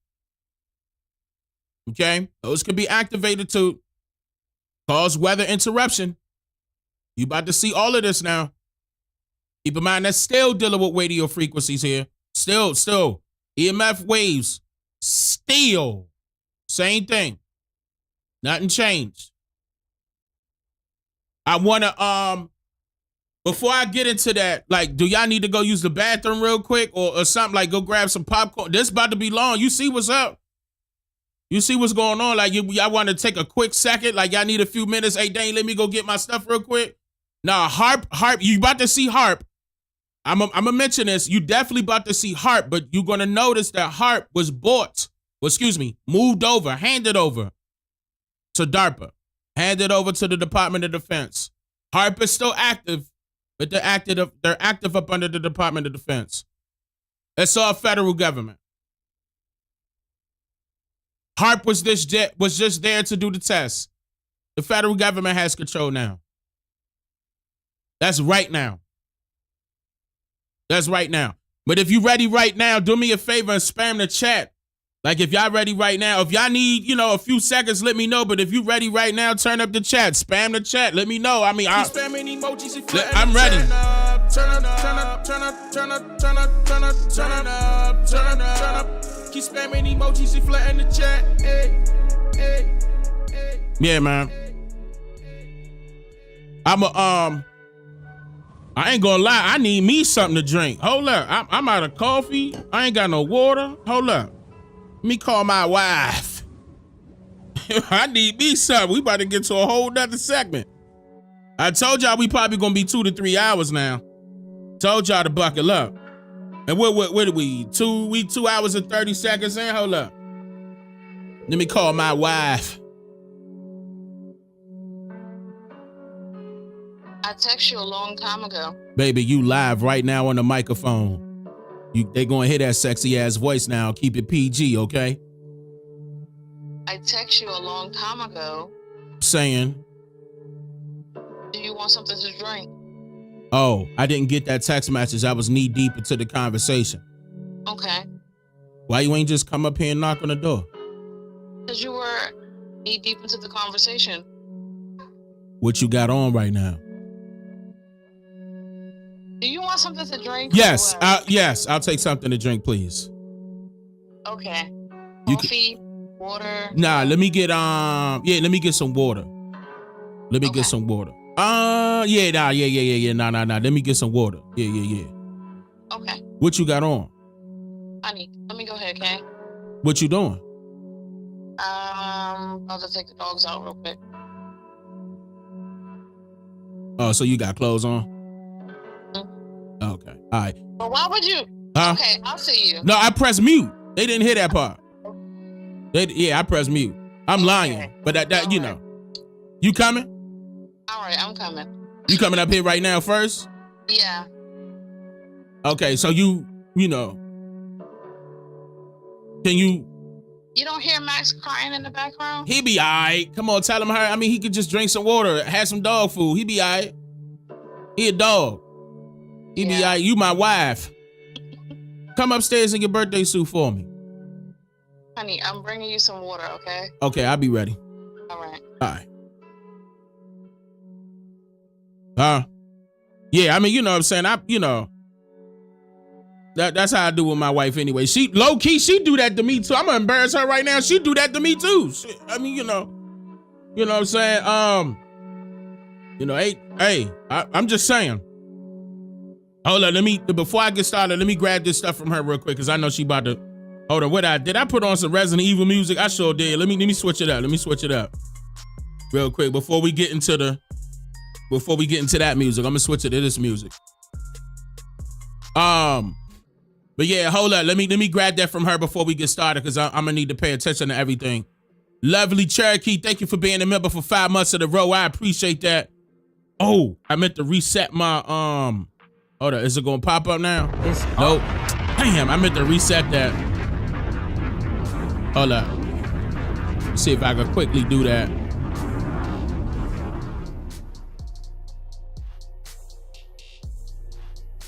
Okay, those can be activated to cause weather interruption. You about to see all of this now. Keep in mind, that's still dealing with radio frequencies here. Still, EMF waves. Still Same thing. Nothing changed. I want to, before I get into that, like, do y'all need to go use the bathroom real quick or something? Like, go grab some popcorn. This about to be long. You see what's up? You see what's going on? Like, y'all want to take a quick second? Like, y'all need a few minutes? Hey, Dane, let me go get my stuff real quick. Nah, Harp, you about to see Harp. I'm going to mention this. You definitely about to see Harp, but you're going to notice that Harp was moved over, handed over to DARPA, handed over to the Department of Defense. Harp is still active, but they're active up under the Department of Defense. It's all federal government. Harp was just there to do the test. The federal government has control now. That's right now. That's right now. But if you ready right now, do me a favor and spam the chat. Like, if y'all ready right now, if y'all need, a few seconds, let me know. But if you ready right now, turn up the chat. Spam the chat. Let me know. I mean, I'm ready. Turn up. Keep spamming emojis and flattening the chat. Hey. Yeah, man. I ain't gonna lie. I need me something to drink. Hold up. I'm out of coffee. I ain't got no water. Hold up. Let me call my wife. I need me something. We about to get to a whole nother segment. I told y'all we probably gonna be 2 to 3 hours now. Told y'all to buckle up. And what are we? 2 hours and 30 seconds in? Hold up. Let me call my wife. I texted you a long time ago. Baby, you live right now on the microphone. They gonna hear that sexy ass voice now. Keep it PG, okay? I texted you a long time ago. Saying. Do you want something to drink? Oh, I didn't get that text message. I was knee deep into the conversation. Okay. Why you ain't just come up here and knock on the door? Because you were knee deep into the conversation. What you got on right now? Do you want something to drink? Yes, I'll take something to drink, please. Okay. Coffee, water. Nah, let me get let me get some water. Let me get some water. Nah. Let me get some water. Yeah. Okay. What you got on? Honey, let me go ahead, okay? What you doing? About to take the dogs out real quick. Oh, so you got clothes on? Okay. All right. But why would you? Huh? Okay, I'll see you. No, I pressed mute. They didn't hear that part. I pressed mute. I'm lying. But that you know. You coming? All right, I'm coming. You coming up here right now first? Yeah. Okay, so you know. Can you? You don't hear Max crying in the background? He be all right. Come on, tell him her. I mean, he could just drink some water, have some dog food. He be all right. He a dog. He be all right. You my wife. Come upstairs in your birthday suit for me. Honey, I'm bringing you some water, okay? Okay, I'll be ready. All right. All right. Yeah, I mean, you know what I'm saying? That's how I do with my wife anyway. She low key, she do that to me too. I'm gonna embarrass her right now. She do that to me too. I mean, you know what I'm saying? I'm just saying. Hold on, before I get started, let me grab this stuff from her real quick because I know she about to. Hold on, did I put on some Resident Evil music? I sure did. Let me switch it up. Real quick before we get into that music. I'm gonna switch it to this music. But yeah, hold up. Let me grab that from her before we get started because I'm gonna need to pay attention to everything. Lovely Cherokee, thank you for being a member for 5 months in a row. I appreciate that. Oh, I meant to reset my Hold on, is it gonna pop up now? Nope. Damn, I meant to reset that. Hold up. Let's see if I can quickly do that.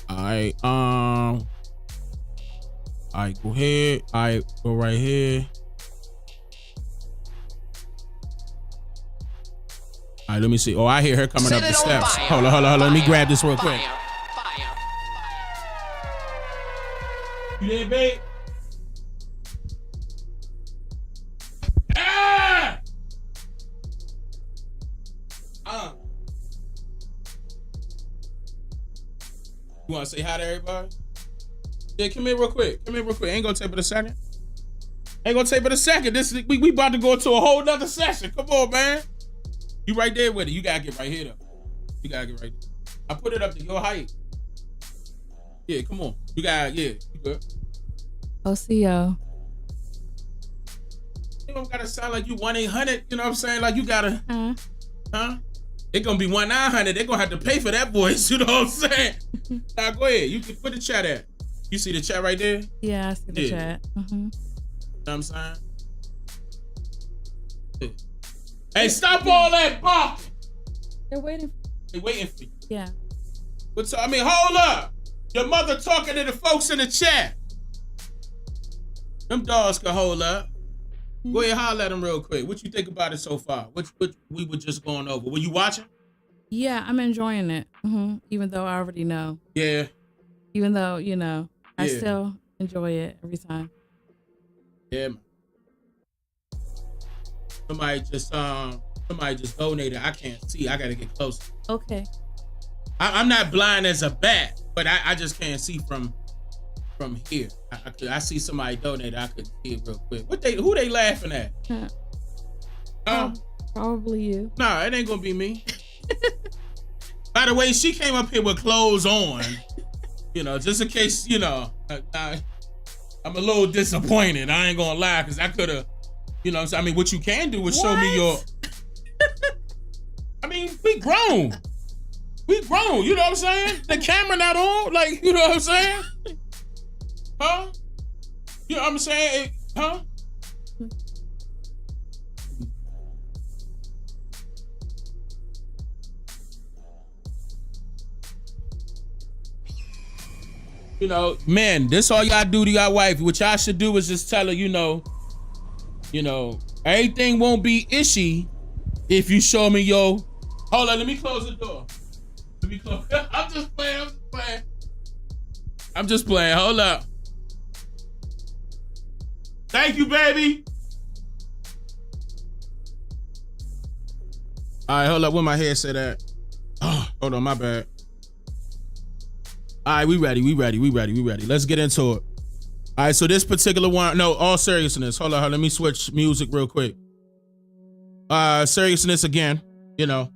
Alright, alright, go ahead. Alright, go right here. Alright, let me see. Oh, I hear her coming up the steps. Hold on. Let me grab this real quick. You there, babe? You want to say hi to everybody? Yeah, come here real quick. Ain't gonna take but a second. This we about to go into a whole nother session. Come on, man. You right there with it. You gotta get right here though. You gotta get right there. I put it up to your height. Yeah, come on. You good. I'll see y'all. You don't gotta sound like you 1-800. You know what I'm saying? Like you gotta, huh? It gonna be 1-900. They gonna have to pay for that voice. You know what I'm saying? Now go ahead. You can put the chat at. You see the chat right there? Yeah, I see the chat. You know what I'm saying? Yeah. Hey, stop all that barking. They're waiting. They waiting for you. Yeah. But I mean, hold up. Your mother talking to the folks in the chat. Them dogs can hold up. Go ahead, holler at them real quick. What you think about it so far? What we were just going over. Were you watching? Yeah, I'm enjoying it. Even though I already know. Yeah. Even though, you know, I still enjoy it every time. Yeah, man. Somebody just donated. I can't see. I gotta get closer. Okay. I'm not blind as a bat, but I just can't see from here. I see somebody donate. I could see it real quick. Who they laughing at? Probably you. No, it ain't gonna be me. By the way, she came up here with clothes on. You know, just in case, you know, I'm a little disappointed. I ain't gonna lie, because I could have, you know, I mean, what you can do is show me your. I mean, we grown. You know what I'm saying? The camera not on, like, you know what I'm saying? Huh? You know what I'm saying? Huh? You know, man, this all y'all do to y'all wife. What y'all should do is just tell her, you know, everything won't be ishy if you show me hold on, let me close the door. Let me close. I'm just playing. Hold up. Thank you, baby. All right, hold up. Where my headset at? Oh, hold on, my bad. All right, we ready. Let's get into it. All right, so this particular one, no, all seriousness. Hold on, let me switch music real quick. Seriousness again, you know.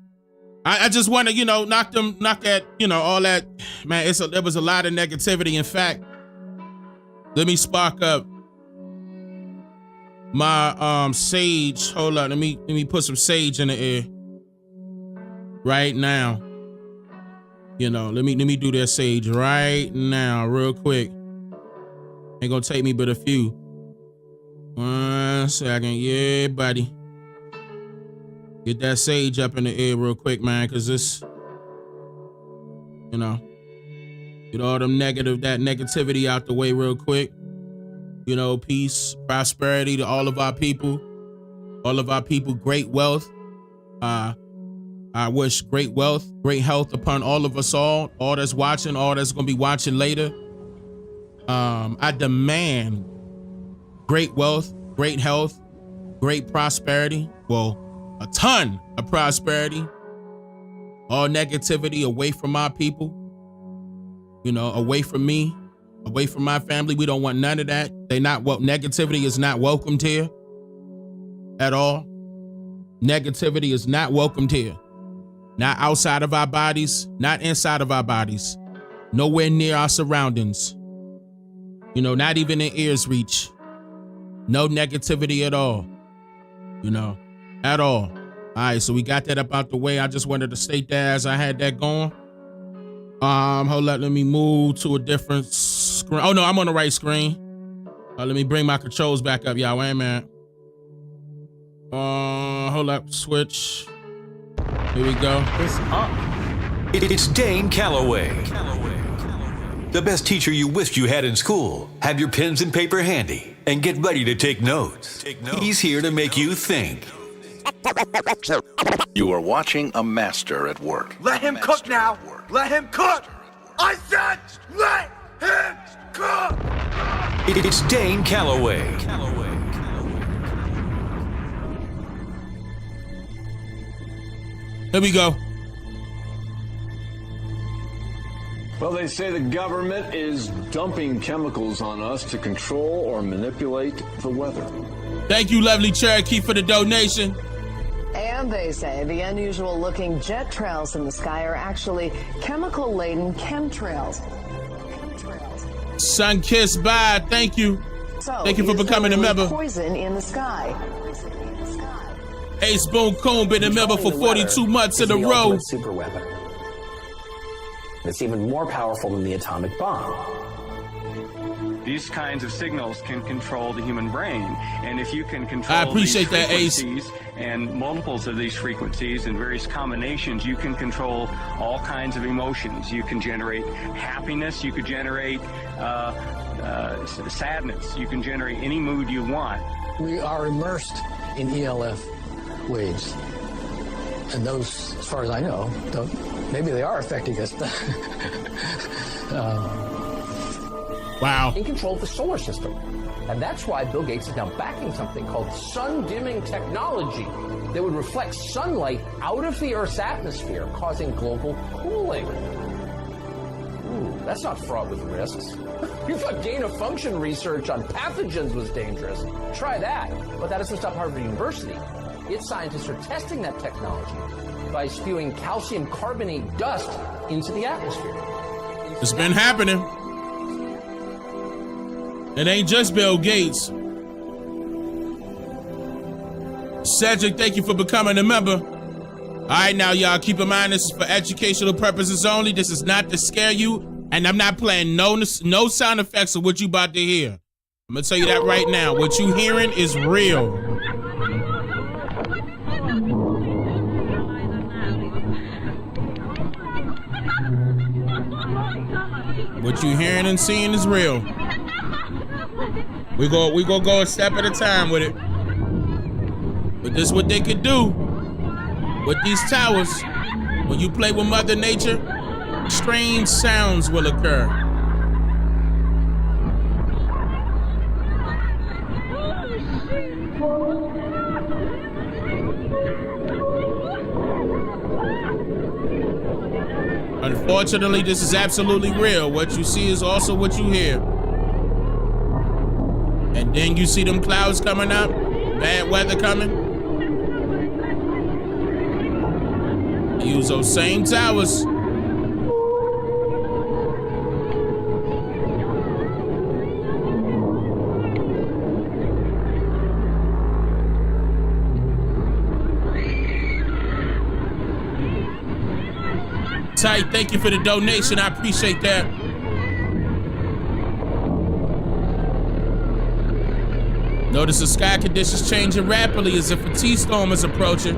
I just want to, you know, knock that, you know, all that, man, there was a lot of negativity. In fact, let me spark up my sage. Hold on, let me put some sage in the air right now. You know, let me do that sage right now, real quick. Ain't gonna take me but a few. 1 second, yeah, buddy. Get that sage up in the air real quick, man, cause this, you know, get all them negativity out the way real quick. You know, peace, prosperity to all of our people, great wealth. I wish great wealth, great health upon all of us all that's watching, all that's gonna be watching later. I demand great wealth, great health, great prosperity. Well, a ton of prosperity. All negativity away from my people. You know, away from me, away from my family. We don't want none of that. Negativity is not welcomed here at all. Negativity is not welcomed here. Not outside of our bodies, not inside of our bodies, nowhere near our surroundings. You know, not even in ear's reach. No negativity at all. You know, at all. All right, so we got that up out the way. I just wanted to state that as I had that going. Hold up, let me move to a different screen. Oh no, I'm on the right screen. Let me bring my controls back up, y'all. Wait a minute. Hold up, switch. Here we go. It's Dane Calloway. The best teacher you wished you had in school. Have your pens and paper handy and get ready to take notes. He's here to make you think. You are watching a master at work. Let him cook now. Let him cook. I said, let him cook. It's Dane Calloway. Here we go. Well, they say the government is dumping chemicals on us to control or manipulate the weather. Thank you, lovely Cherokee, for the donation. And they say the unusual-looking jet trails in the sky are actually chemical-laden chemtrails. Sun-kissed bye. Thank you. So, thank you for becoming a member. Poison in the sky. Ace Boone Coon been a member for 42 months in a row. Super weapon. It's even more powerful than the atomic bomb. These kinds of signals can control the human brain, and if you can control I appreciate these that, Ace. and multiples of these frequencies and various combinations, you can control all kinds of emotions. You can generate happiness. You could generate sadness. You can generate any mood you want. We are immersed in ELF waves, and those, as far as I know, maybe they are affecting us. Wow. In control of the solar system. And that's why Bill Gates is now backing something called sun-dimming technology that would reflect sunlight out of the Earth's atmosphere, causing global cooling. Ooh, that's not fraught with risks. You thought gain-of-function research on pathogens was dangerous. Try that. But that doesn't stop Harvard University. Its scientists are testing that technology by spewing calcium carbonate dust into the atmosphere. It's been happening. It ain't just Bill Gates. Cedric, thank you for becoming a member. All right, now, y'all, keep in mind, this is for educational purposes only. This is not to scare you, and I'm not playing no sound effects of what you about to hear. I'm gonna tell you that right now. What you hearing is real. What you hearing and seeing is real. We gonna go a step at a time with it. But this is what they could do with these towers. When you play with Mother Nature, strange sounds will occur. Unfortunately, this is absolutely real. What you see is also what you hear. And then you see them clouds coming up, bad weather coming. Use those same towers. Tight, thank you for the donation. I appreciate that. Notice the sky conditions changing rapidly as if a T-storm is approaching.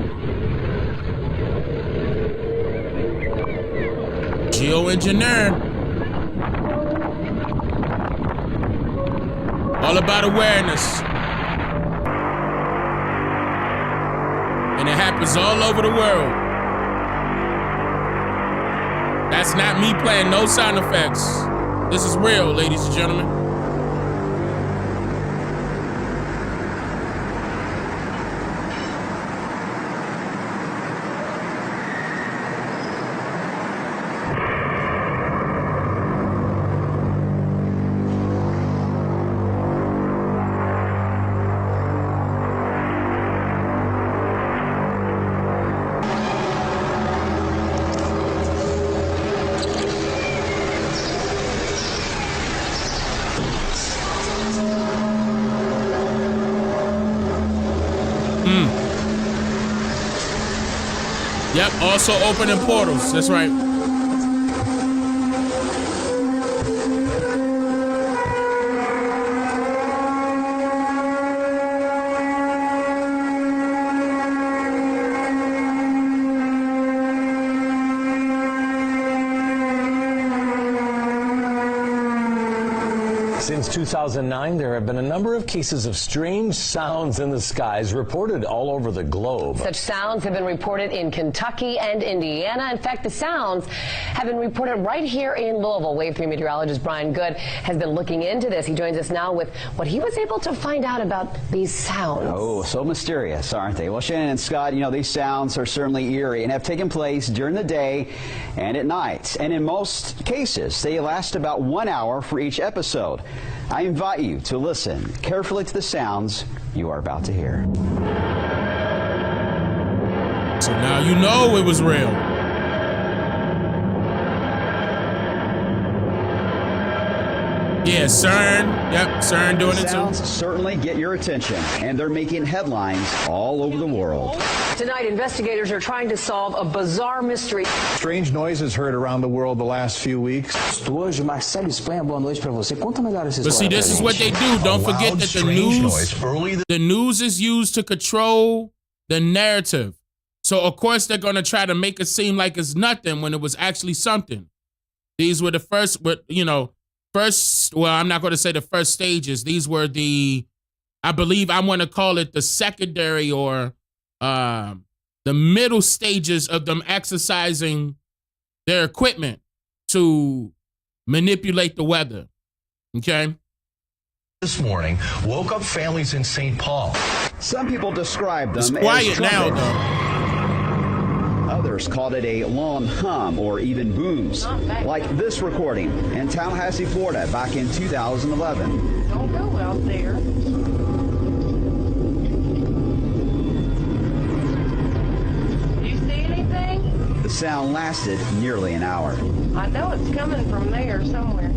Geoengineering. All about awareness. And it happens all over the world. That's not me playing no sound effects. This is real, ladies and gentlemen. Yep, also opening portals. That's right. Since 2009, there have been a number of cases of strange sounds in the skies reported all over the globe. Such sounds have been reported in Kentucky and Indiana. In fact, the sounds have been reported right here in Louisville. Wave 3 meteorologist Brian Good has been looking into this. He joins us now with what he was able to find out about these sounds. Oh, so mysterious, aren't they? Well, Shannon and Scott, you know, these sounds are certainly eerie and have taken place during the day and at night. And in most cases, they last about 1 hour for each episode. I invite you to listen carefully to the sounds you are about to hear. So now you know it was real. Yeah, CERN. Yep, CERN doing it too. Sounds certainly get your attention, and they're making headlines all over the world. Tonight, investigators are trying to solve a bizarre mystery. Strange noises heard around the world the last few weeks. But see, this is what they do. Don't forget that the news is used to control the narrative. So, of course, they're going to try to make it seem like it's nothing when it was actually something. These were the first, well, I'm not going to say the first stages. These were I believe I'm going to call it the secondary or the middle stages of them exercising their equipment to manipulate the weather. Okay? This morning woke up families in St. Paul. Some people describe them as quiet now, trumpets. though. Others called it a long hum or even booms, like this recording in Tallahassee, Florida, back in 2011. Don't go out there. Do you see anything? The sound lasted nearly an hour. I know it's coming from there somewhere.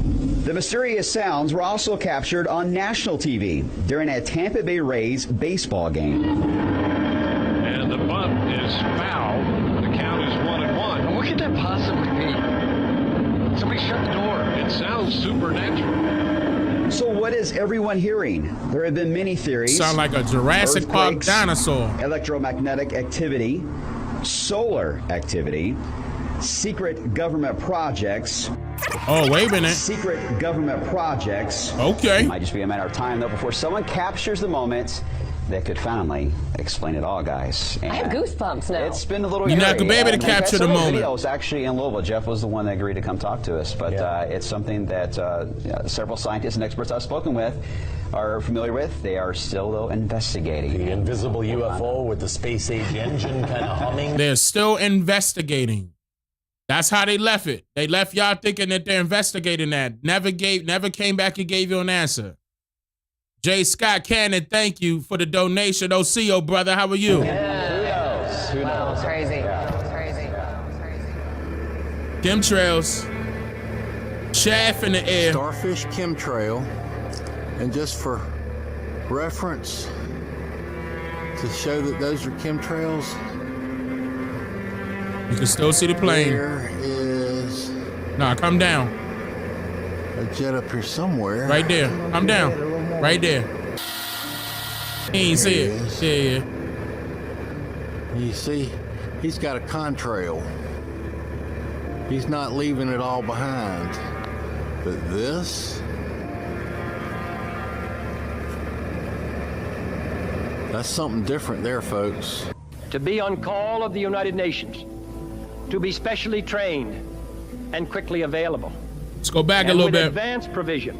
The mysterious sounds were also captured on national TV during a Tampa Bay Rays baseball game. And the bunt is foul. The count is 1-1. What could that possibly be? Somebody shut the door. It sounds supernatural. So what is everyone hearing? There have been many theories. Sound like a Jurassic Park dinosaur. Electromagnetic activity, solar activity, secret government projects. Oh, wait a minute. Secret government projects. Okay. It might just be a matter of time, though, before someone captures the moment that could finally explain it all, guys. And I have goosebumps now. It's been a little You're not gonna be able to capture the moment. Videos actually in Louisville. Jeff was the one that agreed to come talk to us, but it's something that several scientists and experts I've spoken with are familiar with. They are still, though, investigating. The invisible UFO with the space age engine kind of humming. They're still investigating. That's how they left it. They left y'all thinking that they're investigating that. Never came back and gave you an answer. J. Scott Cannon, thank you for the donation. OCO, brother, how are you? Yeah. Who knows? Wow, it's crazy. It's crazy. Chemtrails. Chaff in the air. Starfish chemtrail. And just for reference, to show that those are chemtrails, you can still see the plane. There is... Nah, come down. A jet up here somewhere. Right there. Come down. Right there. He ain't see it. Yeah. You see, he's got a contrail. He's not leaving it all behind. But this... that's something different there, folks. To be on call of the United Nations. To be specially trained and quickly available. Let's go back a little bit. Advanced provision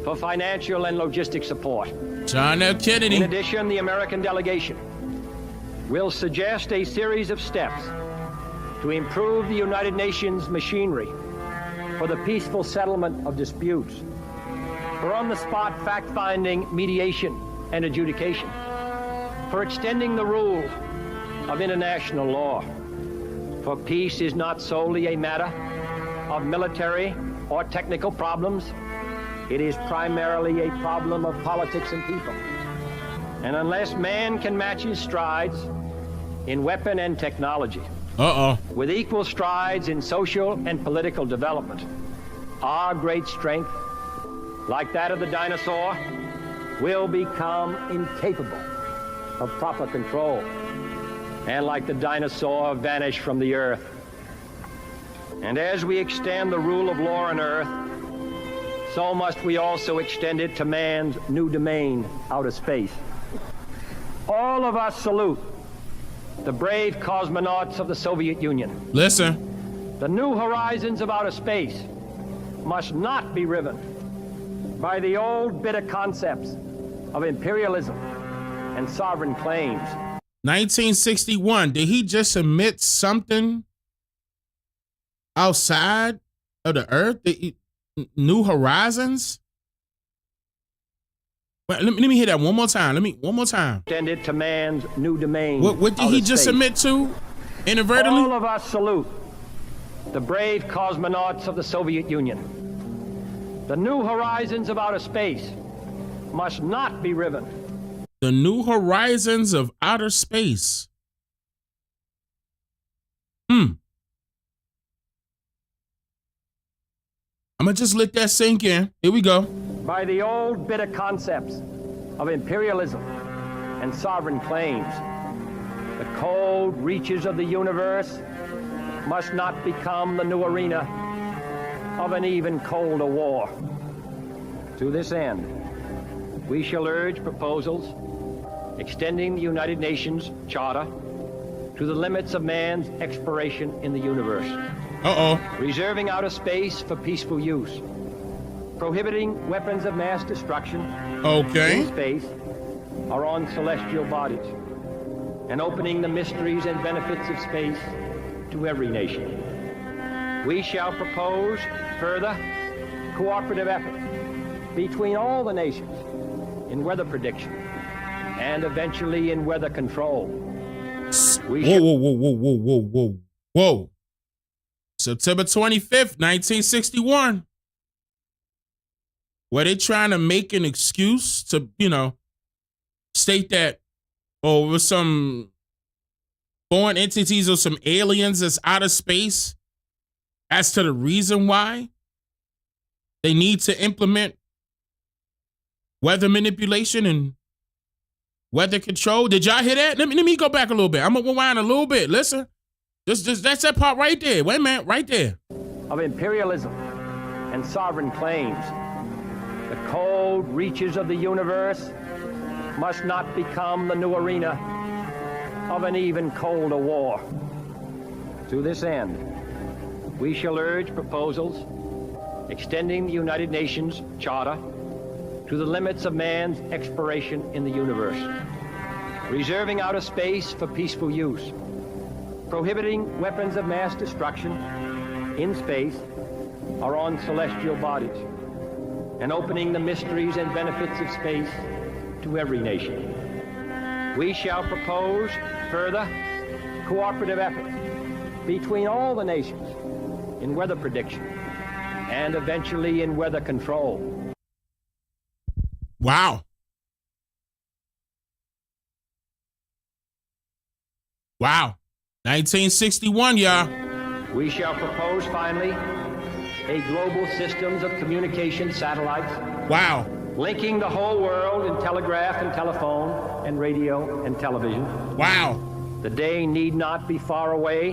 for financial and logistic support. John F. Kennedy. In addition, the American delegation will suggest a series of steps to improve the United Nations machinery for the peaceful settlement of disputes, for on-the-spot fact-finding, mediation, and adjudication, for extending the rule of international law. For peace is not solely a matter of military or technical problems. It is primarily a problem of politics and people. And unless man can match his strides in weapon and technology, with equal strides in social and political development, our great strength, like that of the dinosaur, will become incapable of proper control, and like the dinosaur, vanish from the earth. And as we extend the rule of law on earth, so must we also extend it to man's new domain, outer space. All of us salute the brave cosmonauts of the Soviet Union. Listen. The new horizons of outer space must not be riven by the old bitter concepts of imperialism and sovereign claims. 1961, did he just admit something outside of the Earth? New horizons? Well, let me hear that one more time. One more time. Extended to man's new domain. What did he just admit to? Inadvertently? All of us salute the brave cosmonauts of the Soviet Union. The new horizons of outer space must not be riven. The new horizons of outer space. I'm gonna just let that sink in. Here we go. By the old bitter concepts of imperialism and sovereign claims. The cold reaches of the universe must not become the new arena of an even colder war. To this end, we shall urge proposals extending the United Nations Charter to the limits of man's exploration in the universe. Reserving outer space for peaceful use. Prohibiting weapons of mass destruction in space or on celestial bodies. And opening the mysteries and benefits of space to every nation. We shall propose further cooperative efforts between all the nations in weather prediction and eventually in weather control. Whoa. September 25th, 1961. Were they trying to make an excuse to, state that, it was some foreign entities or some aliens that's out of space as to the reason why they need to implement weather manipulation and weather control? Did y'all hear that? Let me go back a little bit. I'm gonna rewind a little bit. Listen, just that's that part right there. Wait a minute, right there. Of imperialism and sovereign claims. The cold reaches of the universe must not become the new arena of an even colder war. To this end, we shall urge proposals extending the United Nations Charter to the limits of man's exploration in the universe. Reserving outer space for peaceful use. Prohibiting weapons of mass destruction in space or on celestial bodies. And opening the mysteries and benefits of space to every nation. We shall propose further cooperative efforts between all the nations in weather prediction and eventually in weather control. Wow. Wow. 1961, y'all. We shall propose finally a global systems of communication satellites. Wow. Linking the whole world in telegraph and telephone and radio and television. Wow. The day need not be far away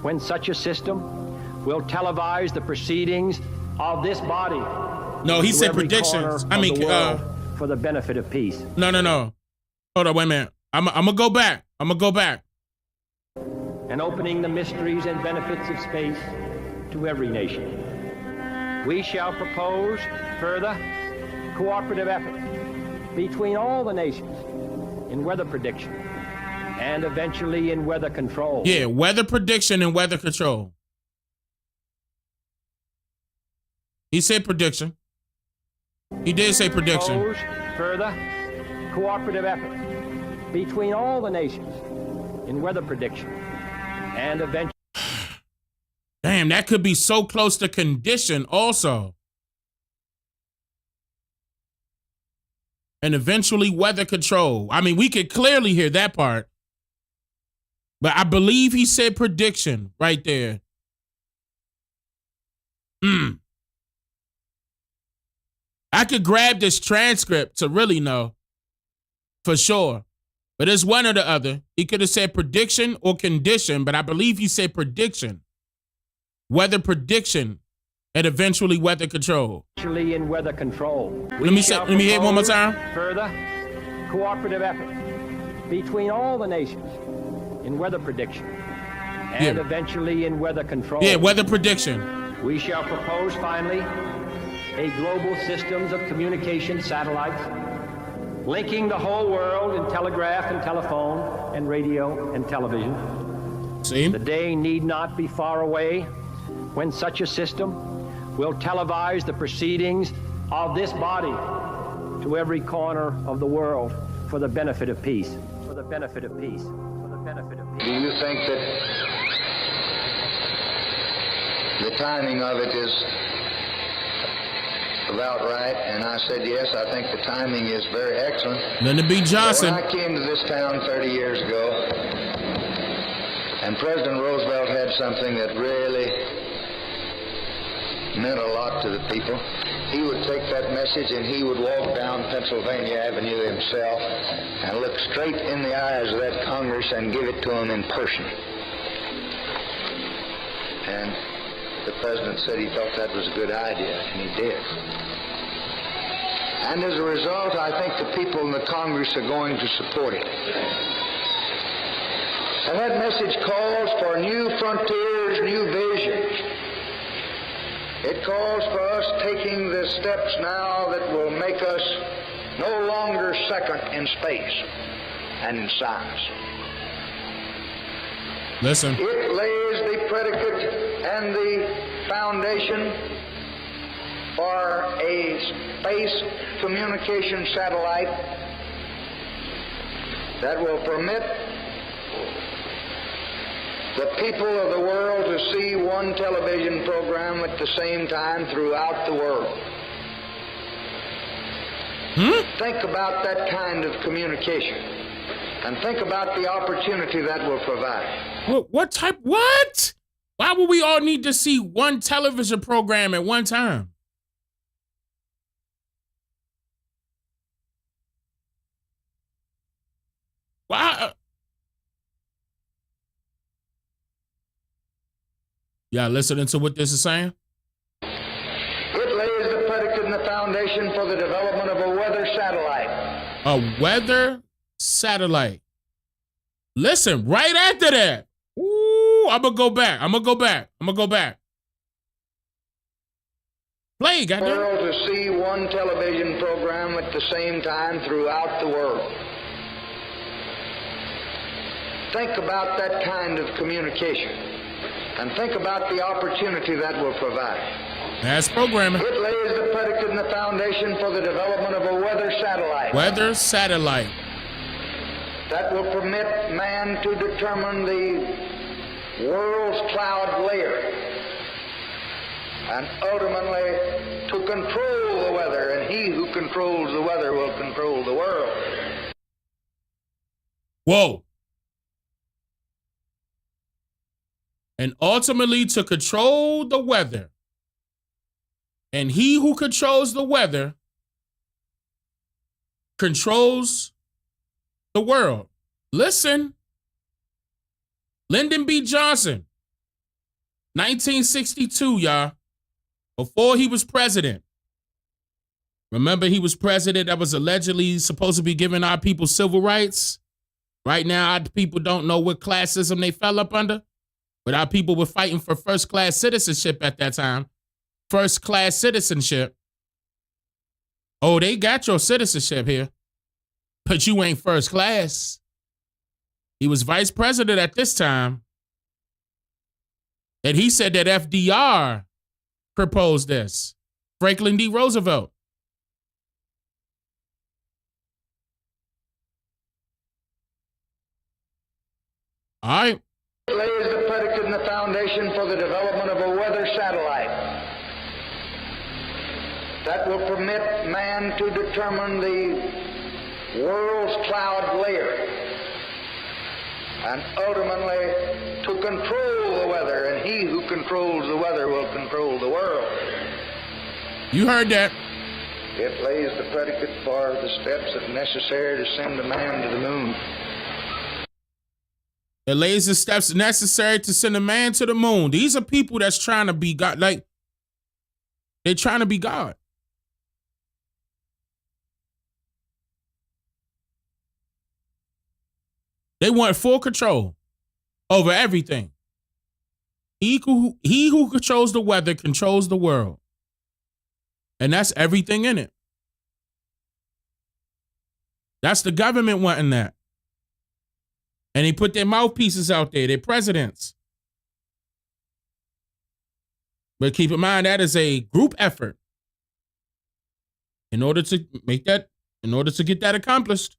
when such a system will televise the proceedings of this body. No, he said predictions. I mean, for the benefit of peace. No. Hold on, wait a minute. I'm gonna go back. And opening the mysteries and benefits of space to every nation. We shall propose further cooperative efforts between all the nations in weather prediction and eventually in weather control. Yeah, weather prediction and weather control. He said prediction. He did say prediction. Propose further cooperative efforts between all the nations in weather prediction and eventually. Damn, that could be so close to condition also. And eventually weather control. I mean, we could clearly hear that part. But I believe he said prediction right there. I could grab this transcript to really know for sure. But it's one or the other. He could have said prediction or condition, but I believe he said prediction. Weather prediction and eventually weather control. Actually in weather control. Let me hear it one more time. Further, cooperative efforts between all the nations in weather prediction and eventually in weather control. Yeah, weather prediction. We shall propose finally a global systems of communication satellites linking the whole world in telegraph and telephone and radio and television. See? The day need not be far away when such a system will televise the proceedings of this body to every corner of the world for the benefit of peace. For the benefit of peace. For the benefit of peace. Do you think that the timing of it is about right? And I said, yes, I think the timing is very excellent. Lyndon B. Johnson. When I came to this town 30 years ago, and President Roosevelt had something that really meant a lot to the people. He would take that message and he would walk down Pennsylvania Avenue himself and look straight in the eyes of that Congress and give it to them in person. And the president said he thought that was a good idea, and he did. And as a result, I think the people in the Congress are going to support it. And that message calls for new frontiers, new visions. It calls for us taking the steps now that will make us no longer second in space and in science. Listen. It lays the predicate and the foundation for a space communication satellite that will permit the people of the world to see one television program at the same time throughout the world. Think about that kind of communication, and think about the opportunity that will provide. What? Why would we all need to see one television program at one time? Why? Y'all listening to what this is saying? It lays the predicate and the foundation for the development of a weather satellite. A weather satellite. Listen, right after that. Ooh, I'm going to go back. Play, goddamn. The world to see one television program at the same time throughout the world. Think about that kind of communication, and think about the opportunity that will provide. That's programming. It lays the predicate and the foundation for the development of a weather satellite. Weather satellite. That will permit man to determine the world's cloud layer and ultimately to control the weather, and he who controls the weather will control the world. Whoa. And ultimately to control the weather. And he who controls the weather controls the world. Listen. Lyndon B. Johnson, 1962, y'all. Before he was president. Remember, he was president that was allegedly supposed to be giving our people civil rights. Right now, our people don't know what classism they fell up under. But our people were fighting for first-class citizenship at that time. First-class citizenship. Oh, they got your citizenship here. But you ain't first class. He was vice president at this time. And he said that FDR proposed this. Franklin D. Roosevelt. All right. It lays the predicate and the foundation for the development of a weather satellite that will permit man to determine the world's cloud layer and ultimately to control the weather, and he who controls the weather will control the world. You heard that. It lays the predicate for the steps that are necessary to send a man to the moon. It lays the steps necessary to send a man to the moon. These are people that's trying to be God. Like, They're trying to be God. They want full control over everything. He who controls the weather controls the world. And that's everything in it. That's the government wanting that. And they put their mouthpieces out there, their presidents. But keep in mind, that is a group effort. In order to get that accomplished,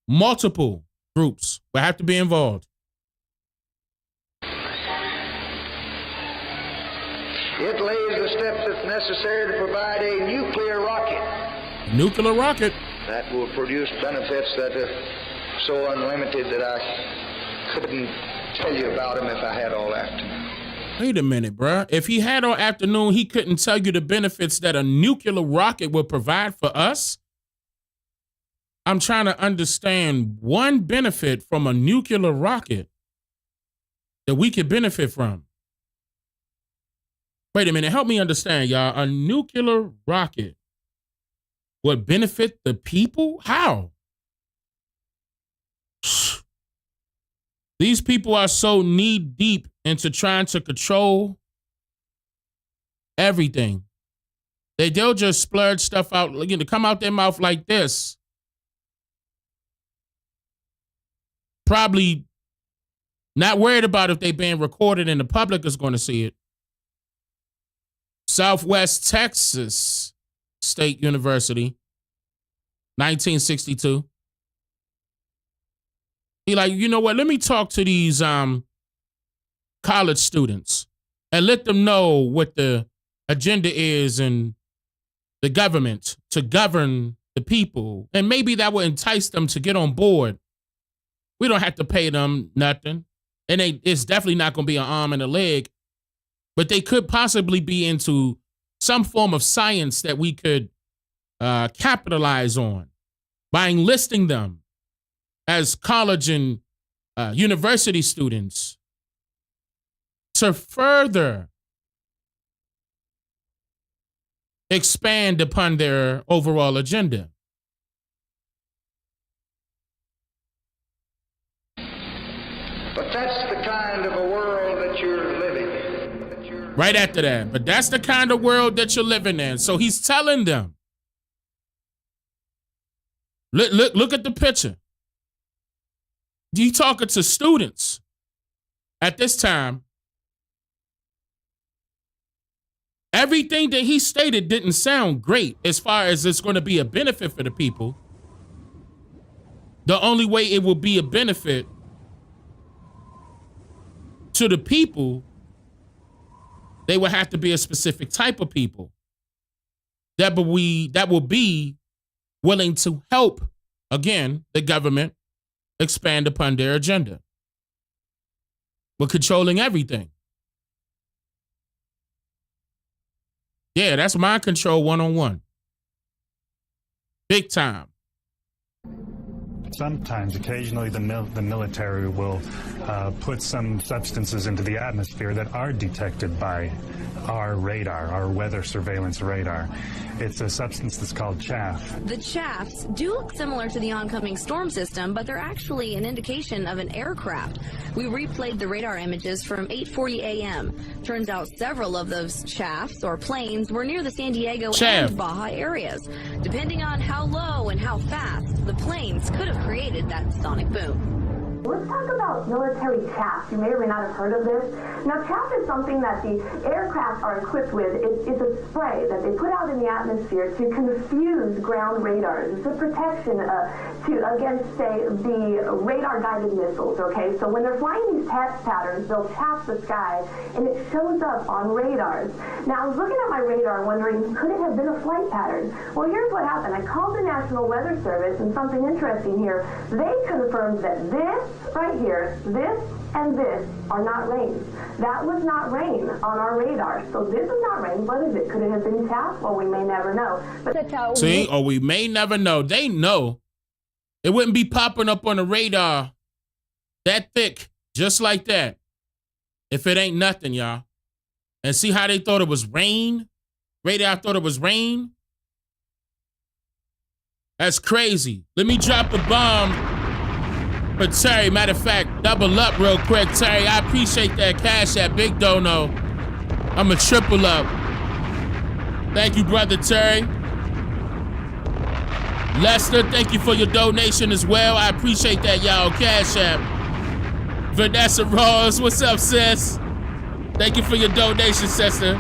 multiple groups will have to be involved. It lays the steps that's necessary to provide a nuclear rocket. Nuclear rocket. That will produce benefits that are so unlimited that I couldn't tell you about them if I had all afternoon. Wait a minute, bruh. If he had all afternoon, he couldn't tell you the benefits that a nuclear rocket would provide for us? I'm trying to understand one benefit from a nuclear rocket that we could benefit from. Wait a minute. Help me understand, y'all. A nuclear rocket would benefit the people? How? These people are so knee deep into trying to control everything. They'll just splurge stuff out, come out their mouth like this. Probably not worried about if they're being recorded and the public is going to see it. Southwest Texas State University, 1962. He like, you know what? Let me talk to these college students and let them know what the agenda is in the government to govern the people. And maybe that will entice them to get on board. We don't have to pay them nothing. And it's definitely not going to be an arm and a leg. But they could possibly be into some form of science that we could capitalize on by enlisting them as college and university students to further expand upon their overall agenda. But that's the kind of a world that you're living in. Right after that. But that's the kind of world that you're living in. So he's telling them, look at the picture. You talking to students at this time. Everything that he stated didn't sound great as far as it's going to be a benefit for the people. The only way it will be a benefit to the people, they will have to be a specific type of people that will be willing to help, again, the government expand upon their agenda. We're controlling everything. Yeah, that's mind control 101. Big time. Sometimes, occasionally, the military will put some substances into the atmosphere that are detected by our radar, our weather surveillance radar. It's a substance that's called chaff. The chaffs do look similar to the oncoming storm system, but they're actually an indication of an aircraft. We replayed the radar images from 8:40 a.m. Turns out several of those chaffs or planes were near the San Diego and Baja areas. Depending on how low and how fast, the planes could have created that sonic boom. Let's talk about military chaff. You may or may not have heard of this. Now, chaff is something that the aircraft are equipped with. It's a spray that they put out in the atmosphere to confuse ground radars. It's a protection against, say, the radar-guided missiles, okay? So when they're flying these test patterns, they'll chaff the sky, and it shows up on radars. Now, I was looking at my radar wondering, could it have been a flight pattern? Well, here's what happened. I called the National Weather Service, and something interesting here. They confirmed that this right here, this and this are not rain. That was not rain on our radar. So this is not rain. What is it? Could it have been chaff? Well, we may never know. But see, or we may never know. They know. It wouldn't be popping up on the radar that thick, just like that, if it ain't nothing, y'all. And see how they thought it was rain? Radar thought it was rain? That's crazy. Let me drop a bomb for Terry. Matter of fact, double up real quick, Terry. I appreciate that cash at Big Dono. I'm a triple up. Thank you, brother Terry. Lester, thank you for your donation as well. I appreciate that, y'all. Cash App. Vanessa Ross, what's up, sis? Thank you for your donation, sister.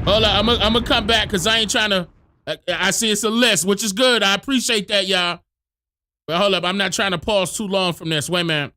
Hold on, I'm gonna come back because I ain't trying to. I see it's a list, which is good. I appreciate that, y'all. But hold up, I'm not trying to pause too long from this. Wait a minute.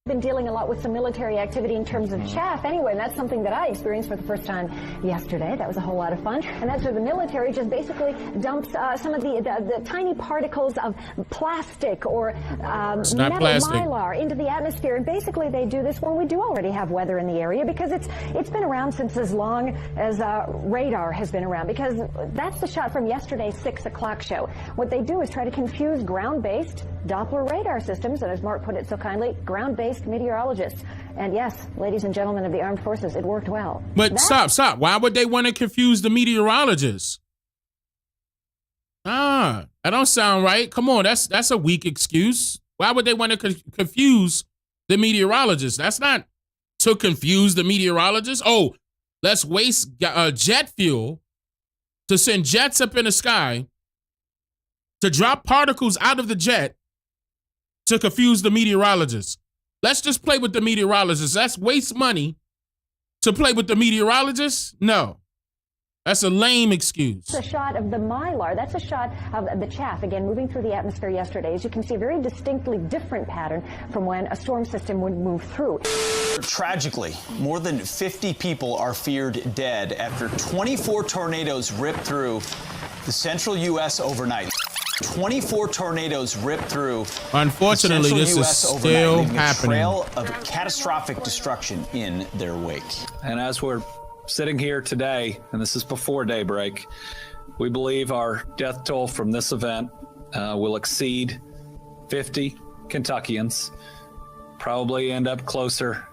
Been dealing a lot with some military activity in terms of chaff anyway, and that's something that I experienced for the first time yesterday. That was a whole lot of fun. And that's where the military just basically dumps some of the tiny particles of plastic or metal mylar into the atmosphere. And basically they do this when we do already have weather in the area, because it's been around since as long as radar has been around, because that's the shot from yesterday's 6 o'clock show. What they do is try to confuse ground-based Doppler radar systems, and as Mark put it so kindly, ground-based meteorologists. And yes, ladies and gentlemen of the armed forces, it worked well. But stop. Why would they want to confuse the meteorologists? That don't sound right. Come on, that's a weak excuse. Why would they want to confuse the meteorologists? That's not to confuse the meteorologists. Oh, let's waste jet fuel to send jets up in the sky to drop particles out of the jet to confuse the meteorologists. Let's just play with the meteorologists. That's waste money to play with the meteorologists? No. That's a lame excuse. It's a shot of the mylar. That's a shot of the chaff, again, moving through the atmosphere yesterday. As you can see, a very distinctly different pattern from when a storm system would move through. Tragically, more than 50 people are feared dead after 24 tornadoes ripped through the central U.S. overnight. 24 tornadoes ripped through. Unfortunately, this is still happening. A trail of catastrophic destruction in their wake. And as we're sitting here today, and this is before daybreak, we believe our death toll from this event will exceed 50 Kentuckians, probably end up closer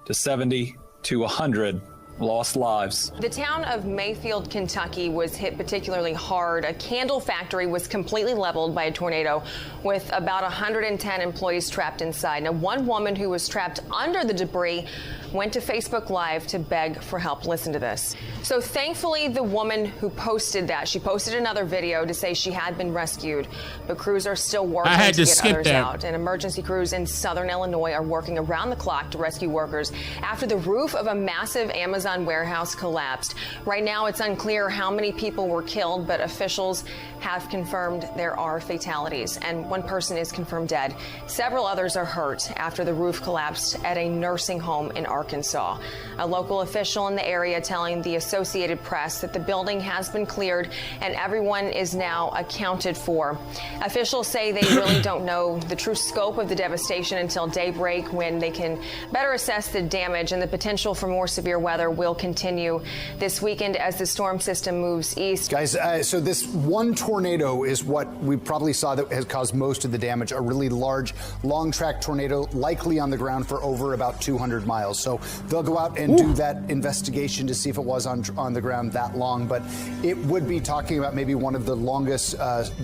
to 70 to 100 lost lives. The town of Mayfield, Kentucky was hit particularly hard. A candle factory was completely leveled by a tornado with about 110 employees trapped inside. Now, one woman who was trapped under the debris went to Facebook Live to beg for help. Listen to this. So thankfully, the woman who posted that, she posted another video to say she had been rescued, but crews are still working to get others out. And emergency crews in southern Illinois are working around the clock to rescue workers after the roof of a massive Amazon warehouse collapsed. Right now, it's unclear how many people were killed, but officials have confirmed there are fatalities, and one person is confirmed dead. Several others are hurt after the roof collapsed at a nursing home in Arkansas. A local official in the area telling the Associated Press that the building has been cleared and everyone is now accounted for. Officials say they really don't know the true scope of the devastation until daybreak, when they can better assess the damage, and the potential for more severe weather will continue this weekend as the storm system moves east. Guys, so this one tornado is what we probably saw that has caused most of the damage. A really large, long-track tornado, likely on the ground for over about 200 miles. So they'll go out and do that investigation to see if it was on the ground that long. But it would be talking about maybe one of the longest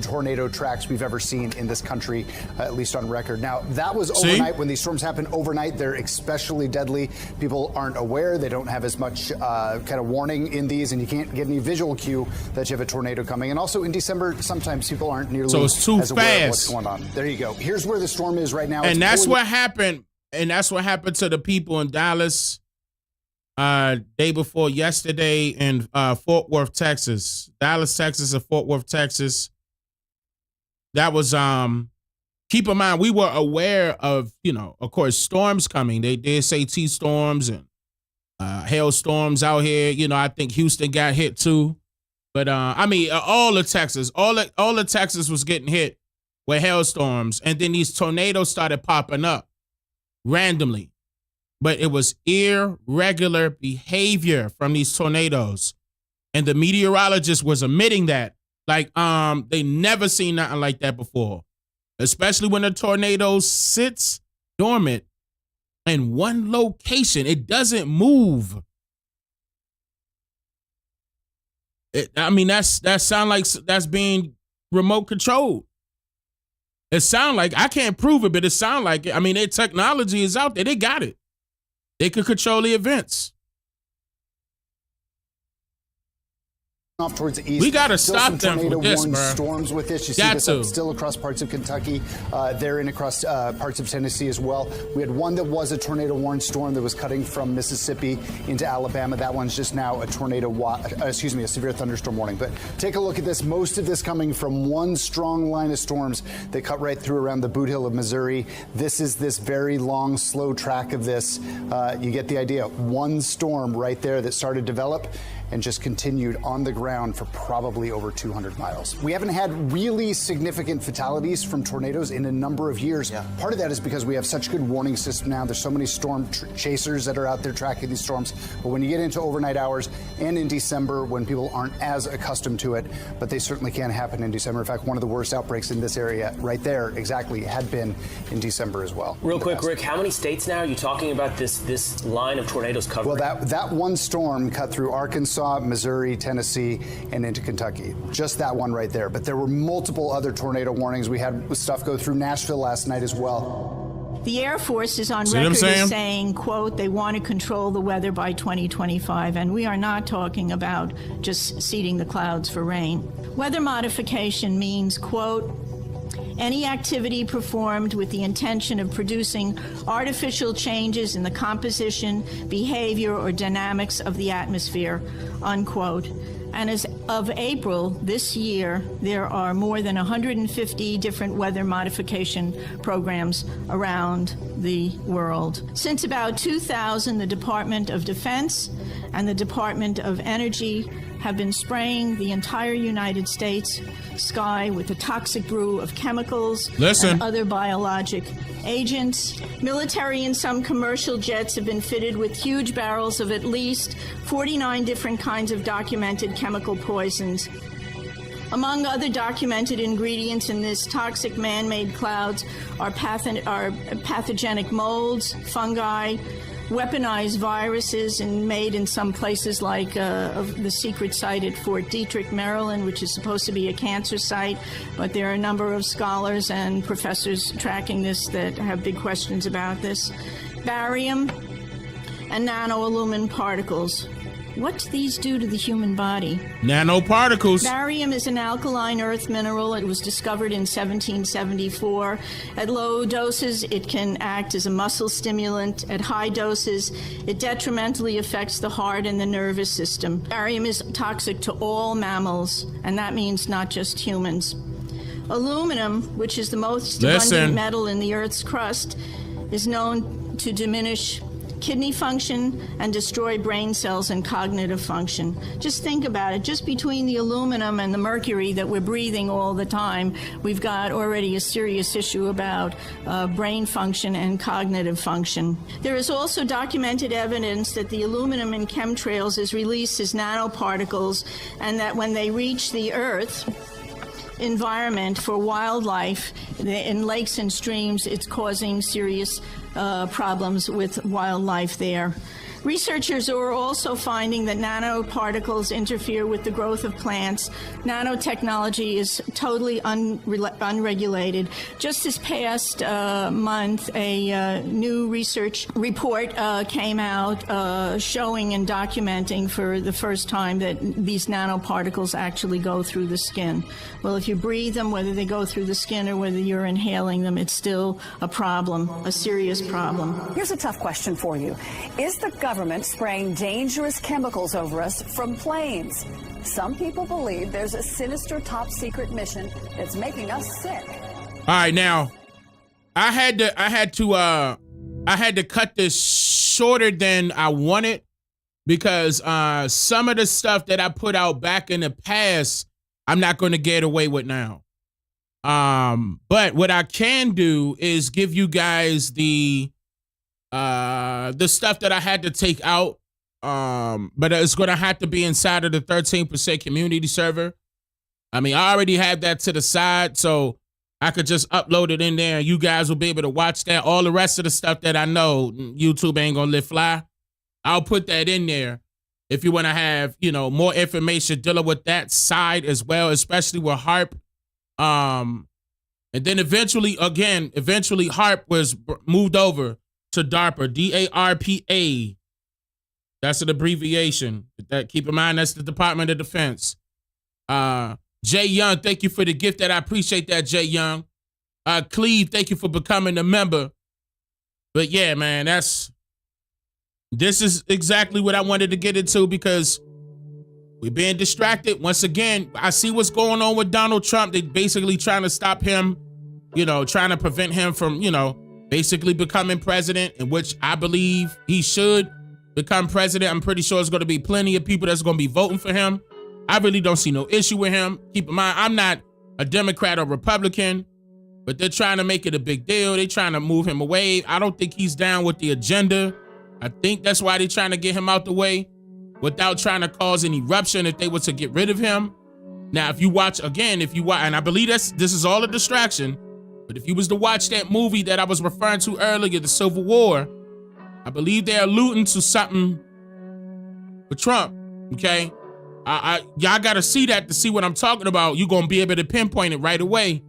tornado tracks we've ever seen in this country, at least on record. Now, that was overnight. When these storms happen overnight, they're especially deadly. People aren't aware. They don't have as much kind of warning in these, and you can't get any visual cue that you have a tornado coming. And also in December, sometimes people aren't nearly as aware of what's going on. There you go. Here's where the storm is right now. And that's what happened. And that's what happened to the people in Dallas day before yesterday in Fort Worth, Texas. Dallas, Texas, and Fort Worth, Texas. That was keep in mind, we were aware of, of course, storms coming. They did say T-storms and hailstorms out here. I think Houston got hit too. But all of Texas, all of Texas was getting hit with hailstorms, and then these tornadoes started popping up randomly. But it was irregular behavior from these tornadoes, and the meteorologist was admitting that, like, they never seen nothing like that before. Especially when a tornado sits dormant in one location. It doesn't move. That sound like that's being remote controlled. It sound like, I can't prove it, but it sound like it. I mean, their technology is out there. They got it. They could control the events. Off towards the east. We got to Still stop some them with this, bro. Storms with this. You Got see this to. still across parts of Kentucky. They're in across parts of Tennessee as well. We had one that was a tornado warned storm that was cutting from Mississippi into Alabama. That one's just now a a severe thunderstorm warning. But take a look at this. Most of this coming from one strong line of storms that cut right through around the Boot Hill of Missouri. This is this very long, slow track of this. You get the idea. One storm right there that started to develop and just continued on the ground for probably over 200 miles. We haven't had really significant fatalities from tornadoes in a number of years. Part of that is because we have such good warning system now. There's so many storm chasers that are out there tracking these storms. But when you get into overnight hours and in December, when people aren't as accustomed to it, but they certainly can happen in December. In fact, one of the worst outbreaks in this area right there exactly had been in December as well. Real quick, Rick, how many states now are you talking about this line of tornadoes covering? Well, that one storm cut through Arkansas, Missouri, Tennessee, and into Kentucky. Just that one right there. But there were multiple other tornado warnings. We had stuff go through Nashville last night as well. The Air Force is on record as saying, quote, they want to control the weather by 2025. And we are not talking about just seeding the clouds for rain. Weather modification means, quote, any activity performed with the intention of producing artificial changes in the composition, behavior, or dynamics of the atmosphere, unquote. And as of April this year, there are more than 150 different weather modification programs around the world. Since about 2000, the Department of Defense and the Department of Energy have been spraying the entire United States sky with a toxic brew of chemicals and other biologic agents. Military and some commercial jets have been fitted with huge barrels of at least 49 different kinds of documented chemical poisons. Among other documented ingredients in this toxic man-made clouds are pathogenic molds, fungi, weaponized viruses, and made in some places like the secret site at Fort Detrick, Maryland, which is supposed to be a cancer site. But there are a number of scholars and professors tracking this that have big questions about this. Barium and nanoaluminum particles. What do these do to the human body? Nanoparticles. Barium is an alkaline earth mineral. It was discovered in 1774. At low doses, it can act as a muscle stimulant. At high doses, it detrimentally affects the heart and the nervous system. Barium is toxic to all mammals, and that means not just humans. Aluminum, which is the most abundant metal in the Earth's crust, is known to diminish kidney function and destroy brain cells and cognitive function. Just think about it. Just between the aluminum and the mercury that we're breathing all the time, we've got already a serious issue about brain function and cognitive function. There is also documented evidence that the aluminum in chemtrails is released as nanoparticles, and that when they reach the Earth environment for wildlife in lakes and streams, it's causing serious problems with wildlife there. Researchers are also finding that nanoparticles interfere with the growth of plants. Nanotechnology is totally unregulated. Just this past month, a new research report came out showing and documenting for the first time that these nanoparticles actually go through the skin. Well, if you breathe them, whether they go through the skin or whether you're inhaling them, it's still a problem, a serious problem. Here's a tough question for you. Is the government spraying dangerous chemicals over us from planes? Some people believe there's a sinister top secret mission that's making us sick. All right, now I had to cut this shorter than I wanted because some of the stuff that I put out back in the past, I'm not going to get away with now. But what I can do is give you guys the stuff that I had to take out, but it's going to have to be inside of the 13% community server. I mean, I already have that to the side, so I could just upload it in there and you guys will be able to watch that. All the rest of the stuff that I know YouTube ain't gonna let fly, I'll put that in there if you want to have, you know, more information dealing with that side as well, especially with HARP. And then eventually HARP was moved over to DARPA, DARPA. That's an abbreviation. That, keep in mind, that's the Department of Defense. Jay Young, thank you for the gift. That I appreciate that, Jay Young. Cleve, thank you for becoming a member. But yeah, man, this is exactly what I wanted to get into because we're being distracted. Once again, I see what's going on with Donald Trump. They basically trying to stop him, you know, trying to prevent him from, you know, basically becoming president, in which I believe he should become president. I'm pretty sure there's going to be plenty of people that's going to be voting for him. I really don't see no issue with him. Keep in mind, I'm not a Democrat or Republican, but they're trying to make it a big deal. They're trying to move him away. I don't think he's down with the agenda. I think that's why they're trying to get him out the way without trying to cause an eruption if they were to get rid of him. Now, if you watch, and I believe this is all a distraction, but if you was to watch that movie that I was referring to earlier, The Civil War, I believe they're alluding to something with Trump, okay? Y'all got to see that to see what I'm talking about. You're going to be able to pinpoint it right away.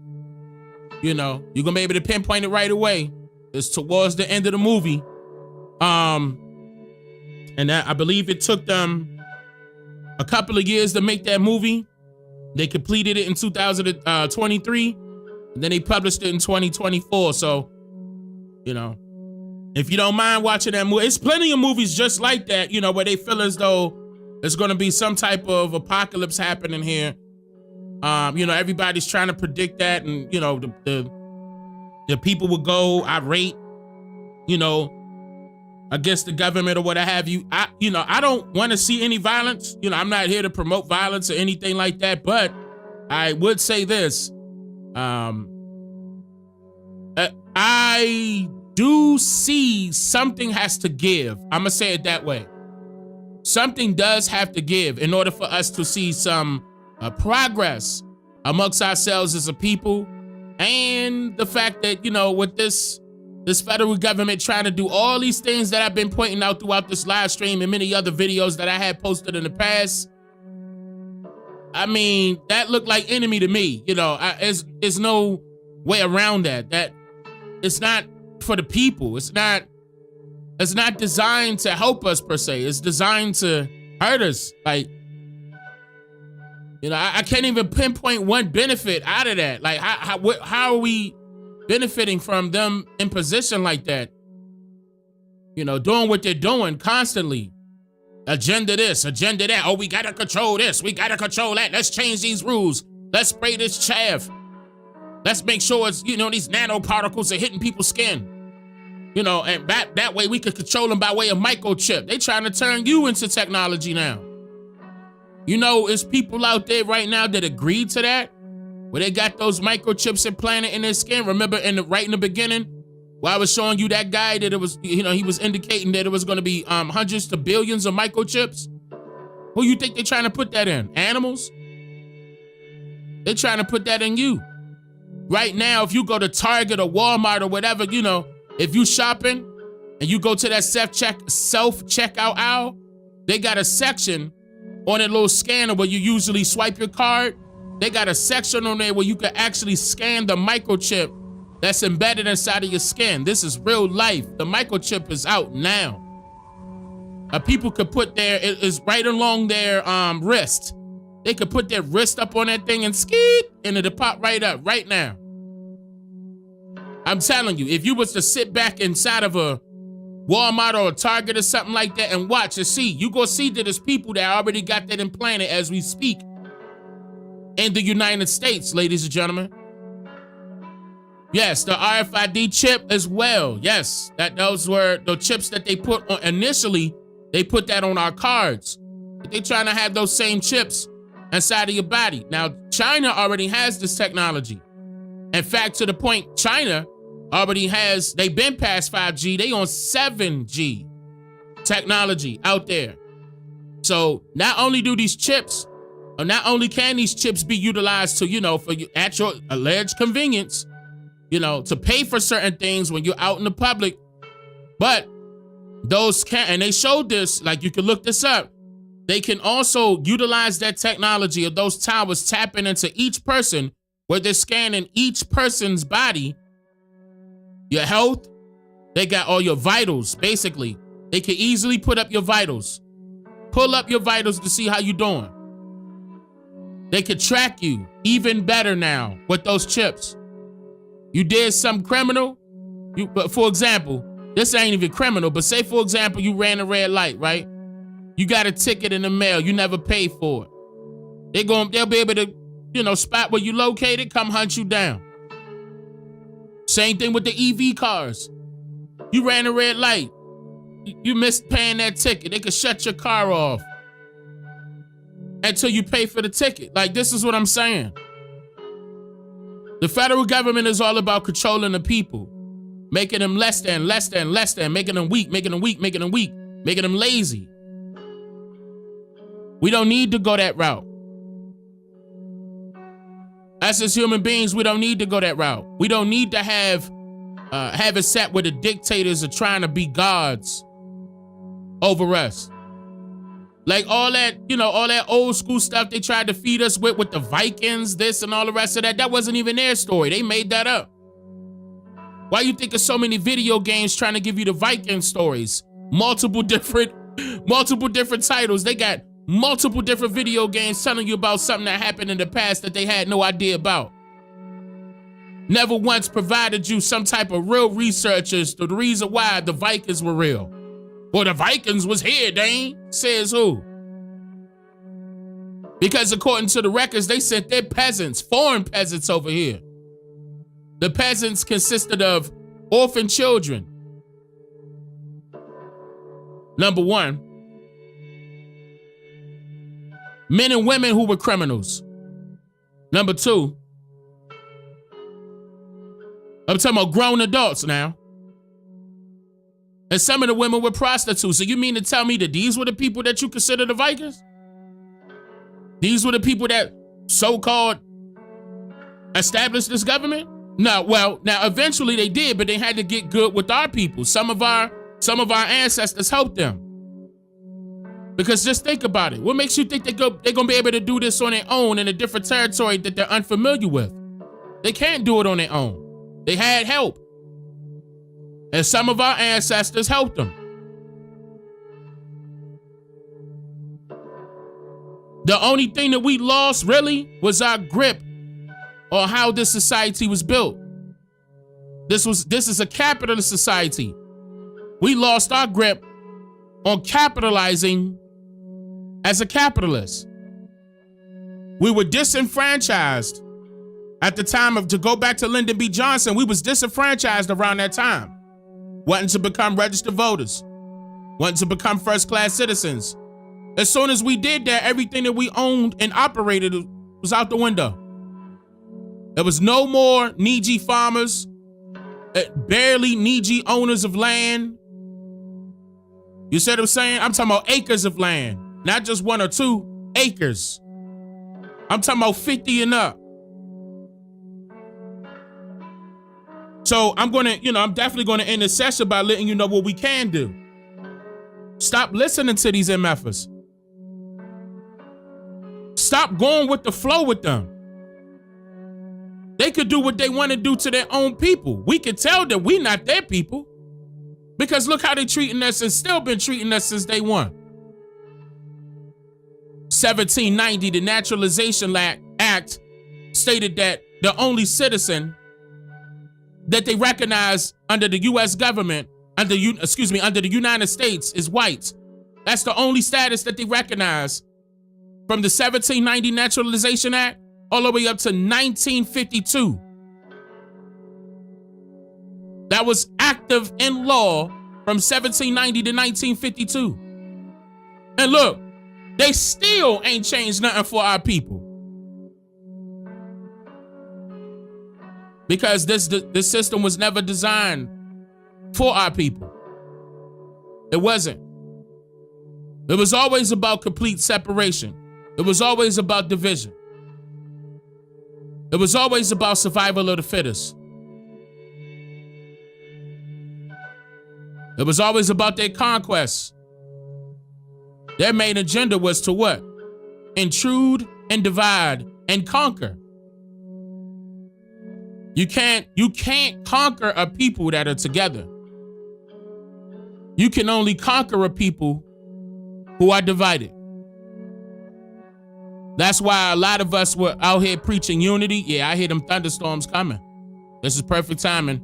You know, you're going to be able to pinpoint it right away. It's towards the end of the movie. And I believe it took them a couple of years to make that movie. They completed it in 2023, and then they published it in 2024. So, you know, if you don't mind watching that movie, it's plenty of movies just like that, you know, where they feel as though there's going to be some type of apocalypse happening here. You know, everybody's trying to predict that, and, you know, the people will go irate, you know, against the government or what have you. I don't want to see any violence. You know, I'm not here to promote violence or anything like that, but I would say this. I do see something has to give. I'm going to say it that way. Something does have to give in order for us to see some progress amongst ourselves as a people. And the fact that, you know, with this federal government trying to do all these things that I've been pointing out throughout this live stream and many other videos that I had posted in the past, I mean, that looked like enemy to me. You know, there's no way around that. That it's not for the people. It's not designed to help us per se. It's designed to hurt us. Like, you know, I can't even pinpoint one benefit out of that. Like, how are we benefiting from them in position like that? You know, doing what they're doing constantly. Agenda this, agenda that. Oh, we gotta control this. We gotta control that. Let's change these rules. Let's spray this chaff. Let's make sure it's, you know, these nanoparticles are hitting people's skin. You know, and that way we could control them by way of microchip. They trying to turn you into technology now. You know, it's people out there right now that agreed to that, where they got those microchips implanted in their skin. Remember right in the beginning, where I was showing you that guy that it was, you know, he was indicating that it was going to be hundreds to billions of microchips. Who you think they're trying to put that in? Animals? They're trying to put that in you. Right now, if you go to Target or Walmart or whatever, you know, if you shopping and you go to that self-checkout aisle, they got a section on that little scanner where you usually swipe your card. They got a section on there where you can actually scan the microchip that's embedded inside of your skin. This is real life. The microchip is out now. People could put it is right along their wrist. They could put their wrist up on that thing and skeet, and it'll pop right up right now. I'm telling you, if you was to sit back inside of a Walmart or a Target or something like that and watch and see, you go see that there's people that already got that implanted as we speak in the United States, ladies and gentlemen. Yes, the RFID chip as well. Yes, those were the chips that they put on initially. They put that on our cards. But they trying to have those same chips inside of your body. Now, China already has this technology. In fact, to the point, China already has, they've been past 5G. They on 7G technology out there. So not only do these chips Not only can these chips be utilized to, for at your alleged convenience, to pay for certain things when you're out in the public, but those can, and they showed this, like you can look this up, they can also utilize that technology of those towers tapping into each person where they're scanning each person's body, your health. They got all your vitals, basically. They can easily put up your vitals. Pull up your vitals to see how you're doing. They could track you even better now with those chips. You did something criminal, but for example, this ain't even criminal, but say for example, you ran a red light, right? You got a ticket in the mail, you never paid for it. They'll be able to, spot where you located, come hunt you down. Same thing with the EV cars. You ran a red light. You missed paying that ticket. They could shut your car off until you pay for the ticket. Like, this is what I'm saying. The federal government is all about controlling the people, making them less than, making them weak, making them lazy. We don't need to go that route. Us as human beings, we don't need to go that route. We don't need to have it set where the dictators are trying to be gods over us. Like all that, all that old school stuff they tried to feed us with the Vikings, this and all the rest of that, that wasn't even their story. They made that up. Why you think of so many video games trying to give you the Viking stories? Multiple different titles. They got multiple different video games telling you about something that happened in the past that they had no idea about. Never once provided you some type of real research as to the reason why the Vikings were real. Well, the Vikings was here, Dane. Says who? Because according to the records, they sent their peasants, foreign peasants over here. The peasants consisted of orphan children. Number one, men and women who were criminals. Number two, I'm talking about grown adults now. And some of the women were prostitutes. So you mean to tell me that these were the people that you consider the Vikings? These were the people that so-called established this government? No, well, now eventually they did, but they had to get good with our people. Some of our ancestors helped them. Because just think about it. What makes you think they're going to be able to do this on their own in a different territory that they're unfamiliar with? They can't do it on their own. They had help. And some of our ancestors helped them. The only thing that we lost really was our grip on how this society was built. This is a capitalist society. We lost our grip on capitalizing as a capitalist. We were disenfranchised at the time to go back to Lyndon B. Johnson, we was disenfranchised around that time. Wanting to become registered voters, wanting to become first-class citizens. As soon as we did that, everything that we owned and operated was out the window. There was no more needy farmers, barely needy owners of land. You see what I'm saying? I'm talking about acres of land, not just 1 or 2 acres. I'm talking about 50 and up. So I'm definitely going to end this session by letting you know what we can do. Stop listening to these MFers. Stop going with the flow with them. They could do what they want to do to their own people. We could tell them we not their people. Because look how they treating us and still been treating us since day one. 1790, the Naturalization Act stated that the only citizen that they recognize under the U.S. government, under the United States is whites. That's the only status that they recognize from the 1790 Naturalization Act all the way up to 1952. That was active in law from 1790 to 1952. And look, they still ain't changed nothing for our people. Because this system was never designed for our people. It wasn't. It was always about complete separation. It was always about division. It was always about survival of the fittest. It was always about their conquests. Their main agenda was to what? Intrude and divide and conquer. You can't conquer a people that are together. You can only conquer a people who are divided. That's why a lot of us were out here preaching unity. Yeah, I hear them thunderstorms coming. This is perfect timing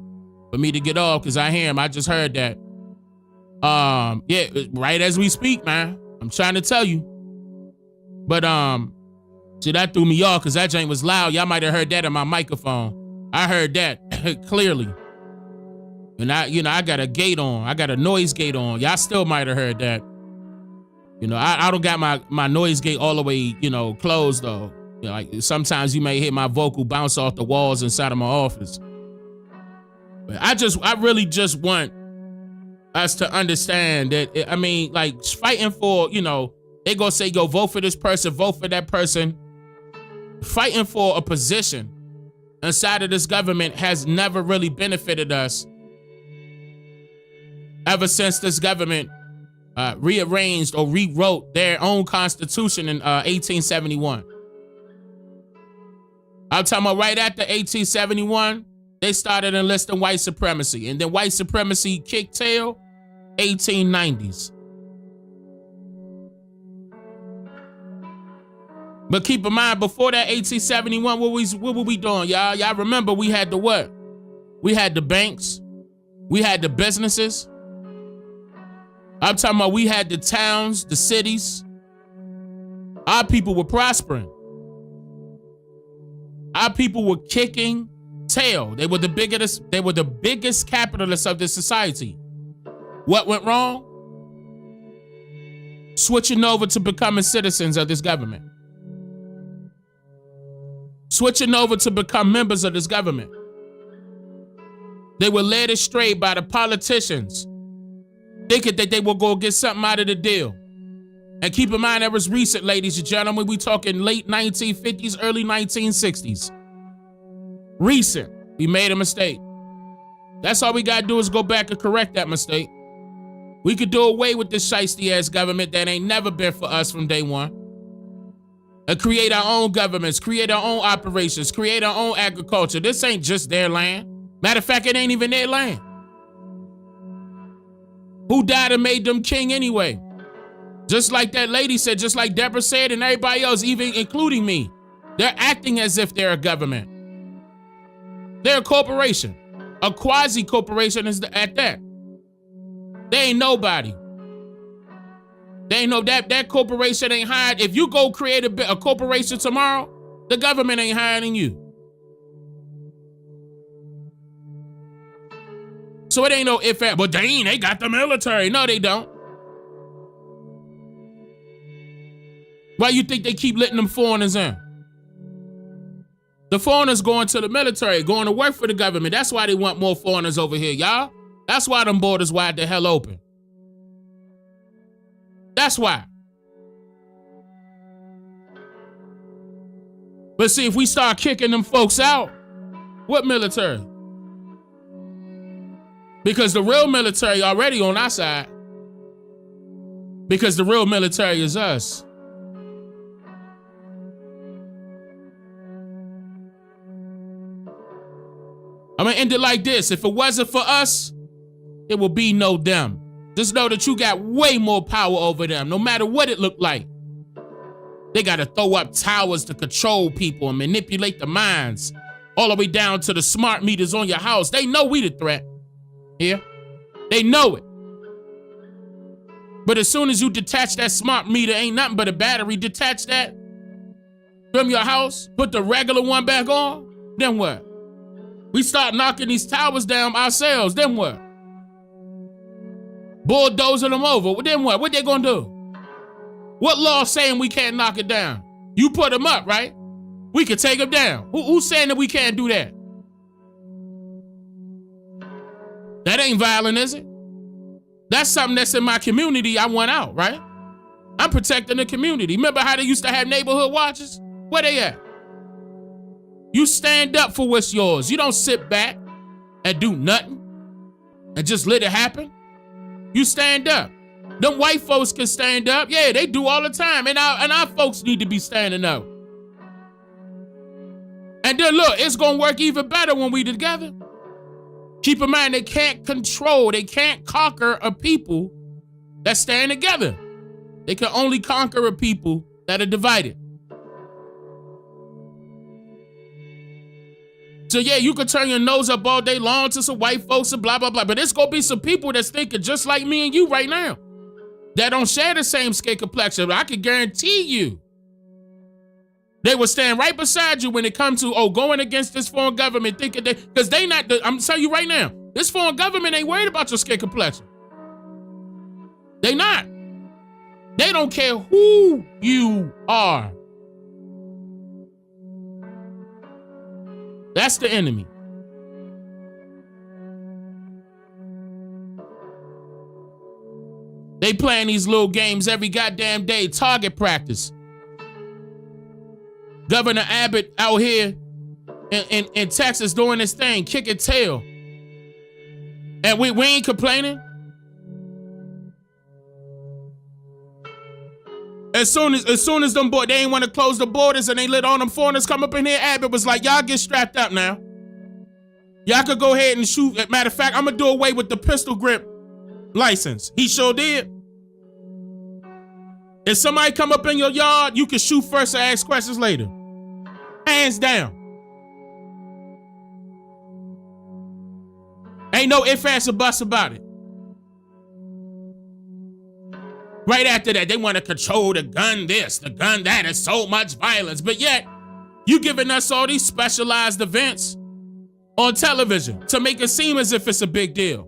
for me to get off because I hear them. I just heard that. Yeah, right as we speak, man. I'm trying to tell you. But see, that threw me off because that joint was loud. Y'all might have heard that in my microphone. I heard that clearly. And I got a gate on. I got a noise gate on. Y'all still might have heard that. I don't got my noise gate all the way, closed though. Like sometimes you may hear my vocal bounce off the walls inside of my office. But I really just want us to understand that, fighting for, they gonna say, go vote for this person, vote for that person. Fighting for a position inside of this government has never really benefited us ever since this government rearranged or rewrote their own constitution in 1871. I'm talking about right after 1871, they started enlisting white supremacy, and then white supremacy kicked tail 1890s. But keep in mind, before that 1871, what were we doing, y'all? Y'all remember we had the what? We had the banks. We had the businesses. I'm talking about we had the towns, the cities. Our people were prospering. Our people were kicking tail. They were the biggest capitalists of this society. What went wrong? Switching over to becoming citizens of this government. Switching over to become members of this government. They were led astray by the politicians, thinking that they were going to get something out of the deal. And keep in mind, that was recent, ladies and gentlemen. We talking late 1950s, early 1960s. Recent. We made a mistake. That's all we got to do is go back and correct that mistake. We could do away with this shiesty-ass government that ain't never been for us from day one. And create our own governments, create our own operations, create our own agriculture. This ain't just their land. Matter of fact, it ain't even their land. Who died and made them king anyway? Just like that lady said, just like Deborah said, and everybody else, even including me. They're acting as if they're a government. They're a corporation. A quasi-corporation is at that. They ain't nobody. They ain't no that corporation ain't hired. If you go create a corporation tomorrow, the government ain't hiring you. So it ain't no if, but they got the military. No, they don't. Why you think they keep letting them foreigners in? The foreigners going to the military, going to work for the government. That's why they want more foreigners over here, y'all. That's why them borders wide the hell open. That's why. But see, if we start kicking them folks out, what military? Because the real military already on our side. Because the real military is us. I'm gonna end it like this. If it wasn't for us, it will be no them. Just know that you got way more power over them, no matter what it looked like. They got to throw up towers to control people and manipulate the minds, all the way down to the smart meters on your house. They know we the threat. Yeah, they know it. But as soon as you detach that smart meter, ain't nothing but a battery, detach that from your house, put the regular one back on, then what? We start knocking these towers down ourselves, then what? Bulldozing them over, then what? What they gonna do? What law saying we can't knock it down? You put them up, right? We can take them down. Who's saying that we can't do that? That ain't violent, is it? That's something that's in my community I want out, right? I'm protecting the community. Remember how they used to have neighborhood watches? Where they at? You stand up for what's yours. You don't sit back and do nothing and just let it happen. You stand up. Them white folks can stand up. Yeah, they do all the time. And our folks need to be standing up. And then look, it's going to work even better when we together. Keep in mind, they can't conquer a people that stand together. They can only conquer a people that are divided. So yeah, you can turn your nose up all day long to some white folks and blah, blah, blah. But there's going to be some people that's thinking just like me and you right now that don't share the same skin complexion. But I can guarantee you they will stand right beside you when it comes to, going against this foreign government, thinking because they not, I'm telling you right now, this foreign government ain't worried about your skin complexion. They not. They don't care who you are. That's the enemy. They playing these little games every goddamn day, target practice. Governor Abbott out here in Texas doing this thing, kicking tail. And we ain't complaining. As soon as them boys, they ain't want to close the borders and they let all them foreigners come up in here, Abbott was like, y'all get strapped up now. Y'all could go ahead and shoot. Matter of fact, I'm going to do away with the pistol grip license. He sure did. If somebody come up in your yard, you can shoot first and ask questions later. Hands down. Ain't no ifs, ands, or buts about it. Right after that, they want to control the gun this, the gun that. It's so much violence. But yet, you giving us all these specialized events on television to make it seem as if it's a big deal.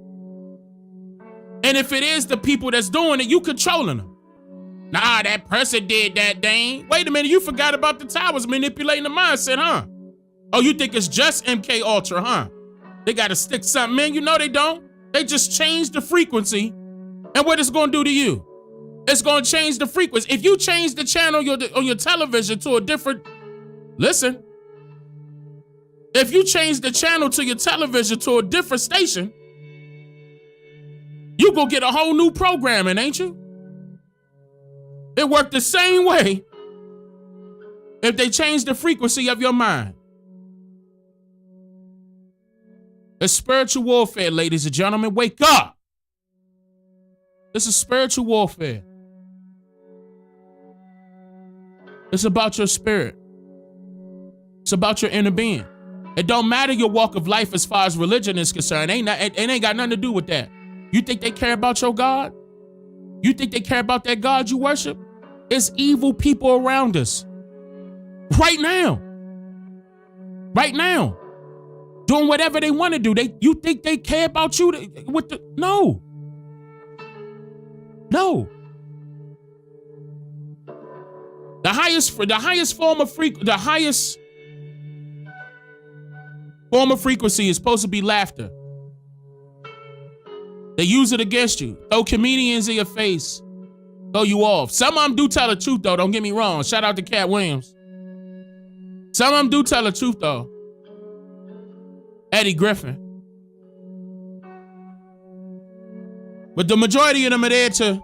And if it is the people that's doing it, you controlling them. Nah, that person did that, Dane. Wait a minute, you forgot about the towers manipulating the mindset, huh? Oh, you think it's just MK Ultra, huh? They got to stick something in. You know they don't. They just changed the frequency. And what it's going to do to you? It's going to change the frequency. If you change the channel on your television to a different... Listen. If you change the channel to your television to a different station, you going to get a whole new programming, ain't you? It worked the same way if they change the frequency of your mind. It's spiritual warfare, ladies and gentlemen. Wake up. This is spiritual warfare. It's about your spirit. It's about your inner being. It don't matter your walk of life as far as religion is concerned. It ain't got nothing to do with that. You think they care about your God? You think they care about that God you worship? It's evil people around us. Right now. Right now. Doing whatever they want to do. You think they care about you? No. No. The highest form of frequency is supposed to be laughter. They use it against you. Throw comedians in your face. Throw you off. Some of them do tell the truth, though. Don't get me wrong. Shout out to Cat Williams. Some of them do tell the truth, though. Eddie Griffin. But the majority of them are there to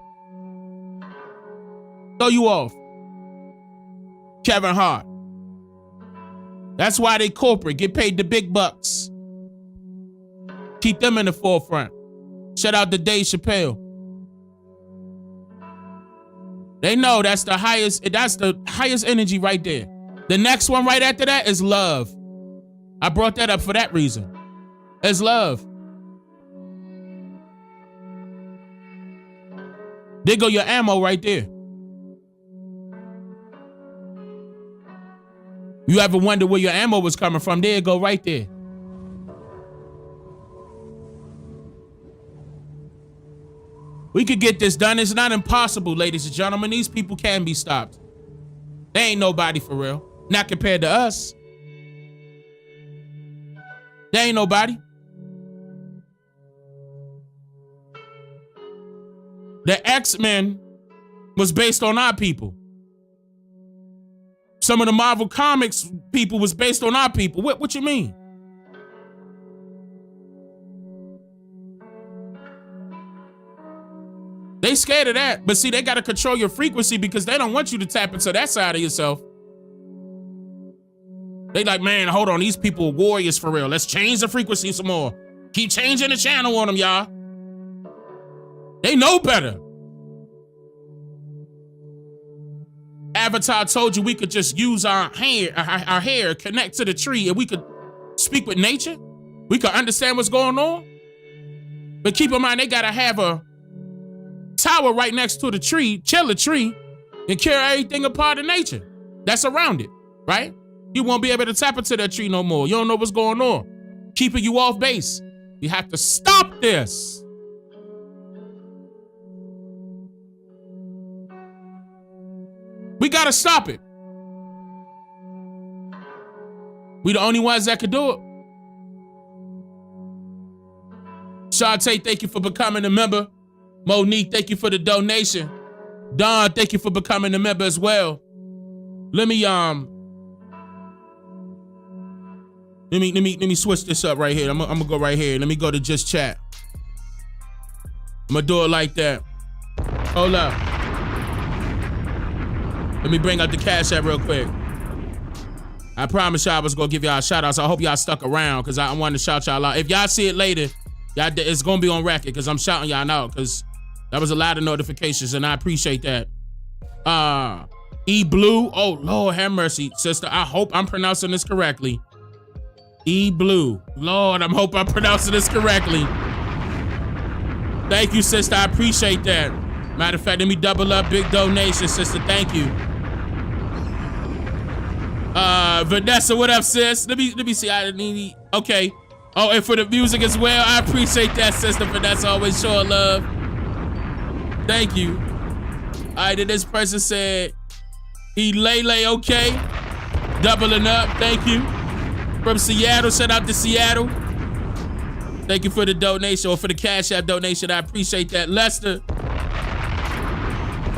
throw you off. Kevin Hart. That's why they corporate, get paid the big bucks. Keep them in the forefront. Shout out to Dave Chappelle. They know that's the highest energy right there. The next one right after that is love. I brought that up for that reason. It's love. There go your ammo right there. You ever wonder where your ammo was coming from? There it go right there. We could get this done. It's not impossible, ladies and gentlemen. These people can be stopped. They ain't nobody for real. Not compared to us. They ain't nobody. The X-Men was based on our people. Some of the Marvel Comics people was based on our people. What you mean? They scared of that. But see, they got to control your frequency because they don't want you to tap into that side of yourself. They like, man, hold on. These people are warriors for real. Let's change the frequency some more. Keep changing the channel on them, y'all. They know better. Avatar told you we could just use our hair, connect to the tree, and we could speak with nature. We could understand what's going on. But keep in mind, they gotta have a tower right next to the tree, chill the tree, and carry everything a part of nature that's around it, right? You won't be able to tap into that tree no more. You don't know what's going on. Keeping you off base. We have to stop this. We gotta stop it. We the only ones that could do it. Shantae, thank you for becoming a member. Monique, thank you for the donation. Don, thank you for becoming a member as well. Let me switch this up right here. I'm gonna go right here. Let me go to just chat. I'm gonna do it like that. Hold up. Let me bring up the Cash App real quick. I promise y'all I was gonna give y'all shout outs. I hope y'all stuck around because I wanted to shout y'all out. If y'all see it later, it's gonna be on record because I'm shouting y'all out because that was a lot of notifications and I appreciate that. E Blue, oh Lord have mercy, sister. I hope I'm pronouncing this correctly. E Blue, Lord, I hope I'm pronouncing this correctly. Thank you, sister. I appreciate that. Matter of fact, let me double up big donation, sister. Thank you. Vanessa, what up, sis? Let me see. Okay. Oh, and for the music as well, I appreciate that, sister. Vanessa, always show love. Thank you. All right, then this person said, Lele, okay. Doubling up, thank you. From Seattle, shout out to Seattle. Thank you for the donation or for the Cash App donation. I appreciate that. Lester.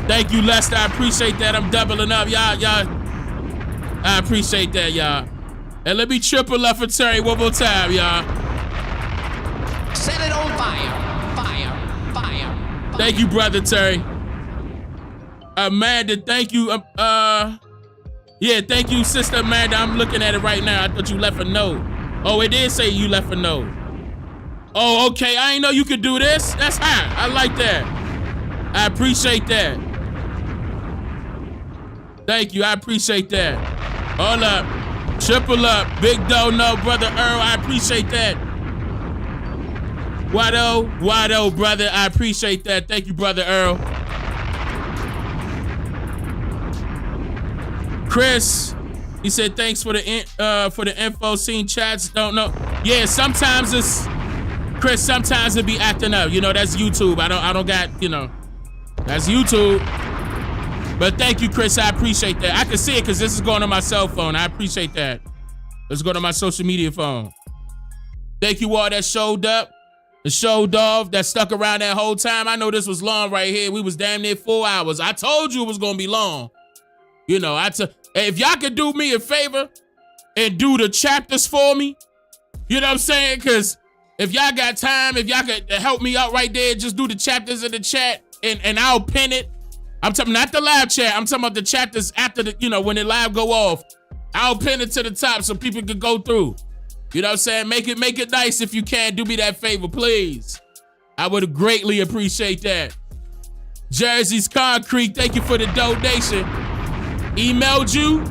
Thank you, Lester. I appreciate that. I'm doubling up. Y'all. I appreciate that, y'all. And let me triple up for Terry one more time, y'all. Set it on fire. Fire. Fire. Thank you, brother Terry. Amanda, thank you. Yeah, thank you, sister Amanda. I'm looking at it right now. I thought you left a note. Oh, it did say you left a note. Oh, okay. I ain't know you could do this. That's hot. I like that. I appreciate that. Thank you. I appreciate that. Hold up. Triple up. Big dono, brother Earl. I appreciate that. Wado, brother. I appreciate that. Thank you, brother Earl. Chris, he said thanks for the info. Seen chats, don't know. Yeah, sometimes it's Chris. Sometimes it be acting up. You know, that's YouTube. I don't got, you know, that's YouTube. But thank you, Chris. I appreciate that. I can see it because this is going on my cell phone. I appreciate that. Let's go to my social media phone. Thank you all that showed up, that showed off, that stuck around that whole time. I know this was long right here. We was damn near 4 hours. I told you it was gonna be long. You know, if y'all could do me a favor and do the chapters for me, you know what I'm saying? Because if y'all got time, if y'all could help me out right there, just do the chapters in the chat and I'll pin it. I'm talking not the live chat. I'm talking about the chapters after the, you know, when the live go off. I'll pin it to the top so people can go through. You know what I'm saying? Make it nice if you can. Do me that favor, please. I would greatly appreciate that. Jersey's Concrete, thank you for the donation. Emailed you?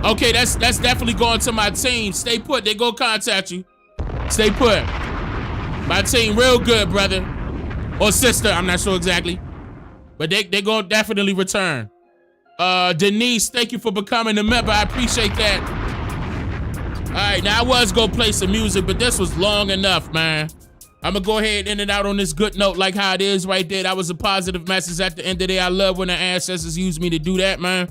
Okay, that's definitely going to my team. Stay put. They go contact you. Stay put. My team real good, brother. Or sister, I'm not sure exactly. But they gonna definitely return. Denise, thank you for becoming a member. I appreciate that. All right, now I was gonna play some music, but this was long enough, man. I'm gonna go ahead and end it out on this good note like how it is right there. That was a positive message at the end of the day. I love when the ancestors use me to do that, man.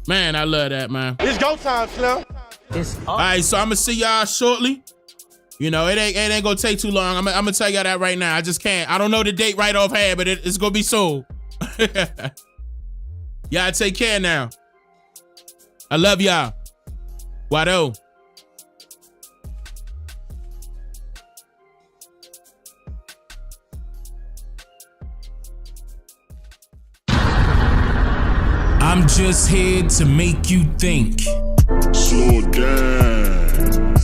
Man, I love that, man. It's go time, Slim. All right, so I'm gonna see y'all shortly. You know, it ain't gonna take too long. I'm gonna tell y'all that right now. I just can't. I don't know the date right offhand, but it's gonna be soon. Y'all take care now. I love y'all. Wado. I'm just here to make you think. Slow down.